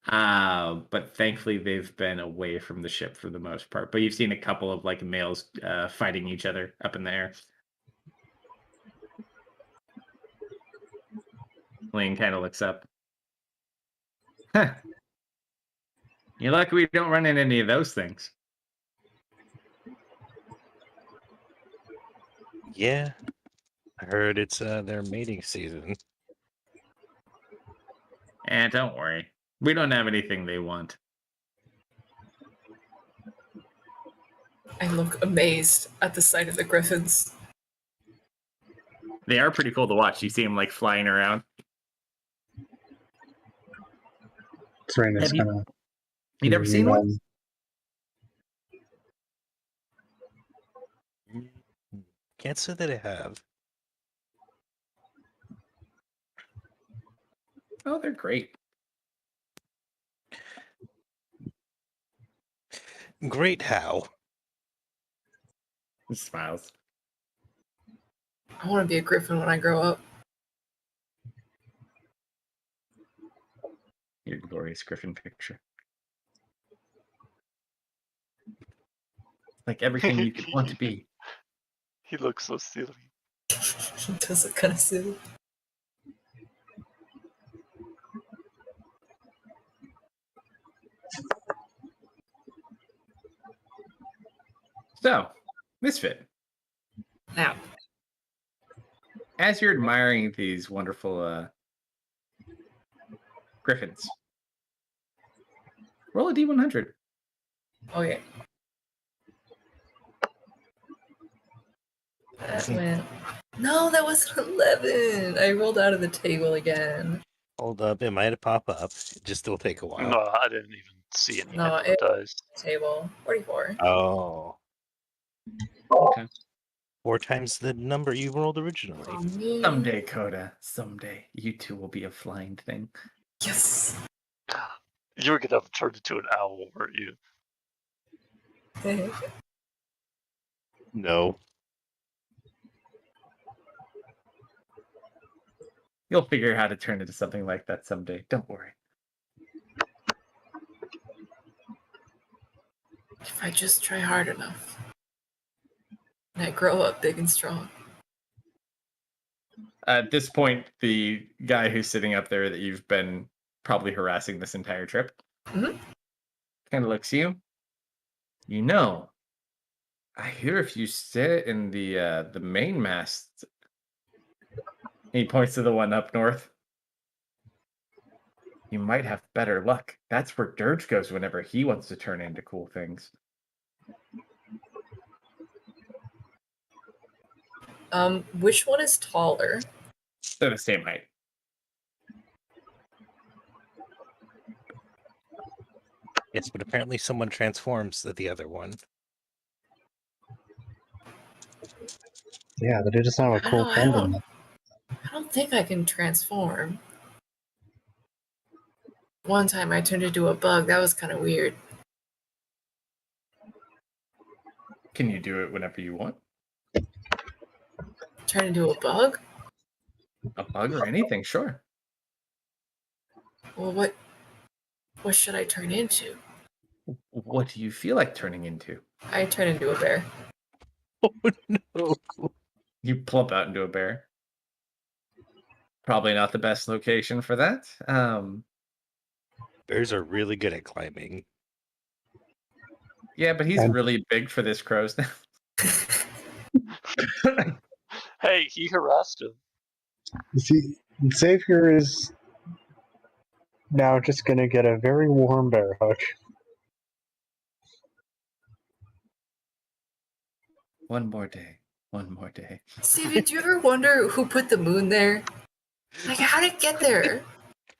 But thankfully they've been away from the ship for the most part. But you've seen a couple of like males fighting each other up in the air. Lane kind of looks up. Huh. You're lucky we don't run into any of those things. Yeah, I heard it's their mating season. And don't worry, we don't have anything they want. I look amazed at the sight of the griffins. They are pretty cool to watch. You see them like flying around. Serena's Have you- gonna. You never seen one? Can't say that I have. Oh, they're great. Great how? He smiles. I want to be a griffin when I grow up. Your glorious griffin picture. Like everything you could want to be. He looks so silly. Does it kind of silly? So, Misfit, Now, as you're admiring these wonderful griffins, roll a D100. okay. That went. No, that was an 11. I rolled out of the table again. Hold up, it might pop up. It just will take a while. No, I didn't even see any No, hit dice. Table 44. Oh. Okay. 4 times the number you rolled originally. Oh, man. Someday, Coda, someday, you two will be a flying thing. Yes. You were gonna have turned into an owl, weren't you? No. You'll figure out how to turn into something like that someday. Don't worry. If I just try hard enough. And I grow up big and strong. At this point, the guy who's sitting up there that you've been probably harassing this entire trip Mhm. kind of looks at you. You know, I hear if you sit in the main mast. He points to the one up north. You might have better luck. That's where Dirge goes whenever he wants to turn into cool things. Which one is taller? They're the same height. Yes, but apparently someone transforms the other one. Yeah, but it doesn't have a cool I friend don't- in it. I don't think I can transform. One time I turned into a bug. That was kind of weird. Can you do it whenever you want? Turn into a bug? A bug or anything, sure. Well, what should I turn into? What do you feel like turning into? I turn into a bear. Oh no. You plump out into a bear. Probably not the best location for that. Bears are really good at climbing. Yeah, but he's And- really big for this crow's nest. Hey, he harassed him. You see, Xavier is now just gonna get a very warm bear hug. One more day. One more day. Stevie, do you ever wonder who put the moon there? Like, how did it get there?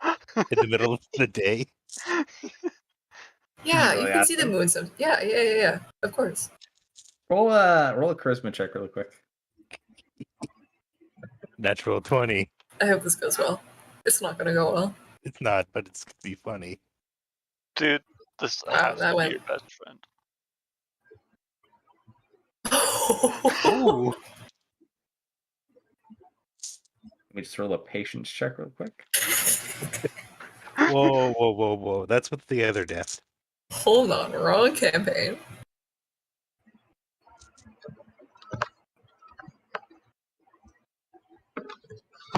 In the middle of the day. Yeah, Really you can see the asking? moon. Yeah. Of course. Roll a charisma check really quick. Natural 20. I hope this goes well. It's not gonna go well. It's not, but it's gonna be funny. Dude, this Wow, has that to be went- your best friend. Ooh. Let me just roll a patience check real quick. Whoa. That's with the other death. Hold on, wrong campaign.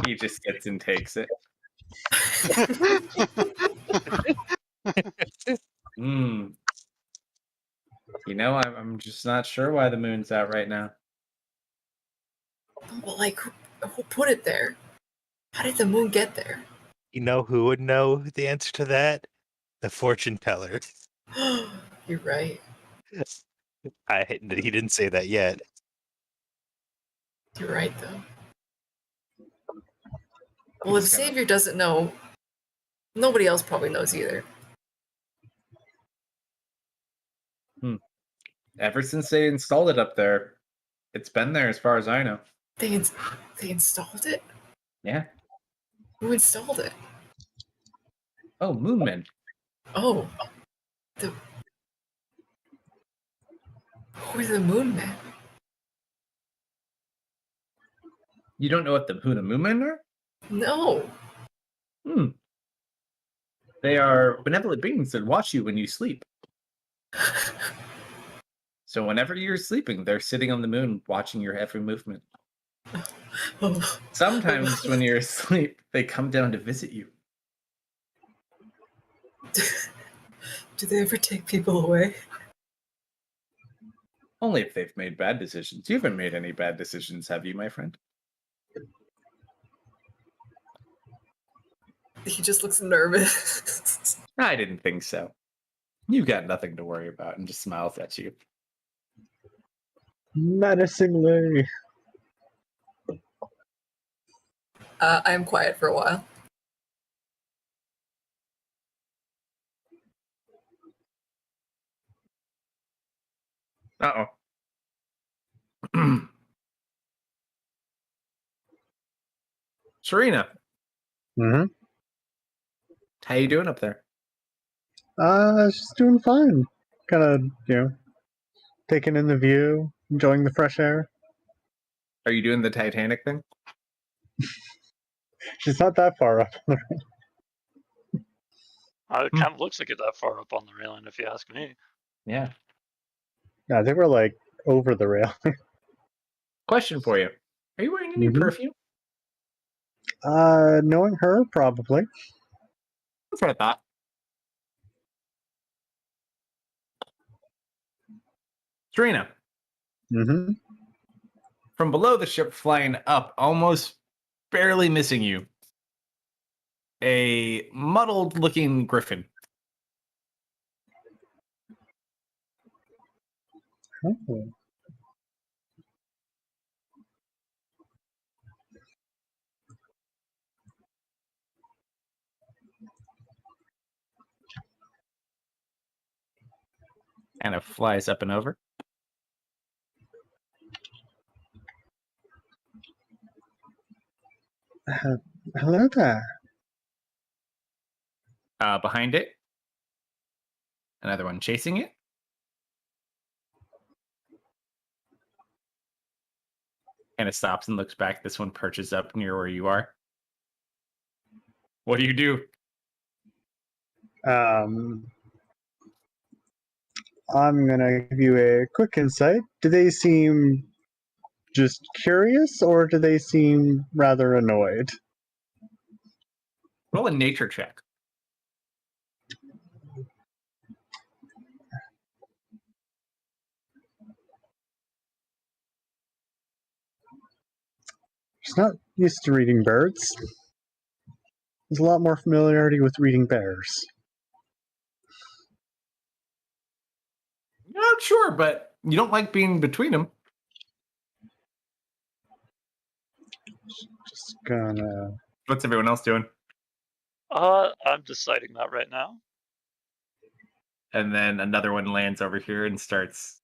He just gets and takes it. Hmm. You know, I'm just not sure why the moon's out right now. Well, like, who put it there? How did the moon get there? You know who would know the answer to that? The fortune teller. You're right. He didn't say that yet. You're right, though. Well, if Savior doesn't know, nobody else probably knows either. Ever since they installed it up there, it's been there as far as I know. They installed it? Yeah. Who installed it? Oh, Moonmen. Oh. Who are the moon men? You don't know who the Moonmen are? No. They are benevolent beings that watch you when you sleep. So whenever you're sleeping, they're sitting on the moon watching your every movement. Oh. Sometimes when you're asleep, they come down to visit you. Do they ever take people away? Only if they've made bad decisions. You haven't made any bad decisions, have you, my friend? He just looks nervous. I didn't think so. You got nothing to worry about, and just smiles at you. Menacingly. I am quiet for a while. Uh-oh. Serena, Mm-hmm. how you doing up there? Just doing fine. Kind of, taking in the view, enjoying the fresh air. Are you doing the Titanic thing? She's not that far up. It kind of looks like it that far up on the railing, if you ask me. Yeah. I think we're like over the rail. Question for you. Are you wearing any Mhm. perfume? Knowing her, probably. That's what I thought. Serena, Mm-hmm. from below the ship flying up, almost barely missing you, a muddled looking griffin. Oh. Kind of flies up and over. Hello there. Behind it, another one chasing it. Kind of stops and looks back. This one perches up near where you are. What do you do? I'm gonna give you a quick insight. Do they seem just curious, or do they seem rather annoyed? Roll a nature check. She's not used to reading birds. There's a lot more familiarity with reading bears. Not sure, but you don't like being between them. Just gonna. What's everyone else doing? I'm deciding that right now. And then another one lands over here and starts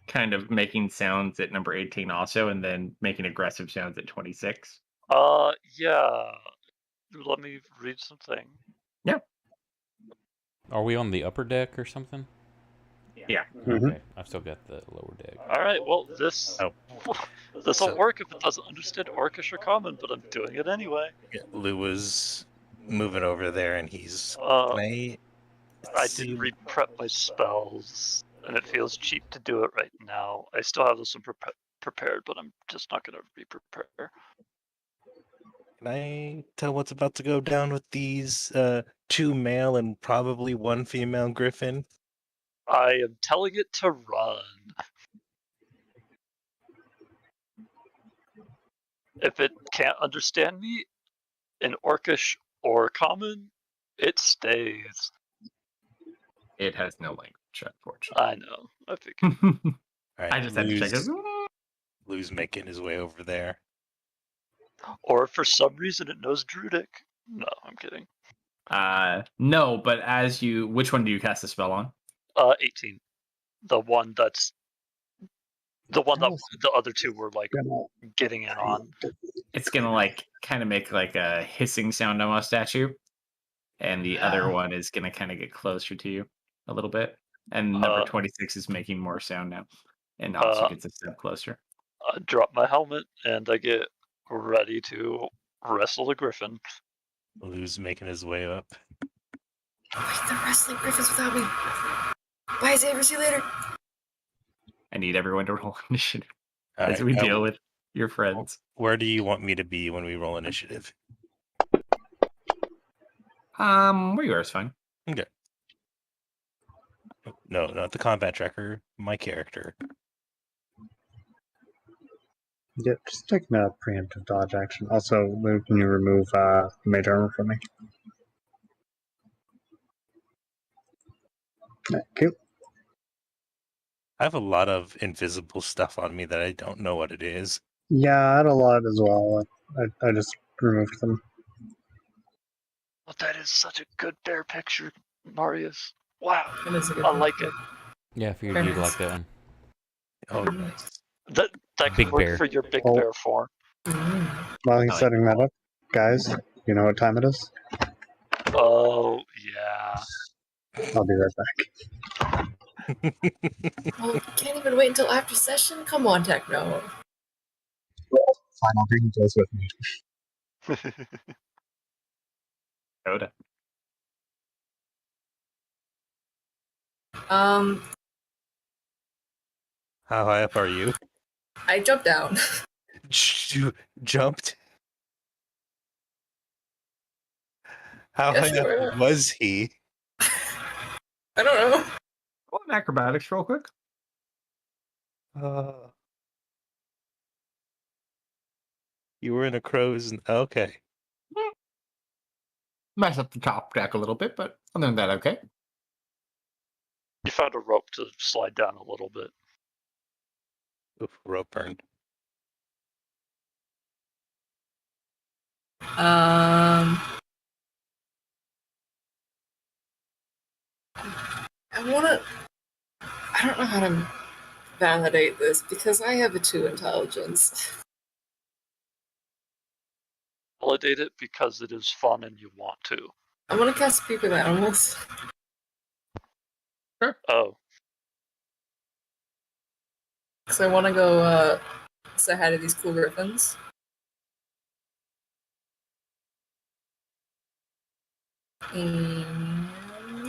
kind of making sounds at number 18 also, and then making aggressive sounds at 26. Yeah. Let me read something. Yeah. Are we on the upper deck or something? Yeah. Okay, I've still got the lower deck. All right. Well, this Oh. this So- won't work if it doesn't understand Orcish or Common, but I'm doing it anyway. Yeah, Lou was moving over there, and he's. Can I see? didn't re-prep my spells, and it feels cheap to do it right now. I still have this one prepared, but I'm just not going to re-prepare. Can I tell what's about to go down with these 2 male and probably 1 female griffin? I am telling it to run. If it can't understand me in Orcish or Common, it stays. It has no language, unfortunately. I know. I figured. All right, I just had to check this. Lou's making his way over there. Or for some reason it knows Druidic. No, I'm kidding. No, but as you, which one do you cast the spell on? 18. The one that the other 2 were like getting in on. It's gonna like kind of make like a hissing sound almost at you, and the other one is gonna kind of get closer to you a little bit. And number 26 is making more sound now, and also gets a step closer. I drop my helmet and I get ready to wrestle the griffin. Lou's making his way up. Wait, the wrestling griffins without me. Bye, Xavier. See you later. I need everyone to roll initiative All as right, we deal with your friends. Where do you want me to be when we roll initiative? Where you are is fine. Okay. No, not the combat tracker. My character. Yep, just taking a preemptive dodge action. Also, Lou, can you remove mage armor from me? Thank you. I have a lot of invisible stuff on me that I don't know what it is. Yeah, I had a lot as well. I just removed them. But that is such a good bear picture, Marius. Wow, That is a good I one. like it. Yeah, I figured Very you'd nice. like that one. Oh, Very nice. That could Big work bear. for your big Oh. bear form. While he's like setting that up, guys, you know what time it is? Oh yeah. I'll be right back. Well, can't even wait until after session? Come on, Techno. Fine, I'll bring you guys with me. Coda. How high up are you? I jumped down. Jumped? How Yeah, high sure. up was he? I don't know. Roll an acrobatics real quick. You were in a crow's. Okay. Mess up the top deck a little bit, but other than that, okay. You found a rope to slide down a little bit. Oof, rope burn. I don't know how to validate this because I have a 2 intelligence. Validate it because it is fun and you want to. I want to cast Speak with Animals. Oh, Because I want to go say hi to these cool griffins. And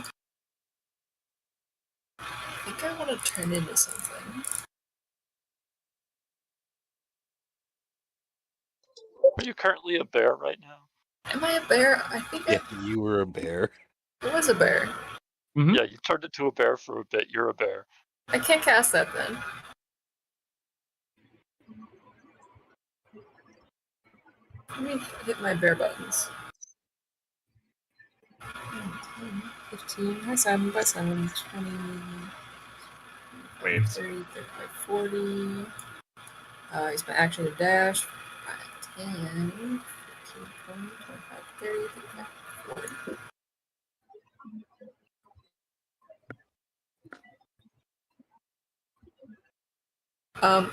I think I want to turn into something. are you currently a bear right now? Am I a bear? I think Yeah, you were a bear. I was a bear. Mhm. Yeah, you turned into a bear for a bit. You're a bear. I can't cast that then. Let me hit my bear buttons. 15, by 7, by 7, 20, Waves. 30, 35, 40. Use my action to dash. And 15, 20, 25, 30, 35, 40.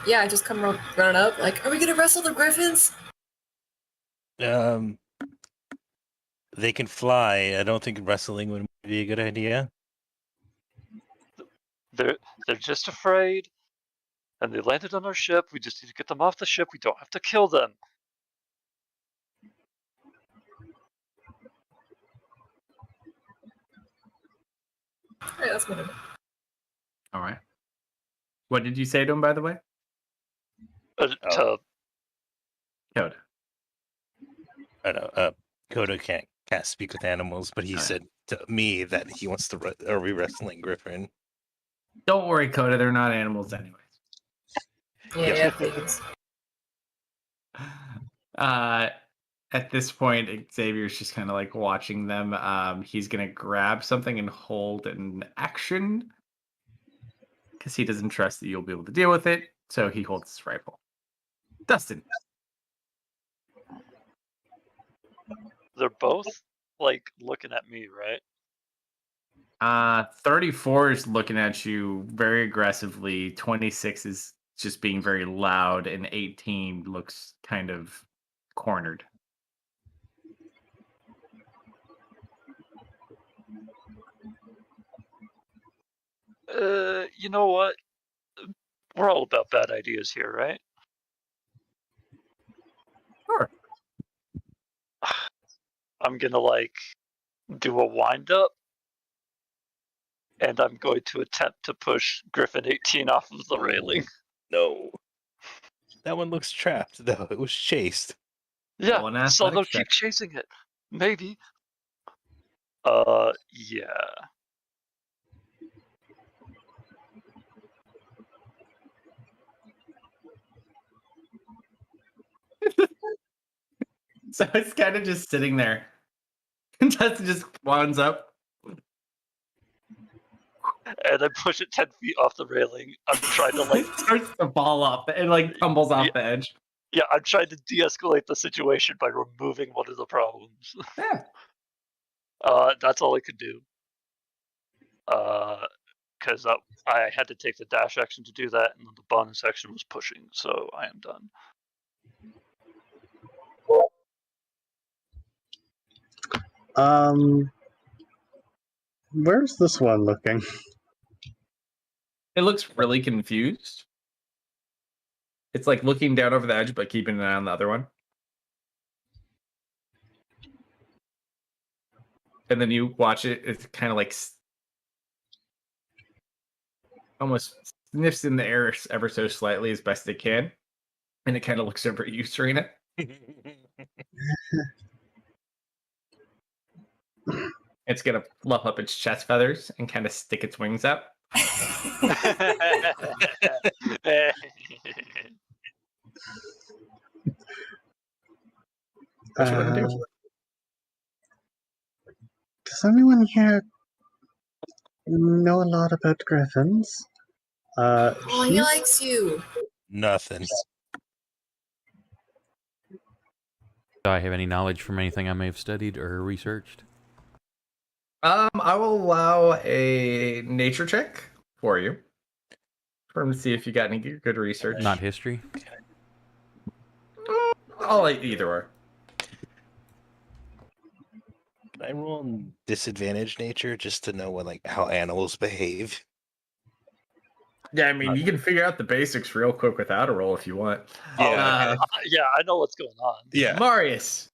Yeah, I just come running up, like, are we gonna wrestle the griffins? They can fly. I don't think wrestling would be a good idea. They're just afraid, and they landed on our ship. We just need to get them off the ship. We don't have to kill them. Alright, that's what I do. All right. What did you say to him, by the way? To Code. I don't know. Kodo can't speak with animals, but he Alright. said to me that he wants to are we wrestling Griffin? Don't worry, Coda. They're not animals, anyways. Yeah, please. At this point, Xavier's just kind of like watching them. He's gonna grab something and hold an action because he doesn't trust that you'll be able to deal with it. So he holds his rifle. Dustin. they're both like looking at me, right? 34 is looking at you very aggressively. 26 is just being very loud, and 18 looks kind of cornered. You know what? We're all about bad ideas here, right? Sure. I'm gonna like do a wind up, and I'm going to attempt to push Griffin 18 off of the railing. No. That one looks trapped, though. It was chased. Yeah, Roll an so they'll athletics check. keep chasing it. Maybe. Yeah. So it's kind of just sitting there. And Dustin just winds up. And I push it 10 feet off the railing. I'm trying to like, starts to fall off and like tumbles off the edge. yeah, I'm trying to de-escalate the situation by removing one of the problems. Yeah. That's all I could do. Because I had to take the dash action to do that, and the bonus action was pushing, so I am done. Where's this one looking? It looks really confused. It's like looking down over the edge, but keeping an eye on the other one. And then you watch it, it's kind of like almost sniffs in the air ever so slightly as best it can. And it kind of looks over at you, Serena. It's going to fluff up its chest feathers and kind of stick its wings up. What you want to do? Does anyone here know a lot about griffins? Oh, he likes you. Nothing. Do I have any knowledge from anything I may have studied or researched? I will allow a nature check for you. For him to see if you got any good research. Not history. I'll let either or. Can I roll on disadvantage nature just to know what how animals behave? Yeah, I mean, you can figure out the basics real quick without a roll if you want. Yeah. Yeah, I know what's going on. Yeah. Marius,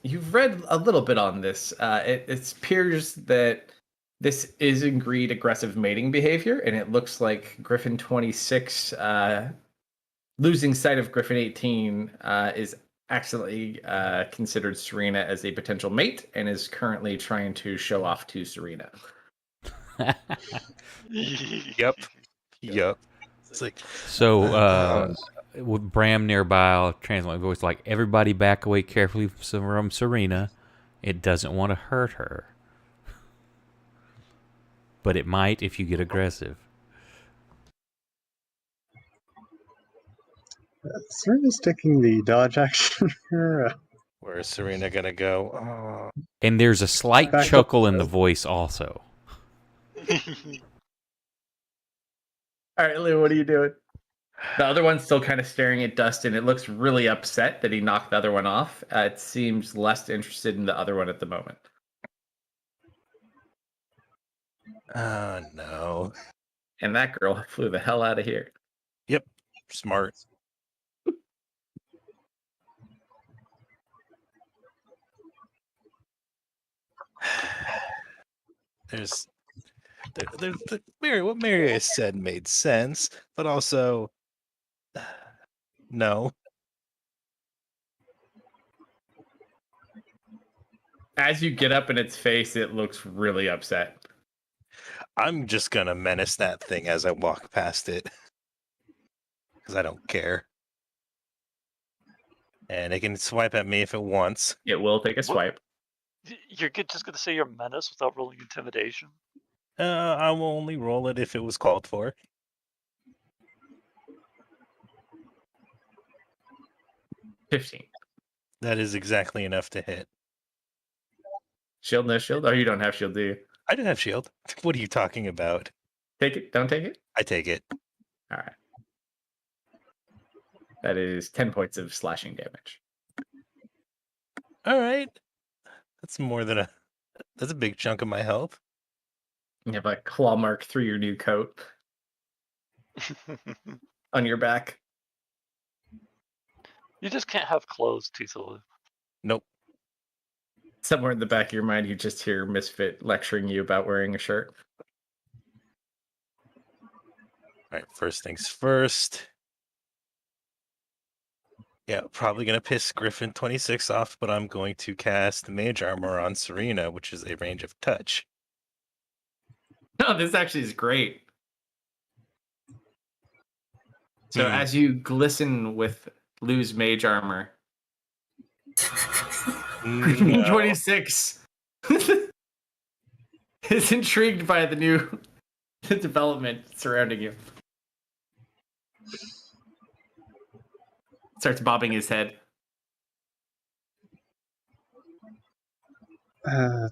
you've read a little bit on this. It appears that this is agreed aggressive mating behavior, and it looks like Griffin 26 losing sight of Griffin 18 is accidentally considered Serena as a potential mate and is currently trying to show off to Serena. Yep. Yep. It's like So, with Bram nearby, I'll translate my voice like, everybody back away carefully from Serena. It doesn't want to hurt her. But it might if you get aggressive. Serena's taking the dodge action here. Where is Serena gonna go? Oh, And there's a slight Back up. chuckle in the voice also. All right, Lou, what are you doing? The other one's still kind of staring at Dustin. It looks really upset that he knocked the other one off. It seems less interested in the other one at the moment. no. And that girl flew the hell out of here. Yep, smart. There's what Mary said made sense, but also no. As you get up in its face, it looks really upset. I'm just gonna menace that thing as I walk past it. Because I don't care. And it can swipe at me if it wants. It will take a swipe. You're just gonna say you're menace without rolling intimidation? I will only roll it if it was called for. 15. That is exactly enough to hit. Shield, no shield? Oh, you don't have shield, do you? I do have shield. What are you talking about? Take it? Don't take it? I take it. All right. That is 10 points of slashing damage. All right. That's more than that's a big chunk of my health. You have a claw mark through your new coat on your back. You just can't have clothes, Tito. Nope. Somewhere in the back of your mind, you just hear Misfit lecturing you about wearing a shirt. All right, first things first. Yeah, probably going to piss Griffin 26 off, but I'm going to cast Mage Armor on Serena, which is a range of touch. No, this actually is great. So as you glisten with Lou's mage armor, Griffin 26 is intrigued by the new development surrounding you. Starts bobbing his head. And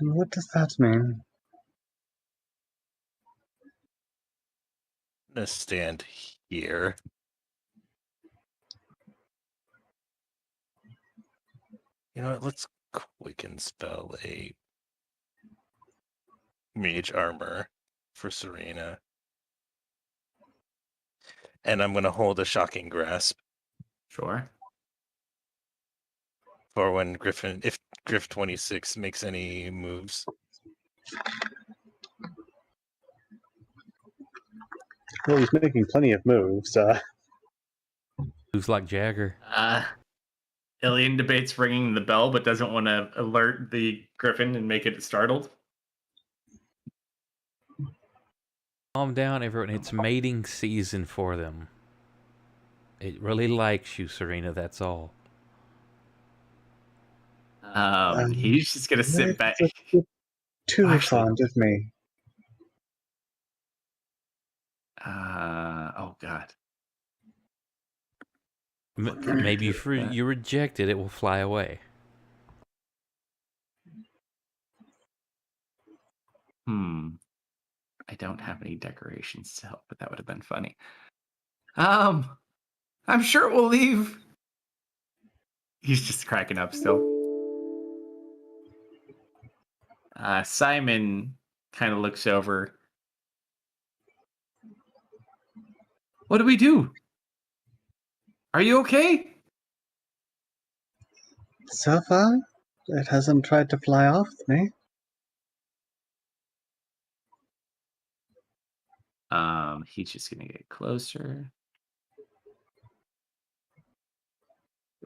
what does that mean? I'm going to stand here. You know what? Let's quicken spell a Mage Armor for Serena. And I'm going to hold a Shocking Grasp Sure. for when if Griff 26 makes any moves. Well, he's making plenty of moves. Who's like Jagger? Ilian debates ringing the bell, but doesn't want to alert the griffin and make it startled. Calm down, everyone. It's mating season for them. It really likes you, Serena, that's all. He's just gonna sit back. Too Actually- fond of me. Oh god. Maybe if you reject it, it will fly away. I don't have any decorations to help, but that would have been funny. I'm sure it will leave. He's just cracking up still. Simon kind of looks over. What do we do? Are you okay? So far, it hasn't tried to fly off me. He's just gonna get closer.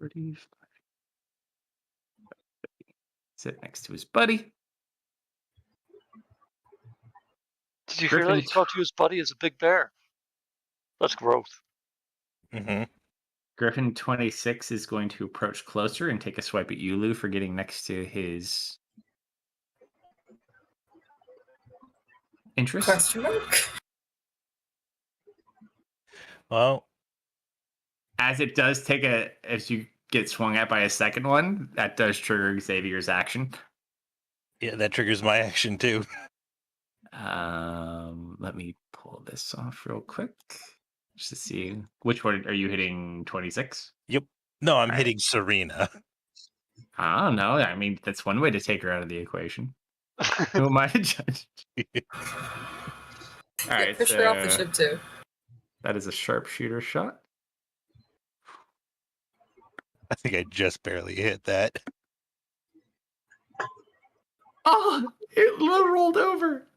35. Sit next to his buddy. Did you hear that? He talked to his buddy as a big bear. That's growth. Mm-hmm. Griffin 26 is going to approach closer and take a swipe at you, Lou, for getting next to his interest. Question mark? Well, As it does take as you get swung at by a second one, that does trigger Xavier's action. Yeah, that triggers my action too. Let me pull this off real quick just to see which one are you hitting. 26. Yep. No, I'm All hitting Serena. I don't know. I mean, that's one way to take her out of the equation. Who am I to judge? All right, push her off the ship too. that is a sharpshooter shot. I think I just barely hit that. Oh, it rolled over.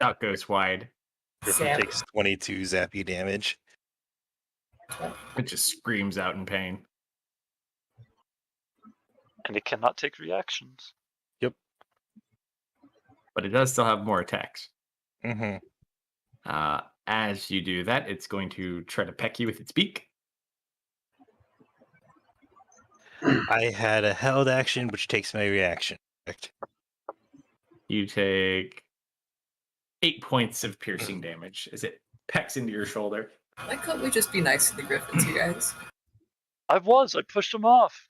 Out goes wide. Griffin Zap. takes 22 zappy damage. It just screams out in pain. And it cannot take reactions. But it does still have more attacks. Mm-hmm. As you do that, it's going to try to peck you with its beak. I had a held action, which takes my reaction. Correct. You take 8 points of piercing damage as it pecks into your shoulder. Why couldn't we just be nice to the Griffins, you guys? I pushed him off.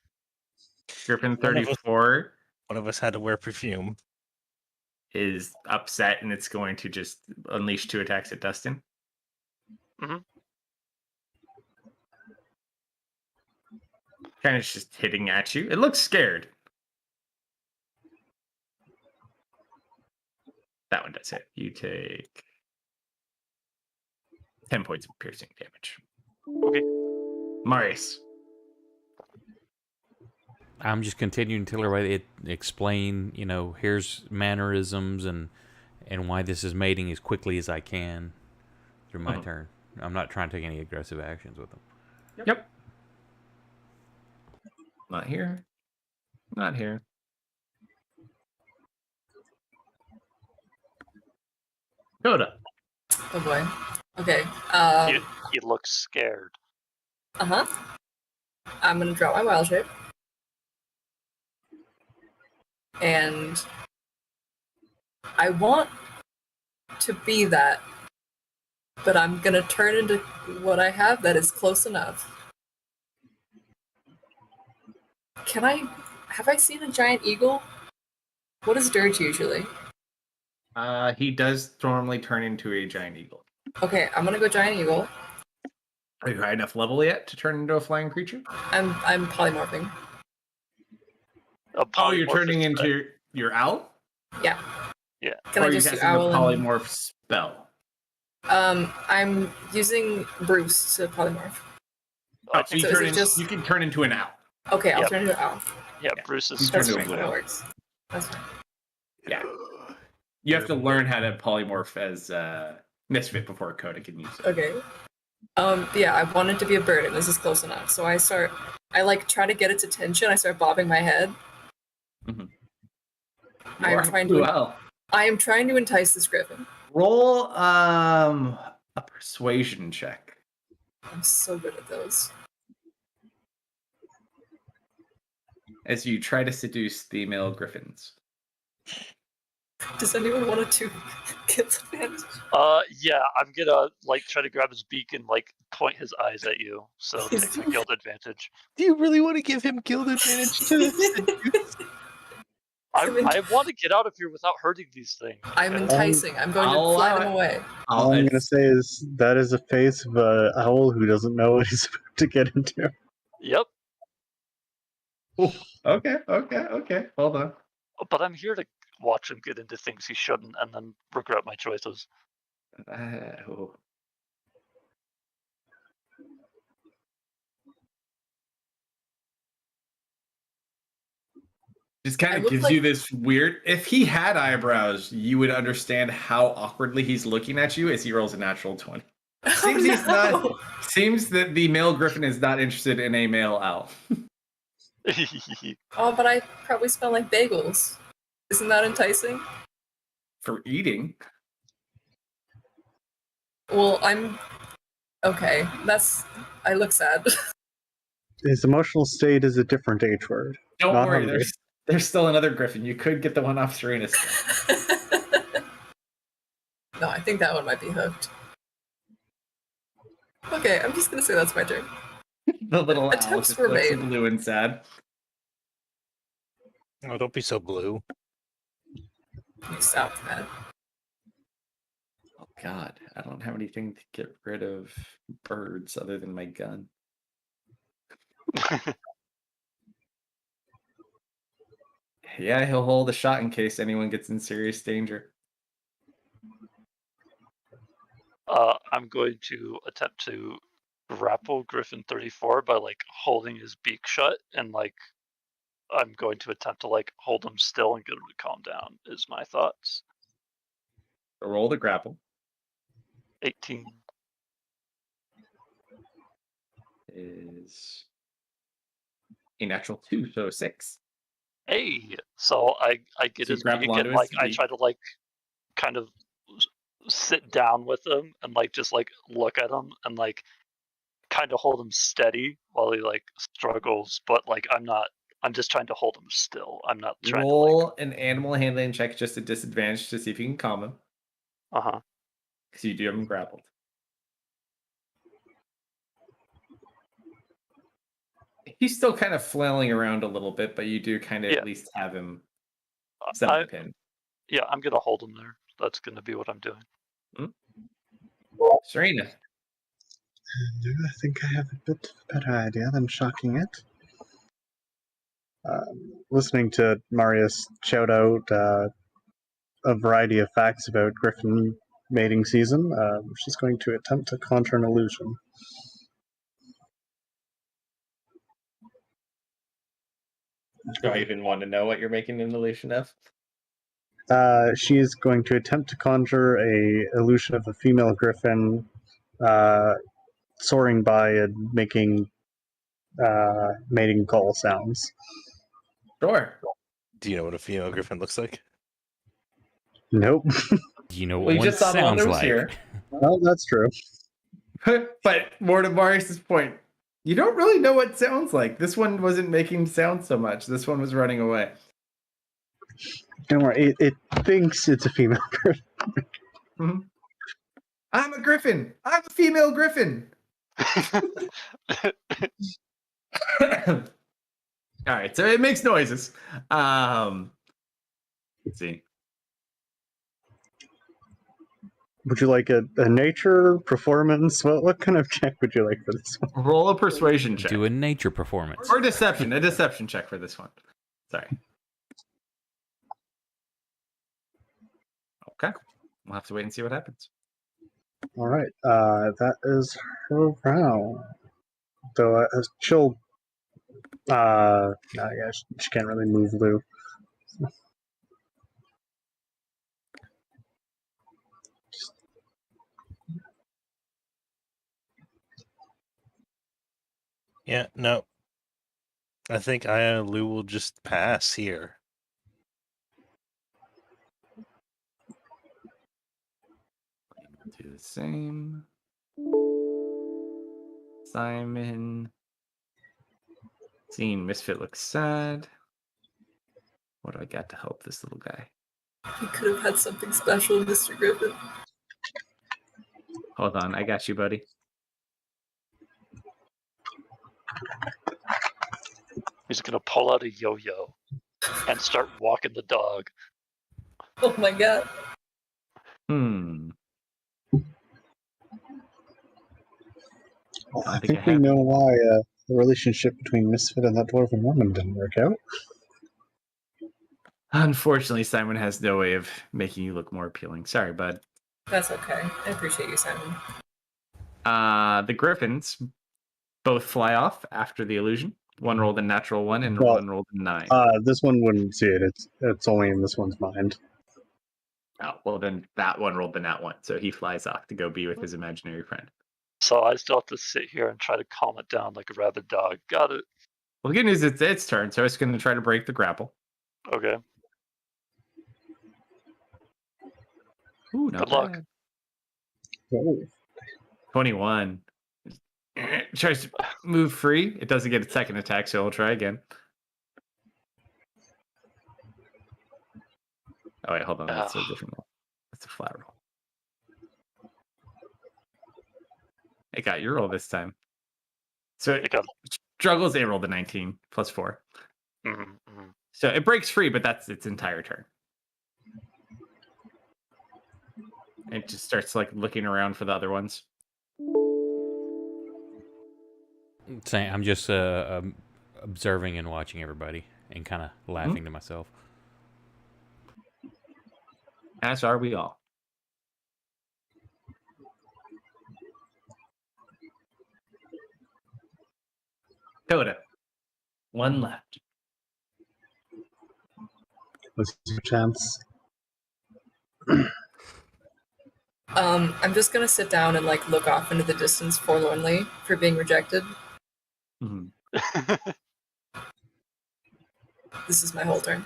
Griffin 34 One of us had to wear perfume. is upset, and it's going to just unleash 2 attacks at Dustin. Mhm. Kind of just hitting at you. It looks scared. That one does hit. You take 10 points of piercing damage. Okay. Marius. I'm just continuing to tell everybody explain, here's mannerisms and why this is mating as quickly as I can through my turn. I'm not trying to take any aggressive actions with them. Yep. Not here. Not here. Coda. Oh boy. Okay. He looks scared. Uh-huh. I'm gonna drop my wild shape. And I want to be that, but I'm gonna turn into what I have that is close enough. Have I seen a giant eagle? What is Dirge usually? He does normally turn into a giant eagle. Okay, I'm gonna go giant eagle. Are you high enough level yet to turn into a flying creature? I'm polymorphing. You're turning into your owl? Yeah. Yeah. Can or I are you just do casting owl the and... polymorph spell? I'm using Bruce to polymorph. So you So is turn it in, just- you can turn into an owl. Okay, I'll Yep. turn into an owl. Yeah, Bruce is You turn That's into a fine. blue That owl. works. That's fine. Yeah. You have to learn how to polymorph as Misfit before Coda can use it. Okay. Yeah, I want it to be a bird, and this is close enough. So I try to get its attention. I start bobbing my head. Mhm. I am trying to entice this griffin. Roll a persuasion check. I'm so good at those. As you try to seduce the male griffins. Does anyone want to get advantage? Yeah, I'm gonna try to grab his beak and point his eyes at you. So take my guild advantage. Do you really want to give him guild advantage to seduce? I want to get out of here without hurting these things. I'm enticing. I'm going to fly them away. All I'm going to say is that is a face of an owl who doesn't know what he's about to get into. Yep. Okay. Hold on. But I'm here to watch him get into things he shouldn't and then regret my choices. Just kind of gives you this weird... If he had eyebrows, you would understand how awkwardly he's looking at you as he rolls a natural 20. Seems that the male griffin is not interested in a male owl. Oh, but I probably smell like bagels. Isn't that enticing? For eating. Well, okay. I look sad. His emotional state is a different H word. Don't Not worry, hungry. there's still another griffin. You could get the one off Serena's. No, I think that one might be hooked. Okay, I'm just gonna say that's my turn. The little owl Attempts just were looks made. blue and sad. Oh, don't be so blue. You stopped that. Oh God, I don't have anything to get rid of birds other than my gun. Yeah, he'll hold a shot in case anyone gets in serious danger. I'm going to attempt to grapple Griffin 34 by like holding his beak shut, and like I'm going to attempt to like hold him still and get him to calm down. Is my thoughts. So roll the grapple. 18. Is a natural 2, so 6. Hey, so I get So you his grapple beak onto and his like I beak. try to like kind of sit down with him and like just like look at him and like kind of hold him steady while he like struggles, but like I'm just trying to hold him still. I'm not trying Roll an animal handling check, just a disadvantage to see if you can calm him, to like because you do have him grappled. He's still kind of flailing around a little bit, but you do kind of Yeah. at least have him I semi-pinned. yeah, I'm gonna hold him there. That's gonna be what I'm doing. Serena. I think I have a bit better idea than shocking it. Listening to Marius shout out a variety of facts about Griffin mating season, she's going to attempt to conjure an illusion. Do I even want to know what you're making an illusion of? She is going to attempt to conjure a illusion of a female griffin soaring by and making mating call sounds. Sure. Do you know what a female griffin looks like? Nope. Do you know Well, what you one just saw the one sounds that was like? here. Well, that's true. But more to Marius's point, you don't really know what it sounds like. This one wasn't making sound so much. This one was running away. Don't worry, it thinks it's a female griffin. Mm-hmm. I'm a griffin. I'm a female griffin. All right, so it makes noises. Let's see. Would you like a nature performance? What kind of check would you like for this one? Roll a persuasion check. Do a nature performance. Or deception. A deception check for this one. Sorry. Okay. We'll have to wait and see what happens. All right, that is her round. Though she'll, yeah, she can't really move Lou. Yeah, no. I think Lou will just pass here. Do the same. Simon. Seeing Misfit looks sad. What do I got to help this little guy? You could have had something special, Mr. Griffin. Hold on, I got you, buddy. He's gonna pull out a yo-yo and start walking the dog. Oh my god. Well, I I think think I we have- know why the relationship between Misfit and that dwarven woman didn't work out. Unfortunately, Simon has no way of making you look more appealing. Sorry, bud. That's okay. I appreciate you, Simon. The Griffins both fly off after the illusion. One rolled a natural 1 and Well, one rolled a 9. This one wouldn't see it. It's only in this one's mind. Oh, well, then that one rolled the nat 1, so he flies off to go be with his imaginary friend. So I still have to sit here and try to calm it down like a rabid dog. Got it. Well, the good news is it's its turn, so it's going to try to break the grapple. Okay. Ooh, not Good luck. bad. Oh. 21. Tries to move free. It doesn't get a second attack, so I'll try again. Oh, wait, hold on. That's a different roll. That's a flat roll. It got your roll this time. So It got. struggles. It rolled a 19 plus 4. So it breaks free, but that's its entire turn. It just starts like looking around for the other ones. Saying I'm just observing and watching everybody and kind of laughing to myself. As are we all. Coda. One left. What's your chance? I'm just gonna sit down and like look off into the distance forlornly for being rejected. Mhm. This is my whole turn.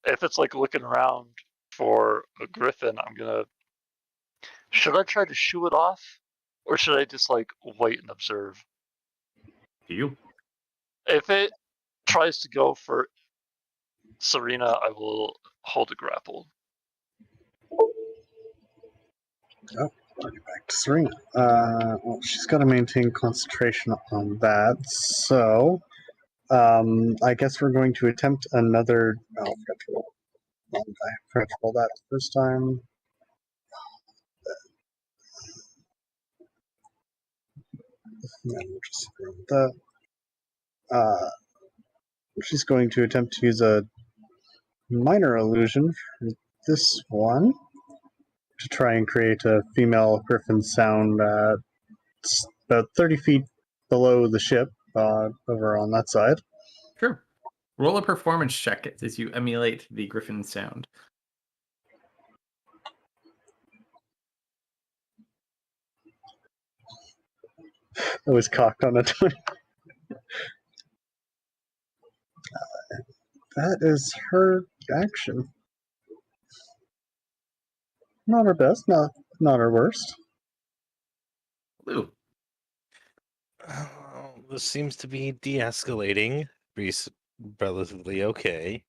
If it's like looking around for a griffin, I'm gonna. Should I try to shoo it off, or should I just like wait and observe? You. If it tries to go for Serena, I will hold a grapple. Oh, back to Serena. Well, she's got to maintain concentration on that. So, I guess we're going to attempt another. Oh, I forgot to roll. I forgot to roll that first time. And we'll just roll that. She's going to attempt to use a minor illusion for this one to try and create a female griffin sound about 30 feet below the ship, over on that side. Sure. Roll a performance check as you emulate the griffin sound. It was cocked on a 20. That is her action. Not her best, not her worst. Lou. This seems to be de-escalating. Relatively okay.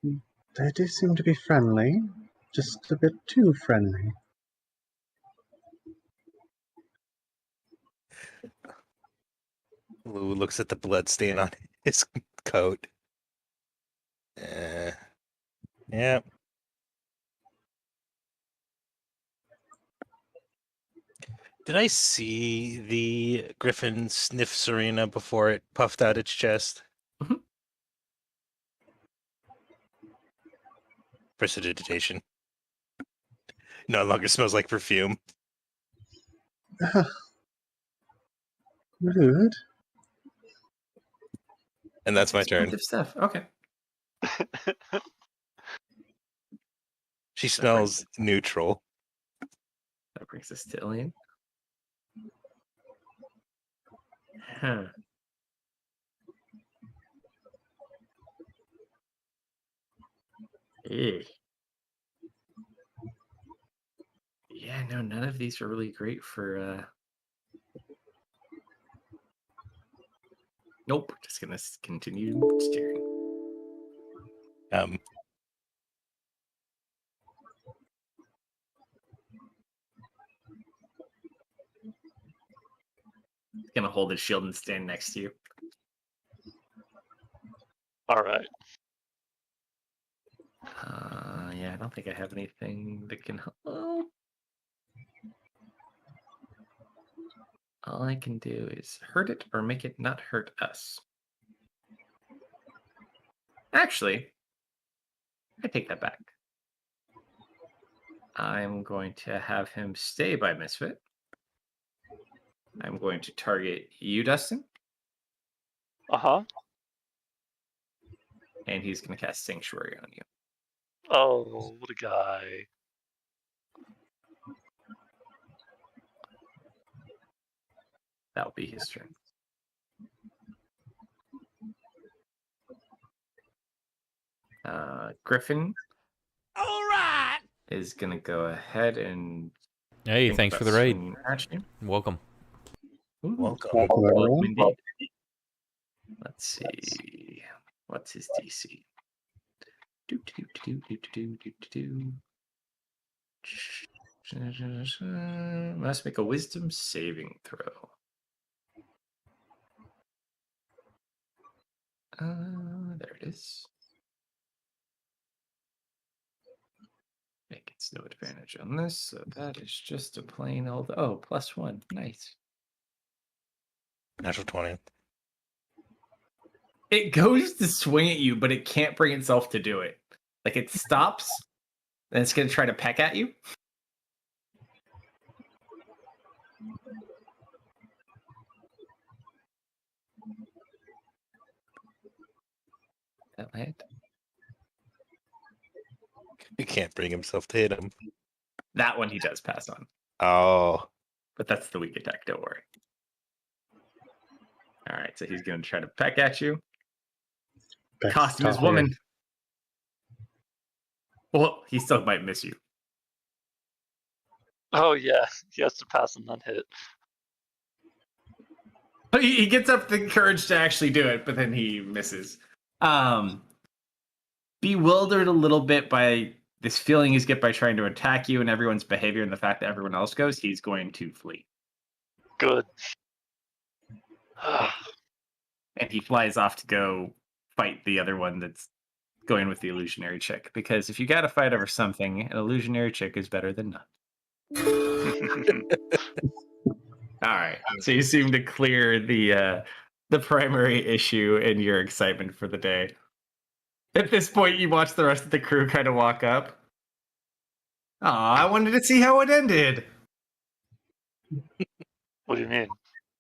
They do seem to be friendly, just a bit too friendly. Lou looks at the blood stain on his coat. Yeah. Did I see the griffin sniff Serena before it puffed out its chest? Mhm. Prestidigitation. No longer smells like perfume. Rude. And that's my turn. Good stuff. Okay. She smells neutral. That brings us to Ilian. Huh. Eh. Yeah, no, none of these are really great for Nope, just gonna continue steering. He's gonna hold his shield and stand next to you. All right. Yeah, I don't think I have anything that can help. All I can do is hurt it or make it not hurt us. Actually, I take that back. I'm going to have him stay by Misfit. I'm going to target you, Dustin, Uh-huh. and he's going to cast Sanctuary on you. Oh, what a guy. That'll be his turn. Griffin. All right. Is going to go ahead and. Hey, thanks for the raid. At you. Welcome. Ooh, Welcome. Welcome, everyone. indeed. Let's see. What's his DC? Must make a wisdom saving throw. There it is. It gets no advantage on this, so that is just a plain old. Oh, +1. Nice. Natural 20. It goes to swing at you, but it can't bring itself to do it. Like it stops, and it's going to try to peck at you. That land. He can't bring himself to hit him. That one he does pass on, Oh. but that's the weak attack. Don't worry. All right, so he's going to try to peck at you. Beck's Costume is top woman. here. Well, he still might miss you. Oh yeah, he has to pass and then hit. He gets up the courage to actually do it, but then he misses. Bewildered a little bit by this feeling he's get by trying to attack you and everyone's behavior and the fact that everyone else goes, he's going to flee. Good. And he flies off to go fight the other one that's going with the illusionary chick. Because if you got to fight over something, an illusionary chick is better than none. All right, so you seem to clear the primary issue in your excitement for the day. At this point, you watch the rest of the crew kind of walk up. Aw, I wanted to see how it ended. What do you mean?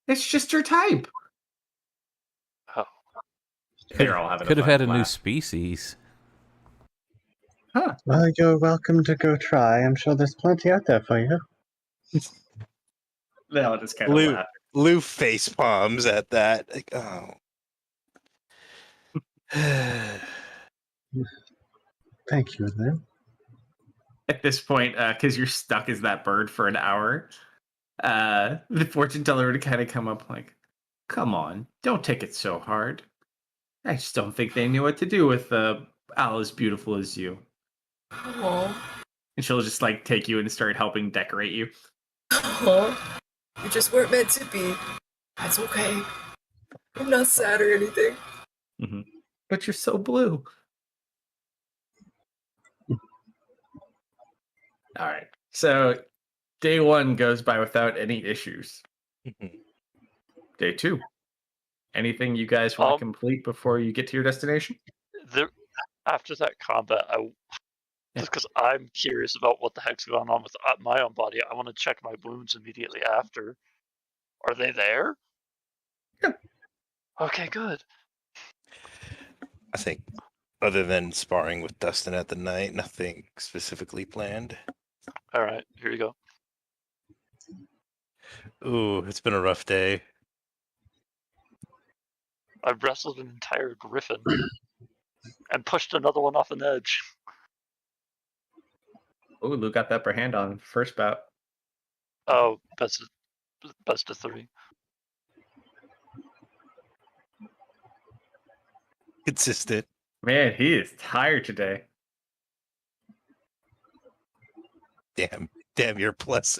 It's just your type. Oh. They're all having Could have fun had a new laugh. species. Huh. Well, you're welcome to go try. I'm sure there's plenty out there for you. They all just kind of Lou, laugh. Lou face palms at that. Like, oh. Thank you, Lou. At this point, because you're stuck as that bird for an hour, the fortune teller would kind of come up like, come on, don't take it so hard. I just don't think they knew what to do with Al as beautiful as you. Oh, And she'll just like take you and start helping decorate you. you just weren't meant to be. That's okay. I'm not sad or anything. Mm-hmm. But you're so blue. All right. So day 1 goes by without any issues. Day 2. Anything you guys want to complete before you get to your destination? After that combat, just because I'm curious about what the heck's going on with my own body, I want to check my wounds immediately after. Are they there? Yeah. Okay, good. I think other than sparring with Dustin at the night, nothing specifically planned. All right, here you go. Ooh, it's been a rough day. I wrestled an entire griffin and pushed another one off an edge. Oh, Luke got the upper hand on first bout. Oh, best of 3. Consistent. Man, he is tired today. Damn, you're +5.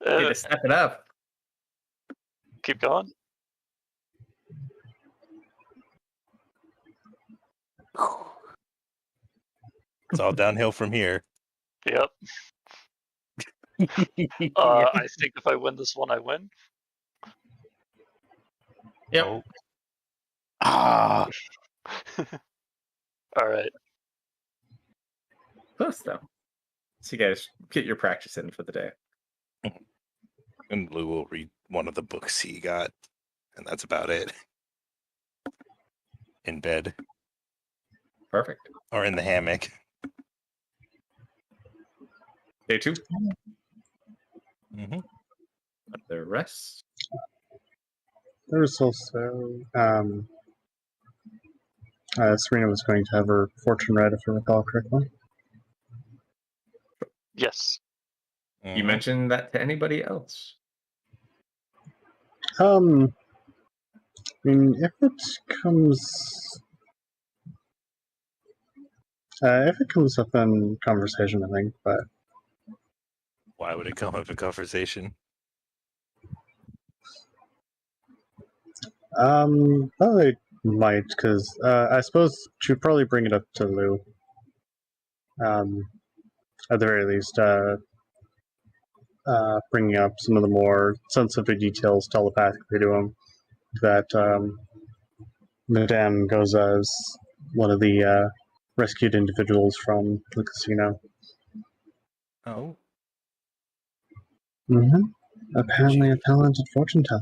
You need to step it up. Keep going. It's all downhill from here. Yep. I think if I win this one, I win. Yep. Oh. Ah. All right. Close though. So you guys get your practice in for the day. And Lou will read one of the books he got, and that's about it. In bed. Perfect. Or in the hammock. Day 2. Mm-hmm. The rest. There's also Serena was going to have her fortune read, if I recall correctly. Yes. You mentioned that to anybody else? I mean, if it comes, If it comes up in conversation, I think, but Why would it come up in conversation? well, it might, because I suppose she'd probably bring it up to Lou. At the very least, bringing up some of the more sensitive details telepathically to him that Madame goes as one of the rescued individuals from the casino. Oh, Apparently a Gee. talented fortune teller.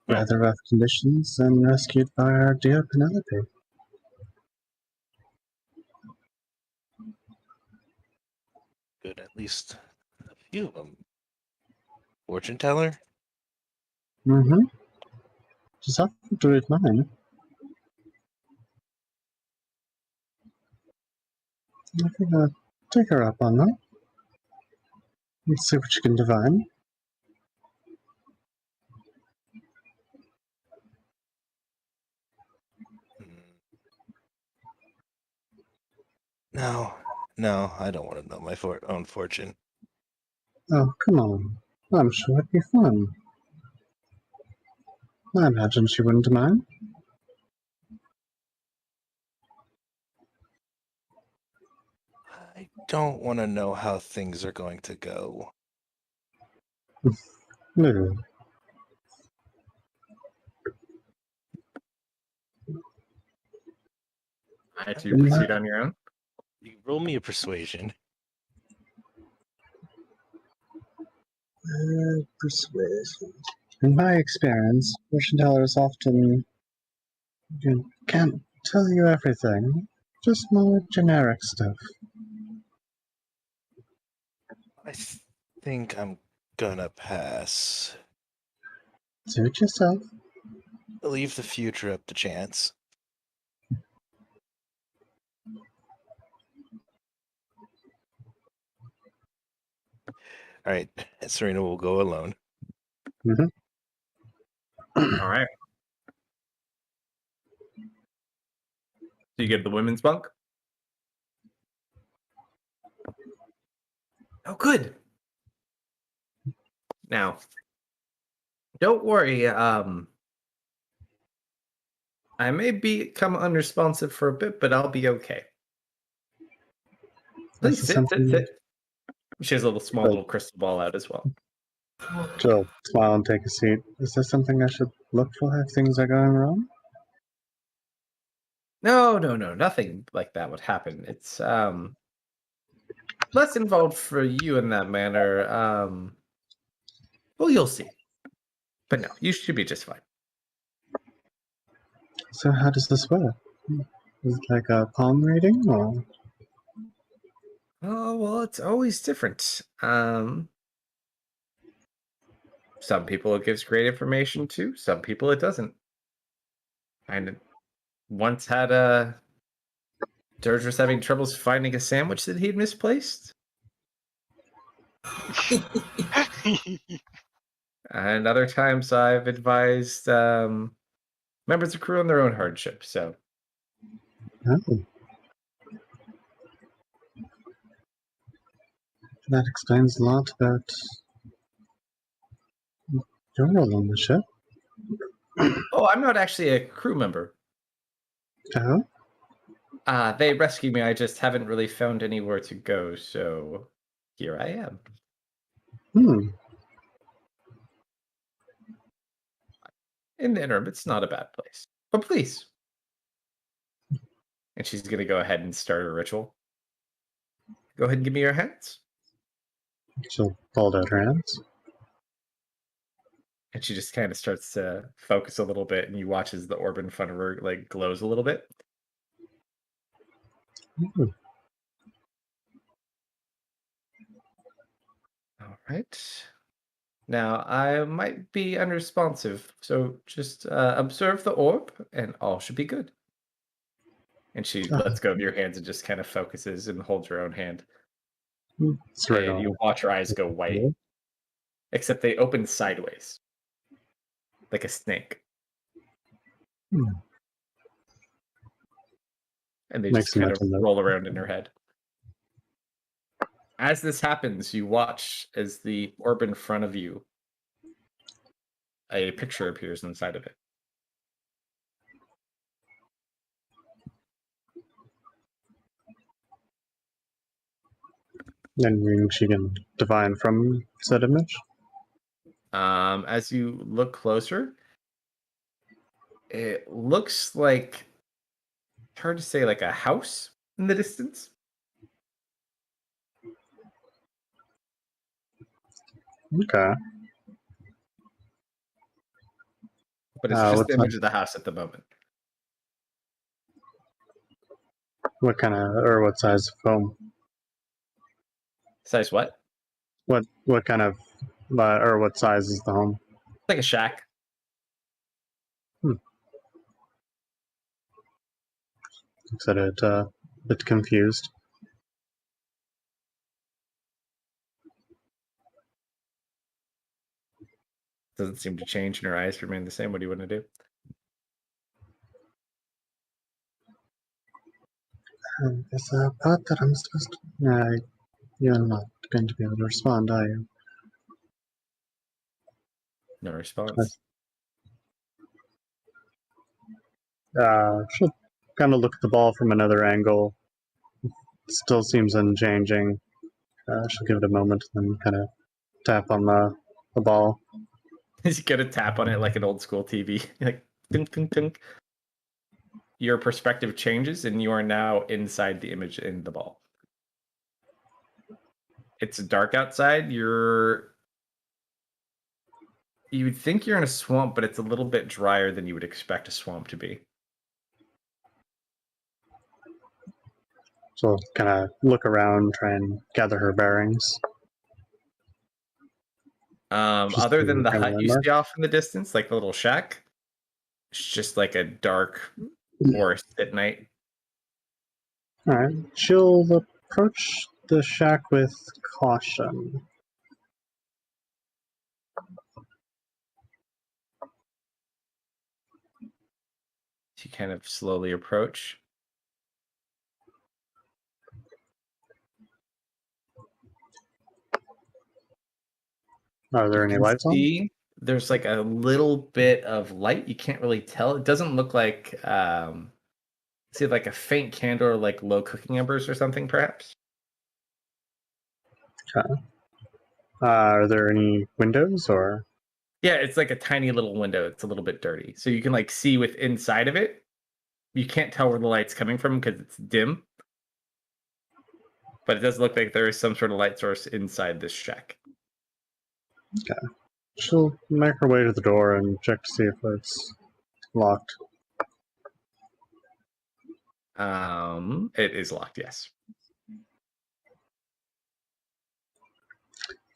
Rather rough conditions and rescued by our dear Penelope. good. At least a few of them. Fortune teller? She's offered to read mine. I think I'll take her up on that. Let's see what she can divine. No, I don't want to know my own fortune. Oh, come on. I'm sure it'd be fun. I imagine she wouldn't mind. I don't want to know how things are going to go. Lou. I had to proceed on your own. You roll me a persuasion. Persuasion. In my experience, fortune tellers often can't tell you everything. Just more generic stuff. I think I'm gonna pass. Suit yourself. Leave the future up to chance. All right, Serena will go alone. All right. So you get the women's bunk? Oh, good. Now, don't worry. I may become unresponsive for a bit, but I'll be okay. Please sit. She has a small crystal ball out as well. She'll smile and take a seat. Is there something I should look for if things are going wrong? No, nothing like that would happen. It's less involved for you in that manner. Well, you'll see. But no, you should be just fine. So how does this work? Is it like a palm reading, or? Oh, well, it's always different. Some people it gives great information to, some people it doesn't. I once had Dirge was having troubles finding a sandwich that he'd misplaced. And other times I've advised members of crew on their own hardship. So Oh. That explains a lot about your role on the ship. oh, I'm not actually a crew member. Oh? They rescued me. I just haven't really found anywhere to go, so here I am. In the interim, it's not a bad place. But please. And she's going to go ahead and start a ritual. Go ahead and give me your hands. She'll hold out her hands. And she just kind of starts to focus a little bit, and you watch as the orb in front of her like glows a little bit. All right. Now, I might be unresponsive, so just observe the orb, and all should be good. And she lets go of your hands and just kind of focuses and holds her own hand. It's right And on. you watch her eyes go white, except they open sideways, like a snake. And they Makes just a kind mental of note. roll around in her head. As this happens, you watch as the orb in front of you, a picture appears inside of it. Anything she can divine from said image? As you look closer, it looks like, it's hard to say, like a house in the distance. Okay. But it's just What the image size? of the house at the moment. What kind of, or what size of home? Size what? What kind of, or what size is the home? Like a shack. Said it a bit confused. Doesn't seem to change, and her eyes remain the same. What do you want to do? Is a part that I'm supposed to. You're not going to be able to respond, are you? No response. She'll kind of look at the ball from another angle. Still seems unchanging. She'll give it a moment and then kind of tap on the ball. He's gonna tap on it like an old school TV. Like tink tink tink. Your perspective changes and you are now inside the image in the ball. It's dark outside. You would think you're in a swamp, but it's a little bit drier than you would expect a swamp to be. So kind of look around, try and gather her bearings. Just Other than the kind of hut you landmark. see off in the distance, like the little shack, it's just like a dark forest at night. All right, she'll approach the shack with caution. You kind of slowly approach. Are there You any can lights on? see there's like a little bit of light. You can't really tell. It doesn't look like see like a faint candle or like low cooking embers or something, perhaps. Okay. Are there any windows or? Yeah, it's like a tiny little window. It's a little bit dirty. So you can like see with inside of it. You can't tell where the light's coming from because it's dim. But it does look like there is some sort of light source inside this shack. Okay. She'll make her way to the door and check to see if it's locked. It is locked, yes.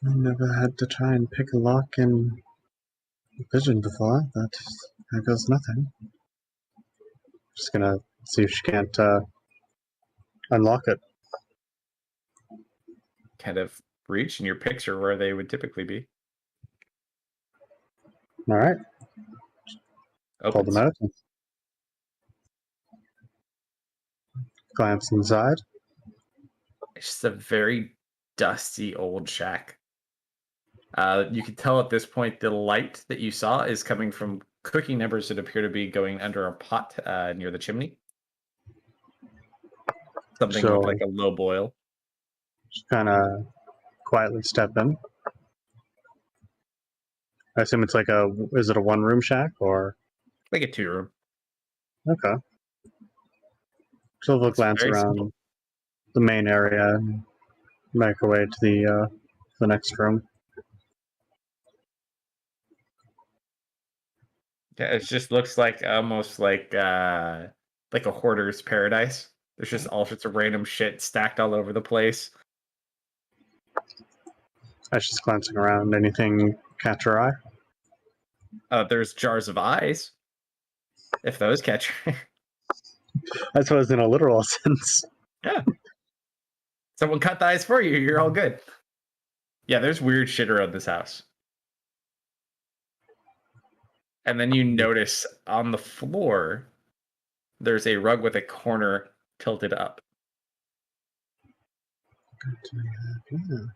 I never had to try and pick a lock in Vision before. That goes nothing. Just gonna see if she can't unlock it. Kind of reach in your picture where they would typically be. All right. Pull them Opens. out. Glance inside. It's just a very dusty old shack. You can tell at this point the light that you saw is coming from cooking embers that appear to be going under a pot near the chimney. Something So- with like a low boil. Just kind of quietly step in. I assume it's like is it a one-room shack or? Like a 2-room. Okay. She'll It's glance very around simple. the main area and make her way to the next room. Yeah, it just looks like almost like a hoarder's paradise. There's just all sorts of random shit stacked all over the place. As she's glancing around, anything catch her eye? There's jars of eyes. If those catch her. I suppose in a literal sense. Yeah. Someone cut the eyes for you. You're all good. Yeah, there's weird shit around this house. And then you notice on the floor, there's a rug with a corner tilted up. What do we have here?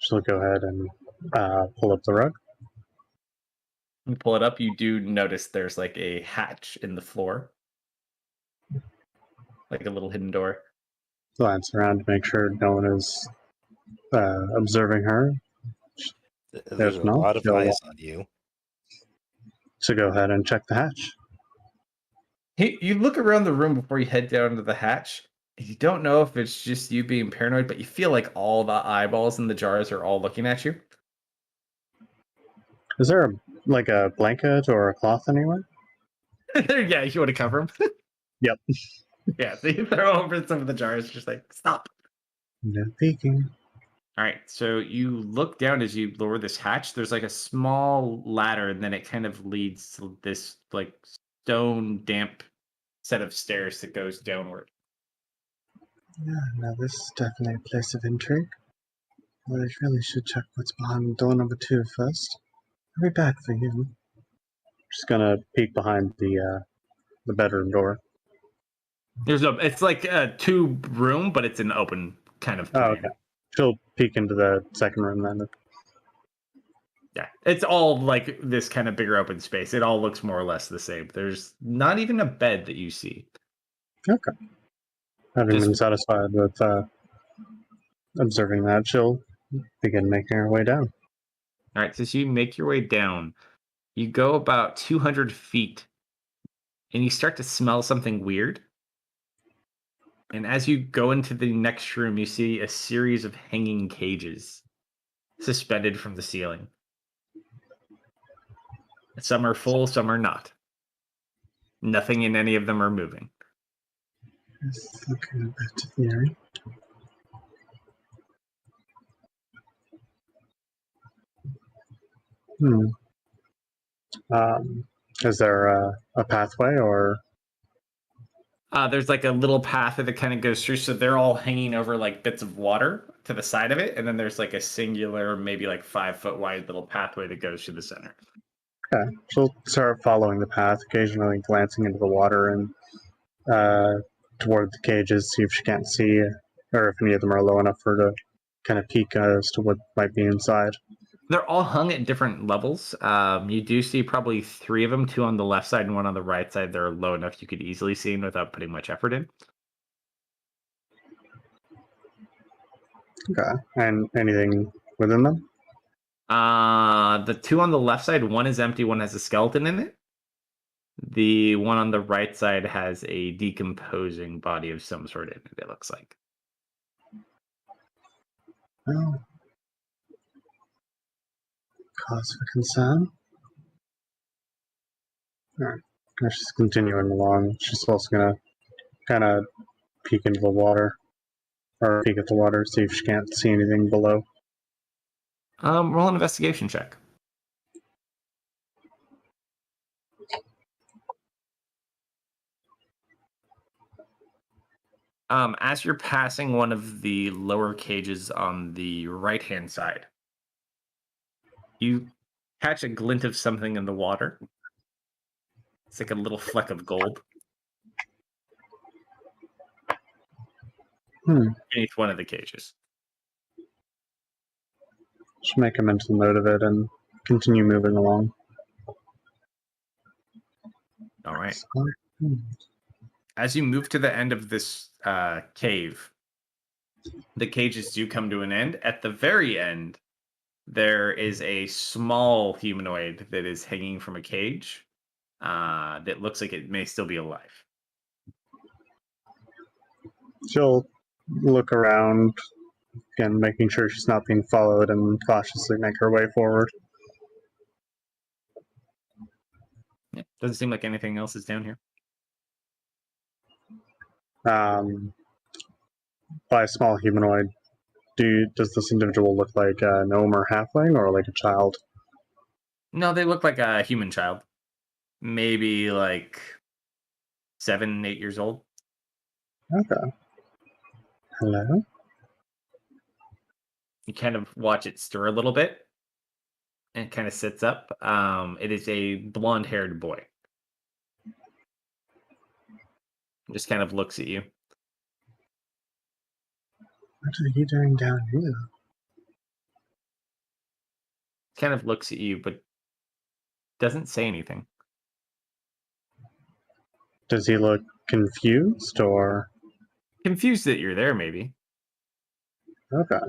She'll go ahead and pull up the rug. You pull it up, you do notice there's like a hatch in the floor. Like a little hidden door. Glance around to make sure no one is observing her. There's If a not, lot of she'll eyes on you. to go ahead and check the hatch. Hey, you look around the room before you head down to the hatch. You don't know if it's just you being paranoid, but you feel like all the eyeballs in the jars are all looking at you. Is there a blanket or a cloth anywhere? Yeah, you want to cover them? Yep. Yeah, so you throw over some of the jars, just like, stop. No peeking. All right, so you look down as you lower this hatch. There's like a small ladder, and then it kind of leads to this like stone damp set of stairs that goes downward. Yeah, now this is definitely a place of intrigue. But I really should check what's behind door number 2 first. I'll be back for you. Just gonna peek behind the bedroom door. It's like a tube room, but it's an open kind of Oh, plan. okay. She'll peek into the second room then. Yeah, it's all like this kind of bigger open space. It all looks more or less the same. There's not even a bed that you see. Okay. Having Just- been satisfied with observing that, she'll begin making her way down. All right, so as you make your way down, you go about 200 feet, and you start to smell something weird. And as you go into the next room, you see a series of hanging cages suspended from the ceiling. Some are full, some are not. Nothing in any of them are moving. Just looking a bit eerie. Is there a pathway or? There's like a little path that kind of goes through, so they're all hanging over like bits of water to the side of it, and then there's like a singular, maybe like 5-foot wide little pathway that goes through the center. Okay, she'll start following the path, occasionally glancing into the water and toward the cages, see if she can't see or if any of them are low enough for her to kind of peek as to what might be inside. They're all hung at different levels. You do see probably 3 of them, 2 on the left side and 1 on the right side. They're low enough you could easily see them without putting much effort in. Okay, and anything within them? The 2 on the left side, 1 is empty, 1 has a skeleton in it. The 1 on the right side has a decomposing body of some sort in it, it looks like. Oh. Cause for concern. Alright, she's continuing along. She's also gonna kind of peek into the water. Or peek at the water, see if she can't see anything below. Roll an investigation check. As you're passing one of the lower cages on the right-hand side, you catch a glint of something in the water. It's like a little fleck of gold beneath one of the cages. Just make a mental note of it and continue moving along. All right. Hmm. As you move to the end of this cave, the cages do come to an end. At the very end, there is a small humanoid that is hanging from a cage that looks like it may still be alive. She'll look around, again, making sure she's not being followed, and cautiously make her way forward. Yeah. Doesn't seem like anything else is down here. By a small humanoid, does this individual look like a gnome or halfling, or like a child? No, they look like a human child. Maybe like 7, 8 years old. Okay. Hello? You kind of watch it stir a little bit. And it kind of sits up. It is a blonde-haired boy. Just kind of looks at you. What are you doing down here? Kind of looks at you, but doesn't say anything. Does he look confused or? Confused that you're there, maybe. Okay.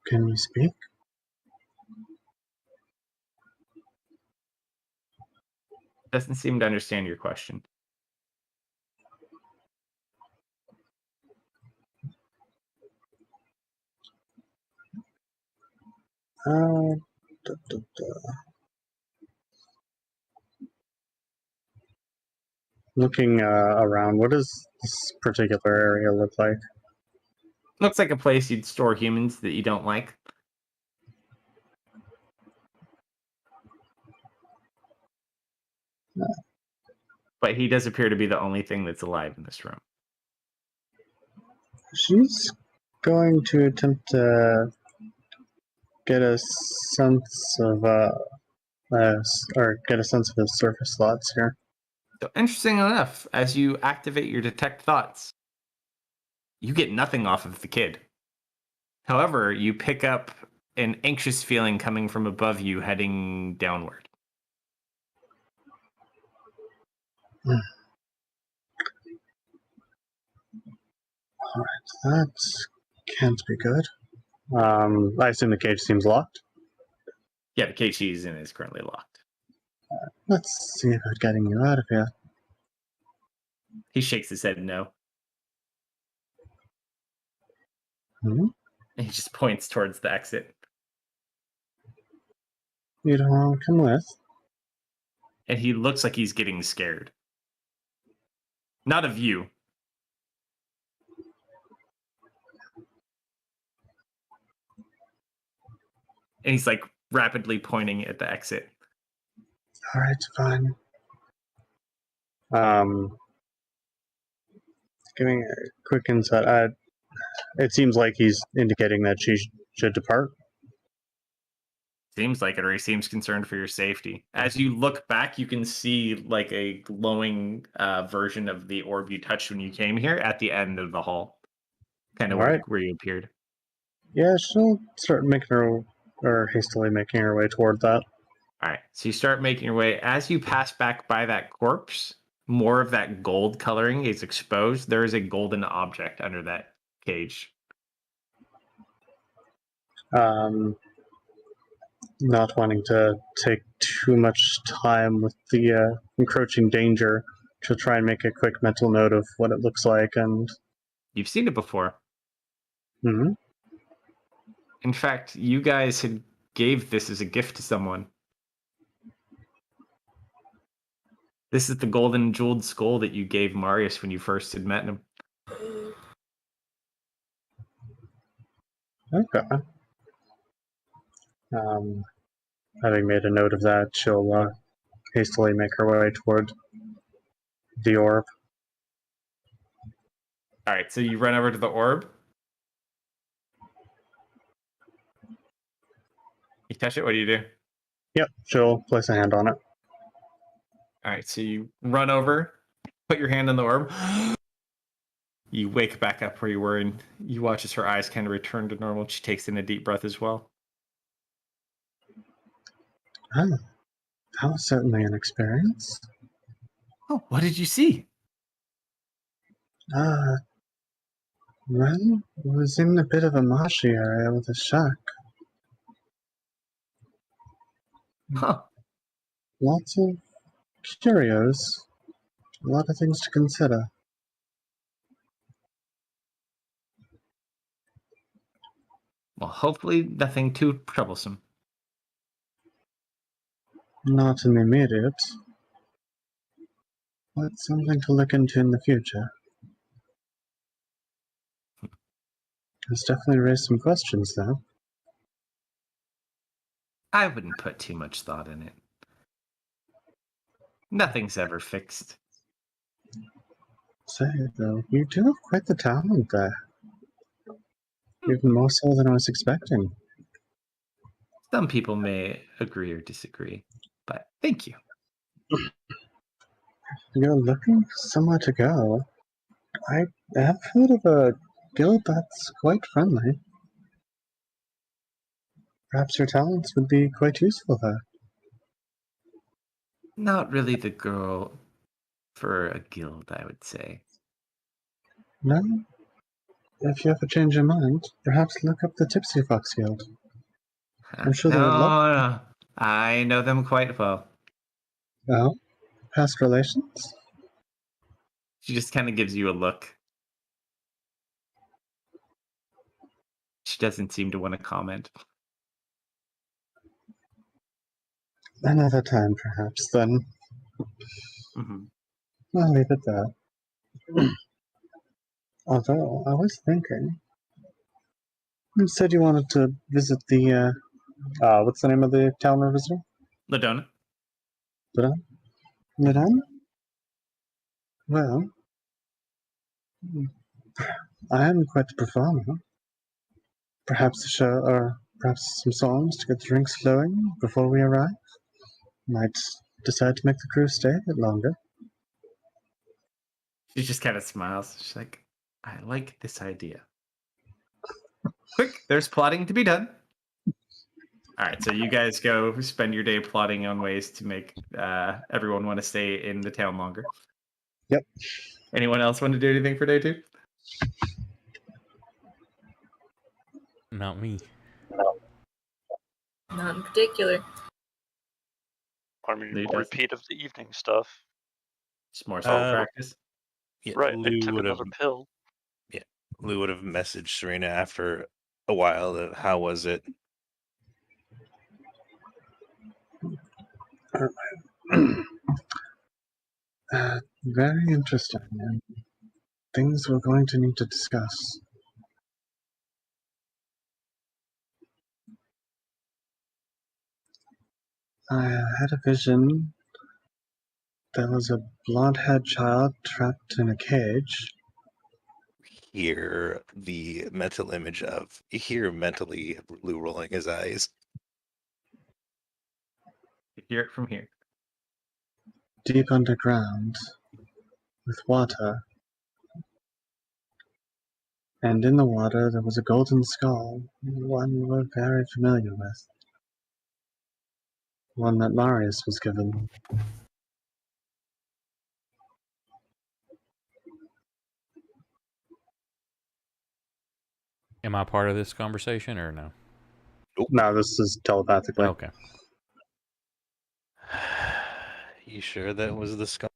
Can you speak? Doesn't seem to understand your question. Da, da, da. Looking around, what does this particular area look like? Looks like a place you'd store humans that you don't like. But he does appear to be the only thing that's alive in this room. She's going to attempt to get a sense of or get a sense of his surface thoughts here. So interesting enough, as you activate your detect thoughts, you get nothing off of the kid. However, you pick up an anxious feeling coming from above you heading downward. That can't be good. I assume the cage seems locked. Yeah, the cage she's in is currently locked. Let's see about getting you out of here. He shakes his head no. Hmm? And he just points towards the exit. You don't want to come with? And he looks like he's getting scared. Not of you. And he's like rapidly pointing at the exit. All right, fine. Giving a quick insight. It seems like he's indicating that she should depart. Seems like it, or he seems concerned for your safety. As you look back, you can see like a glowing version of the orb you touched when you came here at the end of the hall. Kind of Alright. where you appeared. Yeah, she'll start making her, or hastily making her way toward that. All right, so you start making your way. As you pass back by that corpse, more of that gold coloring is exposed. There is a golden object under that cage. Not wanting to take too much time with the encroaching danger, she'll try and make a quick mental note of what it looks like and... You've seen it before. Hmm? In fact, you guys had gave this as a gift to someone. This is the golden jeweled skull that you gave Marius when you first had met him. Okay. Having made a note of that, she'll hastily make her way toward the orb. All right, so you run over to the orb. You touch it, what do you do? Yep, she'll place a hand on it. All right, so you run over, put your hand on the orb. You wake back up where you were, and you watch as her eyes kind of return to normal. She takes in a deep breath as well. Oh, that was certainly an experience. Oh, what did you see? Well, it was in a bit of a marshy area with a shack. Huh. Lots of curios. A lot of things to consider. Well, hopefully nothing too troublesome. Not in the immediate. But something to look into in the future. It's definitely raised some questions, though. I wouldn't put too much thought in it. Nothing's ever fixed. Say, though, you do have quite the talent there. Even more so than I was expecting. Some people may agree or disagree, but thank you. You're looking for somewhere to go. I have heard of a guild that's quite friendly. Perhaps your talents would be quite useful there. Not really the girl for a guild, I would say. No? If you ever change your mind, perhaps look up the Tipsy Fox Guild. I'm sure they would love No, I know them quite well. Oh? Past relations? She just kind of gives you a look. She doesn't seem to want to comment. Another time, perhaps, then. Hmm. I'll leave it there. Although, I was thinking. You said you wanted to visit the, what's the name of the town we're visiting? Ladonna? Milan? Well, I am quite the performer. Perhaps a show, or perhaps some songs to get the drinks flowing before we arrive. Might decide to make the crew stay a bit longer. She just kind of smiles. She's like, I like this idea. Quick, there's plotting to be done. All right, so you guys go spend your day plotting on ways to make everyone want to stay in the town longer. Yep. Anyone else want to do anything for day 2? Not me. Not in particular. I mean, Lee does. repeat of the evening stuff. Just more spell Uh, practice. Yeah, Right, I Lou took would have another pill. messaged Serena after a while that how was it? Very interesting, and things we're going to need to discuss. I had a vision. There was a blonde-haired child trapped in a cage. Hear the mental image of hear mentally Lou rolling his eyes. You hear it from here. Deep underground, with water. And in the water there was a golden skull, one we're very familiar with. One that Marius was given. Am I part of this conversation or no? No, this is telepathically. Okay. You sure that was the skull?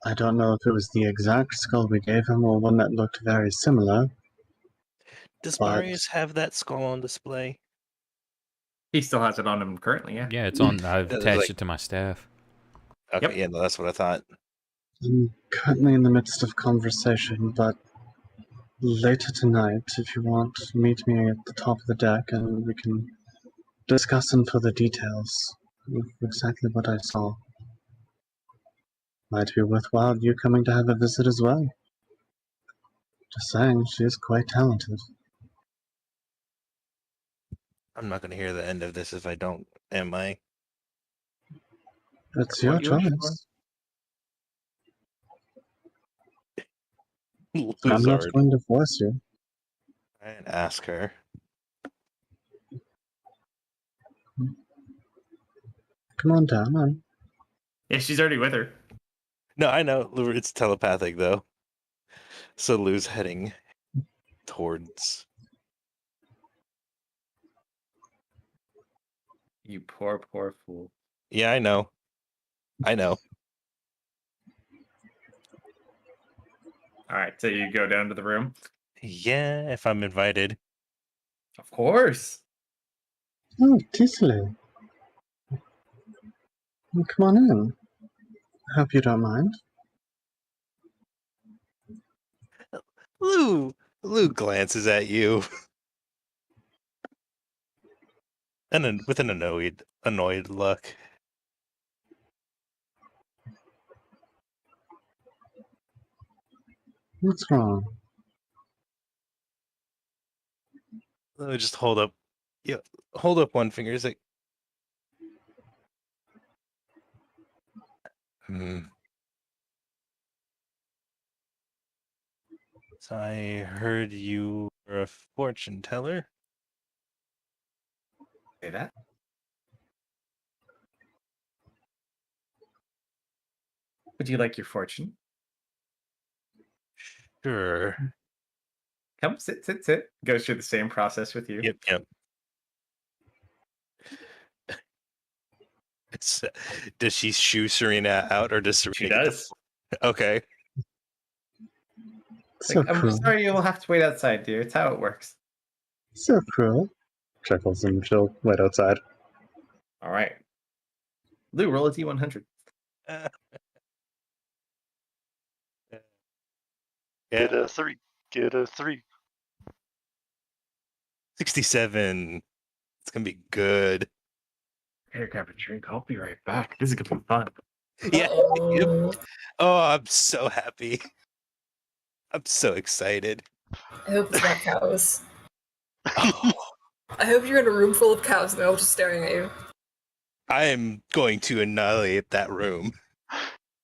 I don't know if it was the exact skull we gave him or one that looked very similar. Does But- Marius have that skull on display? He still has it on him currently, yeah. Yeah, it's on. I've That was attached like- it to my staff. Okay, Yep. yeah, no, that's what I thought. I'm currently in the midst of conversation, but later tonight, if you want, meet me at the top of the deck and we can discuss in further details of exactly what I saw. Might be worthwhile you coming to have a visit as well. Just saying, she is quite talented. I'm not going to hear the end of this if I don't, am I? It's your What you wish for. choice. I'm not Luzard. going to force you. And ask her. Come on down, man. Yeah, she's already with her. No, I know. It's telepathic, though. So Lou's heading towards... You poor, poor fool. Yeah, I know. I know. All right, so you go down to the room. Yeah, if I'm invited. Of course. Oh, Tislu. Come on in. Hope you don't mind. Lou glances at you. And then with an annoyed look. What's wrong? Lou just hold up one finger. He's like, Hmm. So I heard you were a fortune teller. Say that. Would you like your fortune? Sure. Come, sit. Goes through the same process with you. Yep. Does she shoo Serena out, or does Serena She get does. Okay. So Like, I'm cruel. sorry, you'll have to wait outside, dear. It's how it works. So cruel. Chuckles and she'll wait outside. All right. Lou, roll a D100. Yeah. Get a 3. Get a 3. 67. It's gonna be good. Here, grab a drink. I'll be right back. This is gonna be fun. Yeah. Uh-oh. Oh, I'm so happy. I'm so excited. I hope it's not cows. Oh, I hope you're in a room full of cows and they're all just staring at you. I am going to annihilate that room.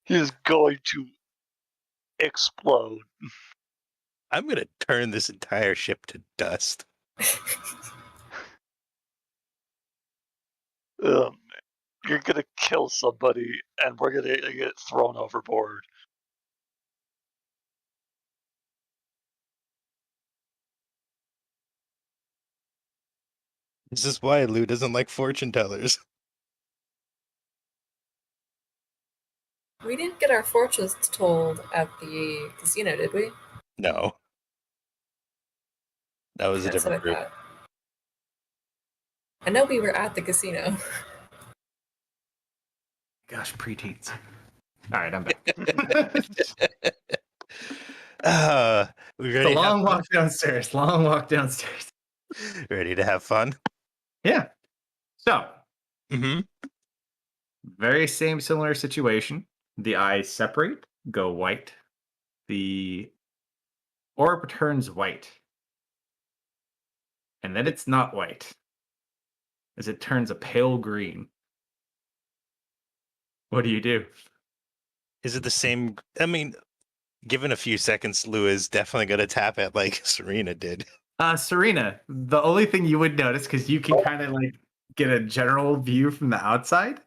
He is going to explode. I'm gonna turn this entire ship to dust. You're gonna kill somebody, and we're gonna get thrown overboard. This is why Lou doesn't like fortune tellers. We didn't get our fortunes told at the casino, did we? No. That was a That's what I different group. thought. I know we were at the casino. Gosh, preteens. All right, I'm back. We It's a ready? long walk downstairs. Long walk downstairs. Ready to have fun? Yeah. So, Mm-hmm. very similar situation. The eyes separate, go white. The orb turns white. And then it's not white, as it turns a pale green. What do you do? Is it the same? I mean, given a few seconds, Lou is definitely gonna tap it like Serena did. Serena, the only thing you would notice, because you can kind of like get a general view from the outside,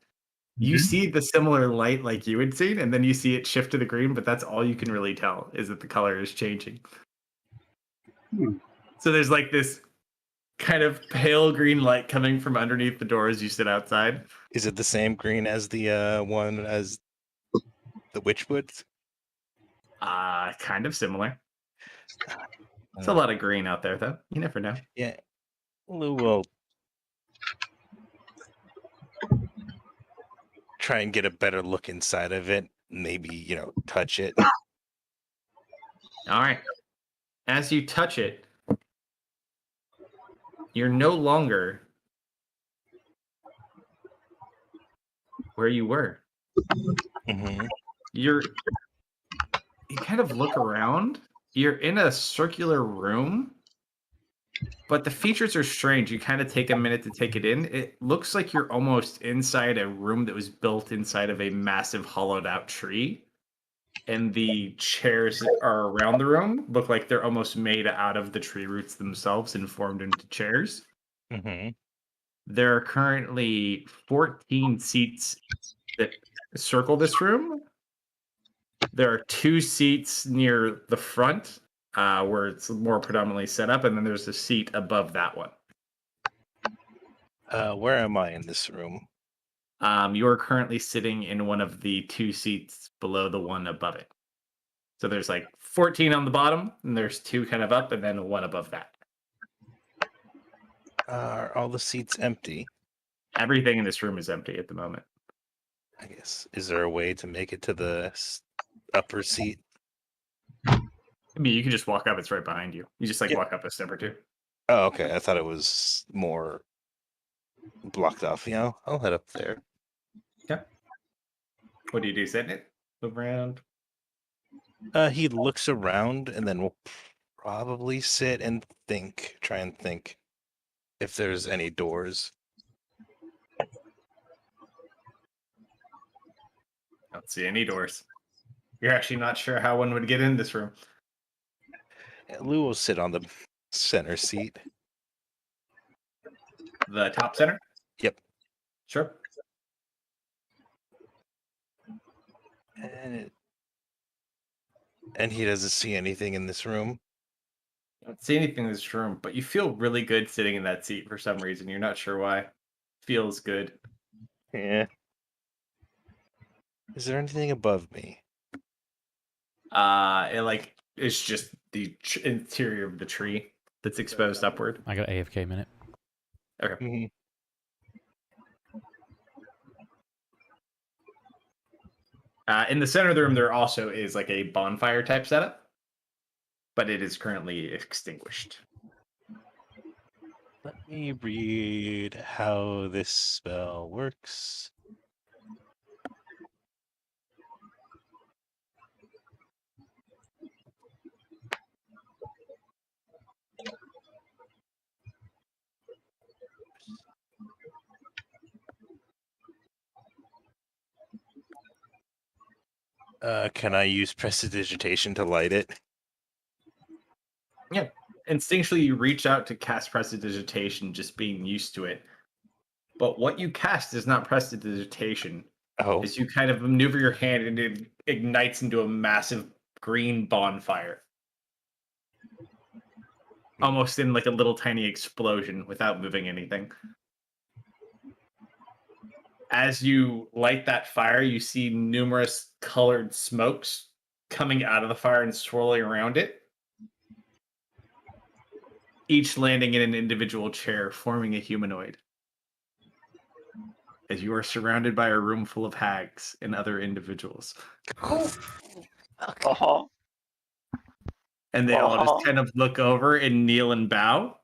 you see the similar light like you had seen, and then you see it shift to the green, but that's all you can really tell is that the color is changing. Hmm. So there's like this kind of pale green light coming from underneath the door as you sit outside. Is it the same green as the one as the Witchwoods? Kind of similar. It's a lot of green out there, though. You never know. Yeah. Lou will try and get a better look inside of it. Maybe, touch it. All right. As you touch it, you're no longer where you were. Mm-hmm. You kind of look around. You're in a circular room, but the features are strange. You kind of take a minute to take it in. It looks like you're almost inside a room that was built inside of a massive hollowed out tree. And the chairs that are around the room look like they're almost made out of the tree roots themselves and formed into chairs. Mm-hmm. There are currently 14 seats that circle this room. There are 2 seats near the front where it's more predominantly set up, and then there's a seat above that one. Where am I in this room? You're currently sitting in one of the 2 seats below the one above it. So there's like 14 on the bottom, and there's 2 kind of up, and then 1 above that. Are all the seats empty? Everything in this room is empty at the moment. I guess. Is there a way to make it to the upper seat? I mean, you can just walk up. It's right behind you. You just Yeah. walk up a step or 2. Oh, okay. I thought it was more blocked off. I'll head up there. What do you do? Sit in it? Move around? He looks around and then will probably sit and try and think if there's any doors. Don't see any doors. You're actually not sure how one would get in this room. Lou will sit on the center seat. The top center? Yep. Sure. And he doesn't see anything in this room. Don't see anything in this room, but you feel really good sitting in that seat for some reason. You're not sure why. Feels good. Yeah. Is there anything above me? It's just the interior of the tree that's exposed upward. I got AFK minute. Okay. Mhm. In the center of the room, there also is like a bonfire type setup, but it is currently extinguished. Let me read how this spell works. Can I use prestidigitation to light it? Yeah. Instinctually, you reach out to cast prestidigitation, just being used to it. But what you cast is not prestidigitation. Oh, As you kind of maneuver your hand and it ignites into a massive green bonfire. Almost in like a little tiny explosion without moving anything. As you light that fire, you see numerous colored smokes coming out of the fire and swirling around it. Each landing in an individual chair, forming a humanoid. As you are surrounded by a room full of hags and other individuals. Uh-huh. And they all just kind of look over and kneel and bow.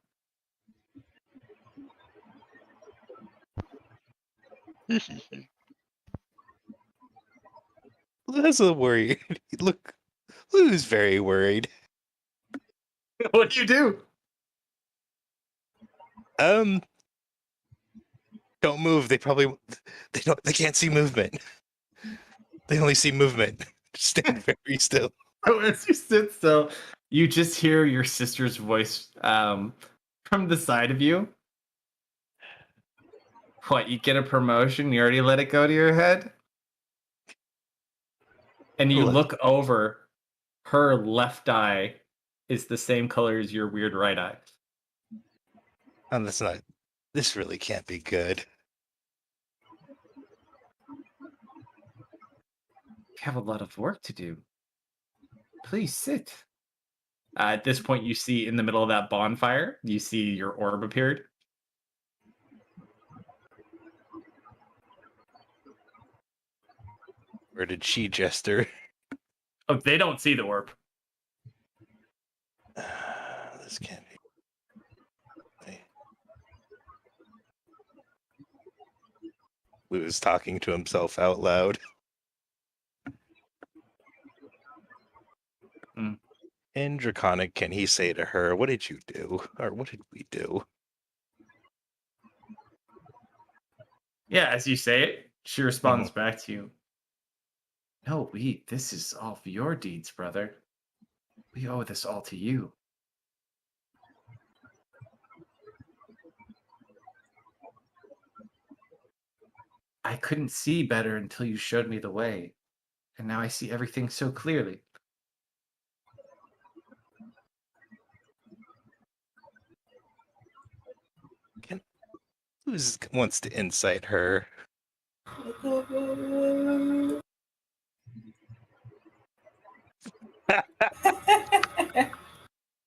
Lou's a worried. Look, Lou's very worried. What do you do? Don't move. They can't see movement. They only see movement. Stand very still. So as you sit still, you just hear your sister's voice from the side of you. What, you get a promotion? You already let it go to your head? And you look over, her left eye is the same color as your weird right eye. And this really can't be good. You have a lot of work to do. Please sit. At this point, you see in the middle of that bonfire, you see your orb appeared. Where did she gesture? Oh, they don't see the orb. This can't be. Wait. Lou is talking to himself out loud. In Draconic, can he say to her, "What did you do?" Or "What did we do?" Yeah, as you say it, she responds back to you. No, this is all for your deeds, brother. We owe this all to you. I couldn't see better until you showed me the way, and now I see everything so clearly. Who wants to incite her?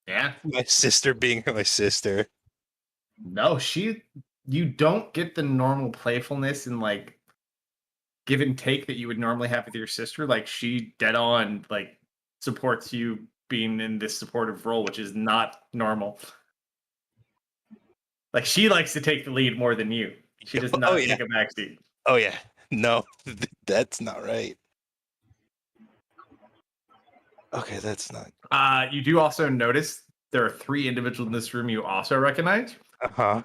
Yeah. My sister being my sister. No, you don't get the normal playfulness and like give and take that you would normally have with your sister. Like she dead on like supports you being in this supportive role, which is not normal. Like she likes to take the lead more than you. She does not take a backseat. Oh yeah. No, that's not right. Okay, that's not. You do also notice there are 3 individuals in this room you also recognize. Uh-huh.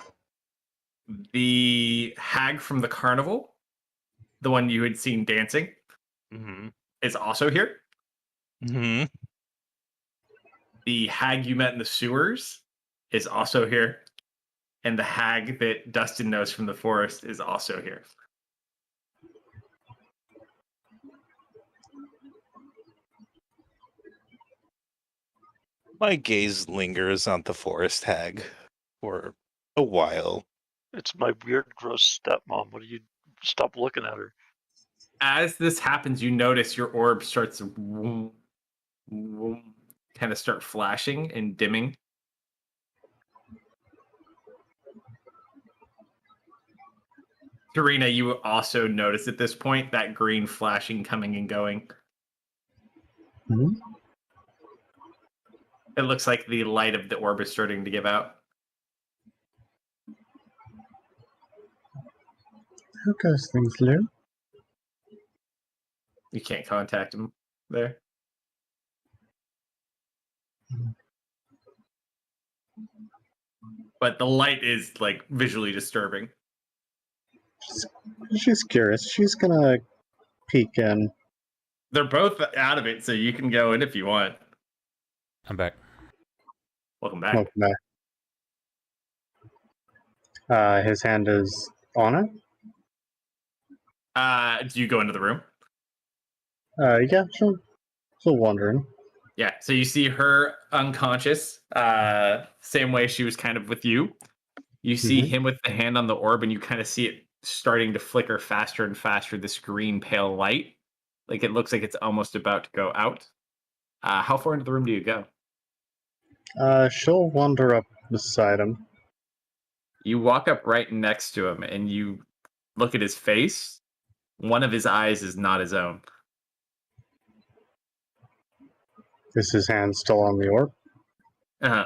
The hag from the carnival, the one you had seen dancing, Mm-hmm. is also here. Mm-hmm. The hag you met in the sewers is also here. And the hag that Dustin knows from the forest is also here. My gaze lingers on the forest hag for a while. It's my weird, gross stepmom. What do you stop looking at her? As this happens, you notice your orb starts to kind of start flashing and dimming. Serena, you also notice at this point that green flashing coming and going. Hmm? It looks like the light of the orb is starting to give out. How goes things, Lou? You can't contact him there. But the light is like visually disturbing. She's curious. She's gonna peek in. They're both out of it, so you can go in if you want. I'm back. Welcome back. Welcome back. His hand is on it. Do you go into the room? Yeah, still wondering. Yeah, so you see her unconscious, same way she was kind of with you. You see him with the hand on the orb, and you kind of see it starting to flicker faster and faster, this green pale light. Like it looks like it's almost about to go out. How far into the room do you go? She'll wander up beside him. You walk up right next to him, and you look at his face. One of his eyes is not his own. Is his hand still on the orb? Uh-huh.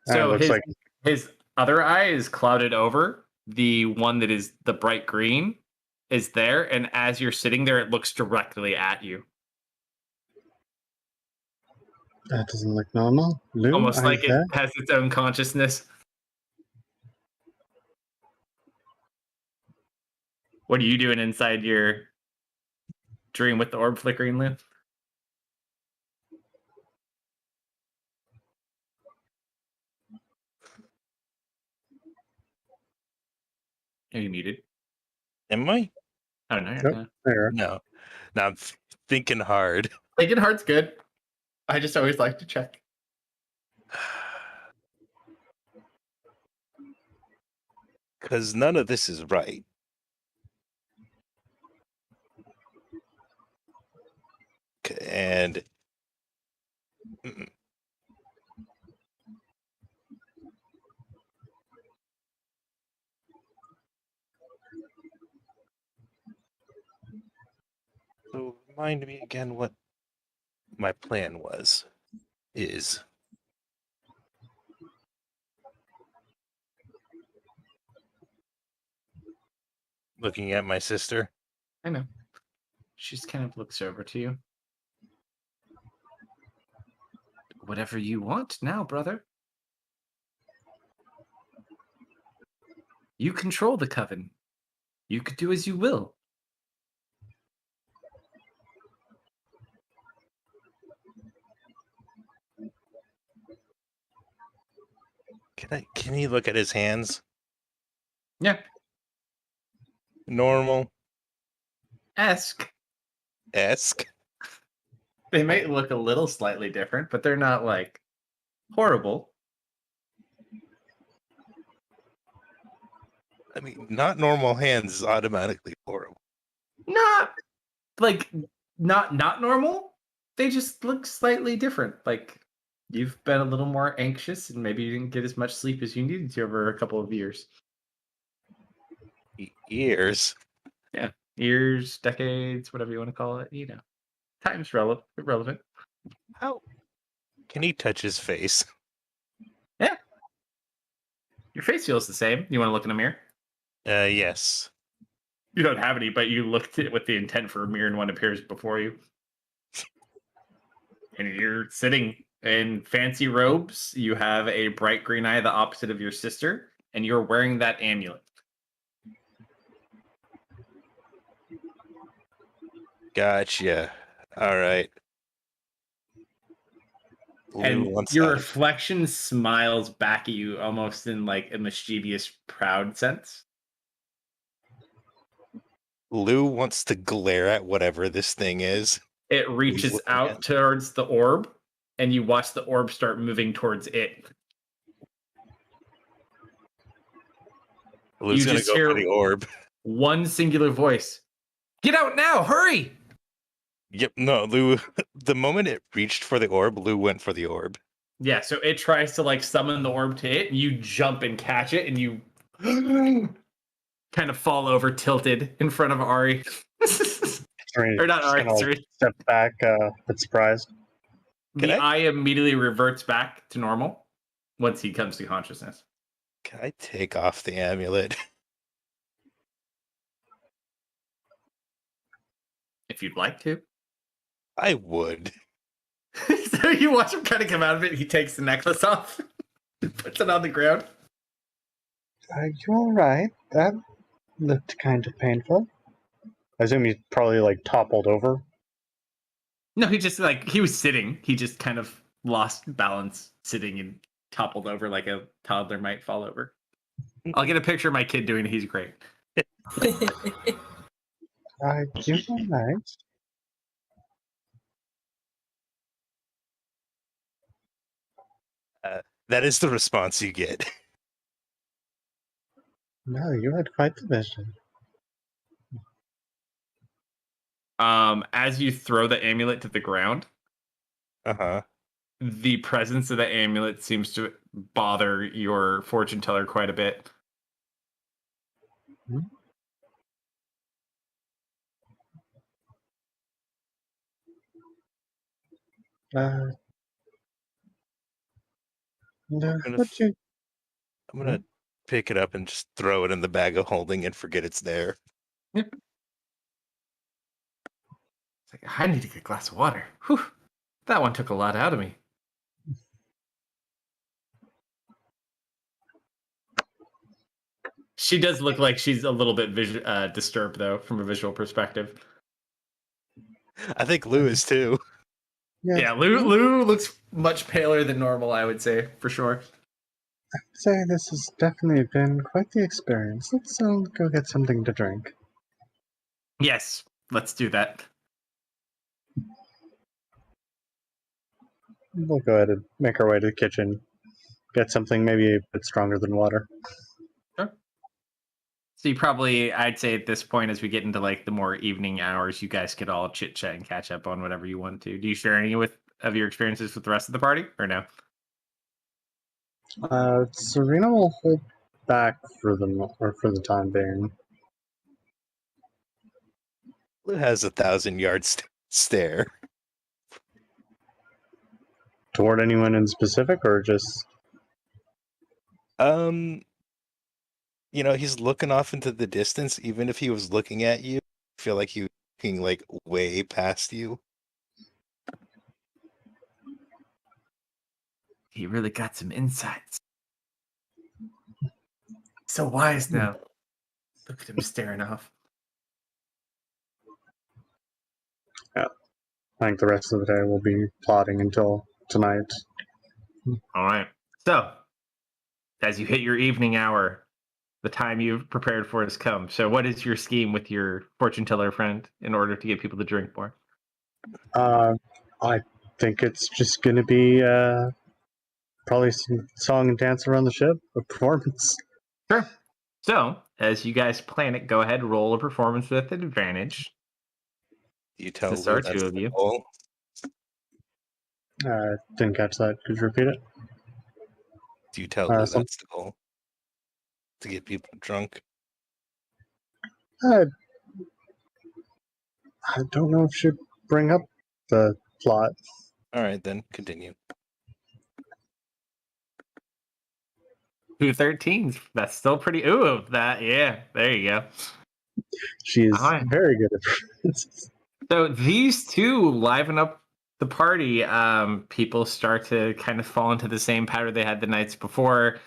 It So looks like his other eye is clouded over. The one that is the bright green is there, and as you're sitting there, it looks directly at you. that doesn't look normal. Lou, Almost are like you it there? has its own consciousness. What are you doing inside your dream with the orb flickering, Lou? Are you muted? Am I? Oh, no. Nope. No. There. No. Now I'm thinking hard. Thinking hard's good. I just always like to check. Because none of this is right. And so remind me again what my plan is. Looking at my sister. I know. She just kind of looks over to you. Whatever you want now, brother. You control the coven. You could do as you will. Can he look at his hands? Yeah. Normal. Esque. They might look a little slightly different, but they're not like horrible. I mean, not normal hands is automatically horrible. Not like not normal. They just look slightly different. Like you've been a little more anxious and maybe you didn't get as much sleep as you needed to over a couple of years. Years. Yeah. Years, decades, whatever you want to call it, you know. Time's relevant. How can he touch his face? Yeah. Your face feels the same. You want to look in a mirror? Yes. You don't have any, but you looked at it with the intent for a mirror and one appears before you. And you're sitting in fancy robes. You have a bright green eye, the opposite of your sister, and you're wearing that amulet. Gotcha. All right. Lou And wants your out of- reflection smiles back at you almost in like a mischievous, proud sense. Lou wants to glare at whatever this thing is. It reaches looking out at- towards the orb, and you watch the orb start moving towards it. Lou's You gonna just go hear for the orb. one singular voice. Get out now! Hurry! Yep, no, Lou. The moment it reached for the orb, Lou went for the orb. Yeah, so it tries to like summon the orb to it, and you jump and catch it, and you kind of fall over tilted in front of Ari. Or not Ari, Kinda, like, sorry. step back, but surprised. Can The I- eye immediately reverts back to normal once he comes to consciousness. Can I take off the amulet? If you'd like to. I would. So you watch him kind of come out of it, he takes the necklace off, puts it on the ground. Are you alright? That looked kind of painful. I assume he's probably like toppled over. No, he just like he was sitting. He just kind of lost balance sitting and toppled over like a toddler might fall over. I'll get a picture of my kid doing it. He's great. Are you alright? That is the response you get. No, you had quite the vision. As you throw the amulet to the ground, Uh-huh. the presence of the amulet seems to bother your fortune teller quite a bit. No, gonna what you? I'm gonna pick it up and just throw it in the bag of holding and forget it's there. It's like, I need to get a glass of water. Whew, that one took a lot out of me. She does look like she's a little bit disturbed, though, from a visual perspective. I think Lou is too. Yeah, Lou looks much paler than normal, I would say, for sure. I'd say this has definitely been quite the experience. Let's go get something to drink. Yes, let's do that. We'll go ahead and make our way to the kitchen. Get something maybe a bit stronger than water. So you probably, I'd say at this point, as we get into like the more evening hours, you guys could all chit chat and catch up on whatever you want to. Do you share any of your experiences with the rest of the party, or no? Serena will hold back for the time being. Lou has 1,000-yard stare. Toward anyone in specific, or just He's looking off into the distance. Even if he was looking at you, I feel like he was looking like way past you. He really got some insights. So wise now. Look at him staring off. I think the rest of the day we'll be plotting until tonight. All right. So, as you hit your evening hour, the time you've prepared for has come. So, what is your scheme with your fortune teller friend in order to get people to drink more? I think it's just going to be probably some song and dance around the ship, a performance. Sure. So, as you guys plan it, go ahead, roll a performance with advantage. You tell This Lou are that's two of the you. goal. Didn't catch that. Could you repeat it? Do you tell Lou some- that's the goal? To get people drunk? I don't know if should bring up the plot. All right, then continue. 2 13s. That's still pretty. Ooh, that, yeah. There you go. She is Alright. very good at performances. So these two liven up the party. People start to kind of fall into the same pattern they had the nights before.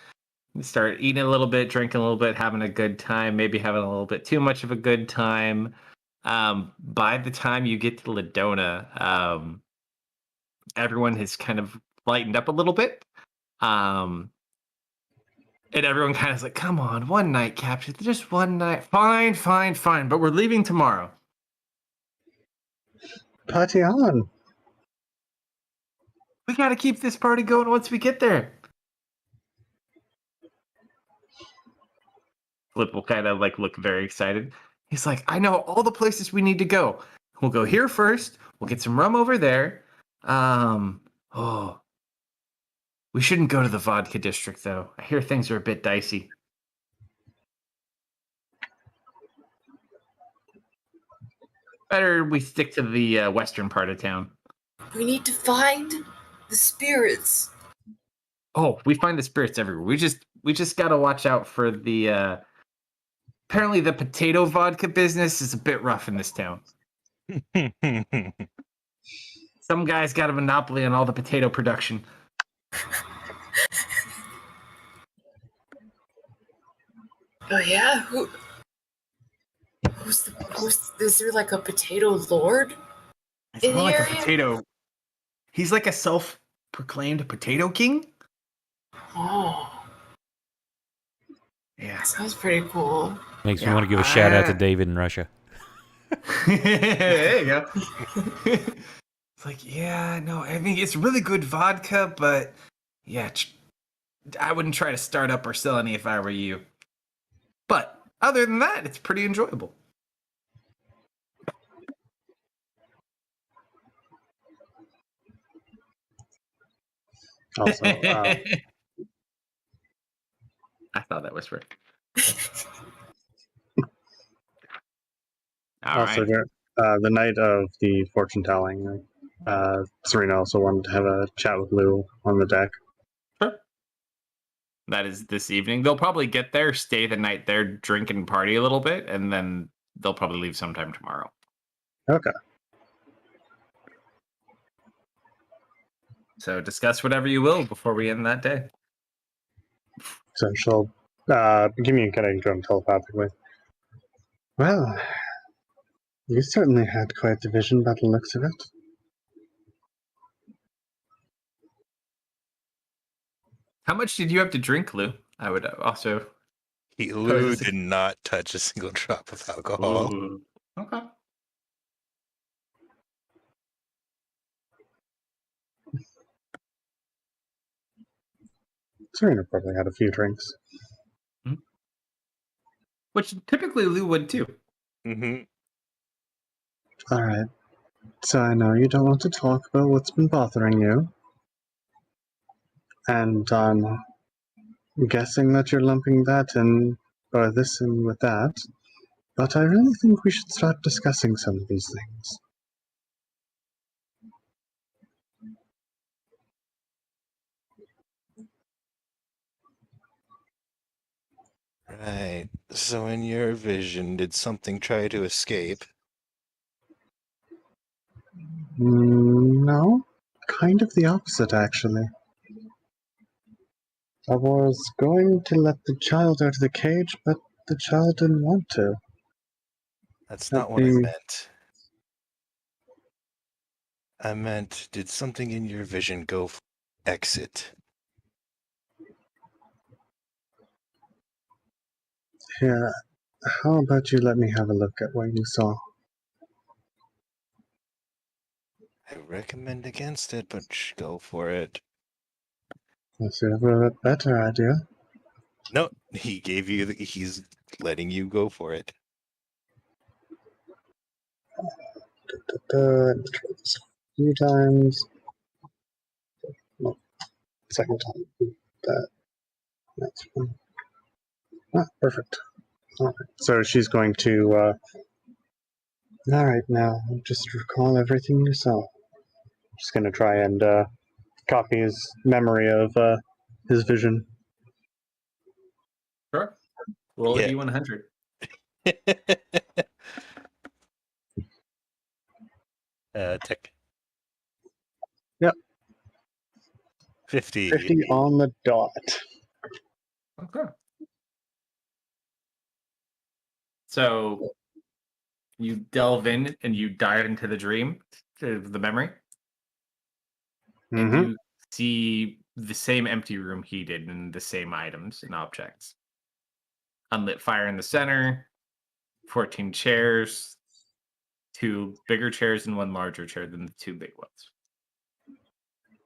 They start eating a little bit, drinking a little bit, having a good time, maybe having a little bit too much of a good time. By the time you get to Ladona, everyone has kind of lightened up a little bit. And everyone kind of is like, come on, one night, Captain. Just one night. Fine. But we're leaving tomorrow. Party on. We got to keep this party going once we get there. Flip will kind of like look very excited. He's like, I know all the places we need to go. We'll go here first. We'll get some rum over there. We shouldn't go to the vodka district, though. I hear things are a bit dicey. Better we stick to the western part of town. We need to find the spirits. Oh, we find the spirits everywhere. We just gotta watch out for the. Apparently, the potato vodka business is a bit rough in this town. Some guy's got a monopoly on all the potato production. Oh yeah, is there like a potato lord? It's In more the like a area? potato. He's like a self-proclaimed potato king. Oh, Yeah. that sounds pretty cool. Makes me Yeah, want to give a shout out to David in Russia. There you go. It's like, yeah, no, I mean, it's really good vodka, but yeah, I wouldn't try to start up or sell any if I were you. But other than that, it's pretty enjoyable. Also, I thought that was right. All also right. the night of the fortune telling, Serena also wanted to have a chat with Lou on the deck. Sure. That is this evening. They'll probably get there, stay the night there, drink and party a little bit, and then they'll probably leave sometime tomorrow. Okay. So discuss whatever you will before we end that day. So she'll communicating to him telepathically. Well, you certainly had quite the vision by the looks of it. How much did you have to drink, Lou? I would also. Lou did not touch a single drop of alcohol. Ooh. Okay. Serena probably had a few drinks. Which typically Lou would too. Mm-hmm. All right. So I know you don't want to talk about what's been bothering you. And I'm guessing that you're lumping that in, or this in with that. But I really think we should start discussing some of these things. Right. So in your vision, did something try to escape? No, kind of the opposite, actually. I was going to let the child out of the cage, but the child didn't want to. That's not what I meant. I meant, did something in your vision go exit? Here, how about you let me have a look at what you saw? I recommend against it, but go for it. That's a little bit better idea. No, he gave you. He's letting you go for it. A few times. No, second time. That's fine. Perfect. All right. So she's going to. All right, now just recall everything you saw. Just going to try and copy his memory of his vision. Sure. Roll Yeah. a D100. Tech. Yep. 50. 50 on the dot. Okay. So You delve in and you dive into the dream, to the memory, and Mm-hmm. you see the same empty room he did and the same items and objects. Unlit fire in the center, 14 chairs, 2 bigger chairs and 1 larger chair than the 2 big ones.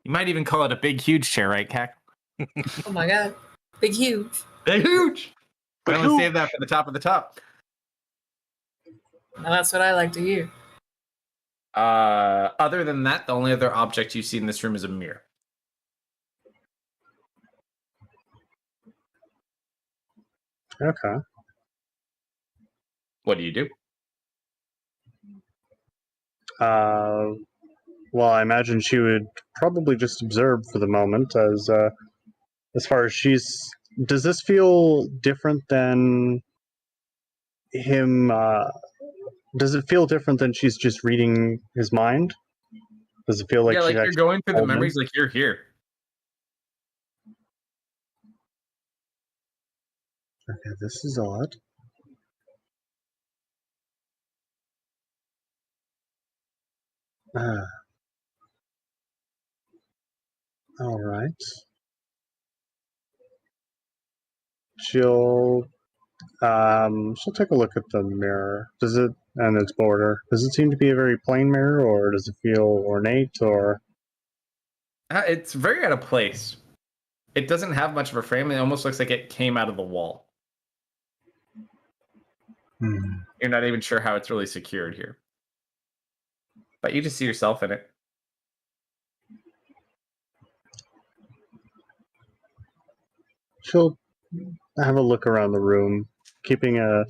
You might even call it a big, huge chair, right, Cack? Oh my god. Big huge. Big, huge! Big I'm gonna huge. save that for the top of the top. Now that's what I like to hear. Other than that, the only other object you see in this room is a mirror. Okay. What do you do? Well, I imagine she would probably just observe for the moment, as far as she's. Does this feel different than him? Does it feel different than she's just reading his mind? Does it feel like yeah, like she's you're actually going through the told him? memories like you're here. Okay, this is odd. All right. She'll take a look at the mirror. Does it, and its border? Does it seem to be a very plain mirror, or does it feel ornate, or? It's very out of place. It doesn't have much of a frame. It almost looks like it came out of the wall. You're not even sure how it's really secured here. But you just see yourself in it. She'll have a look around the room, keeping a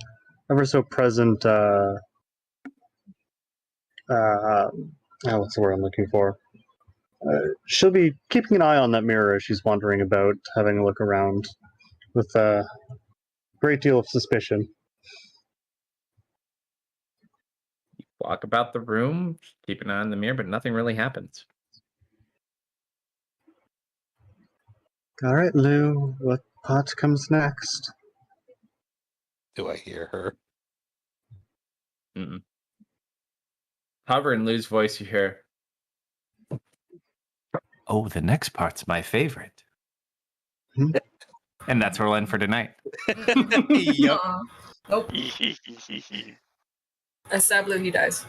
ever so present. What's the word I'm looking for? She'll be keeping an eye on that mirror as she's wandering about, having a look around with a great deal of suspicion. Walk about the room, keep an eye on the mirror, but nothing really happens. All right, Lou, what part comes next? Do I hear her? Mm-mm. However, in Lou's voice, you hear, "Oh, the next part's my favorite." Hmm? And that's where we'll end for tonight. Yep. Aw. Nope. I stab Lou, he dies.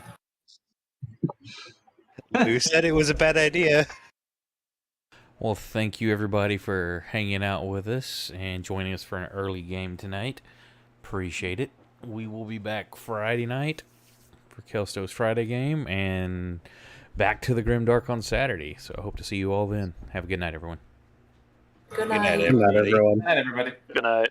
Who said it was a bad idea? Well, thank you everybody for hanging out with us and joining us for an early game tonight. Appreciate it. We will be back Friday night for Kalsto's Friday game and back to the Grimdark on Saturday. So I hope to see you all then. Have a good night, everyone. Good Good night, night. Good night, everybody. everyone. Good night, everybody. Good night.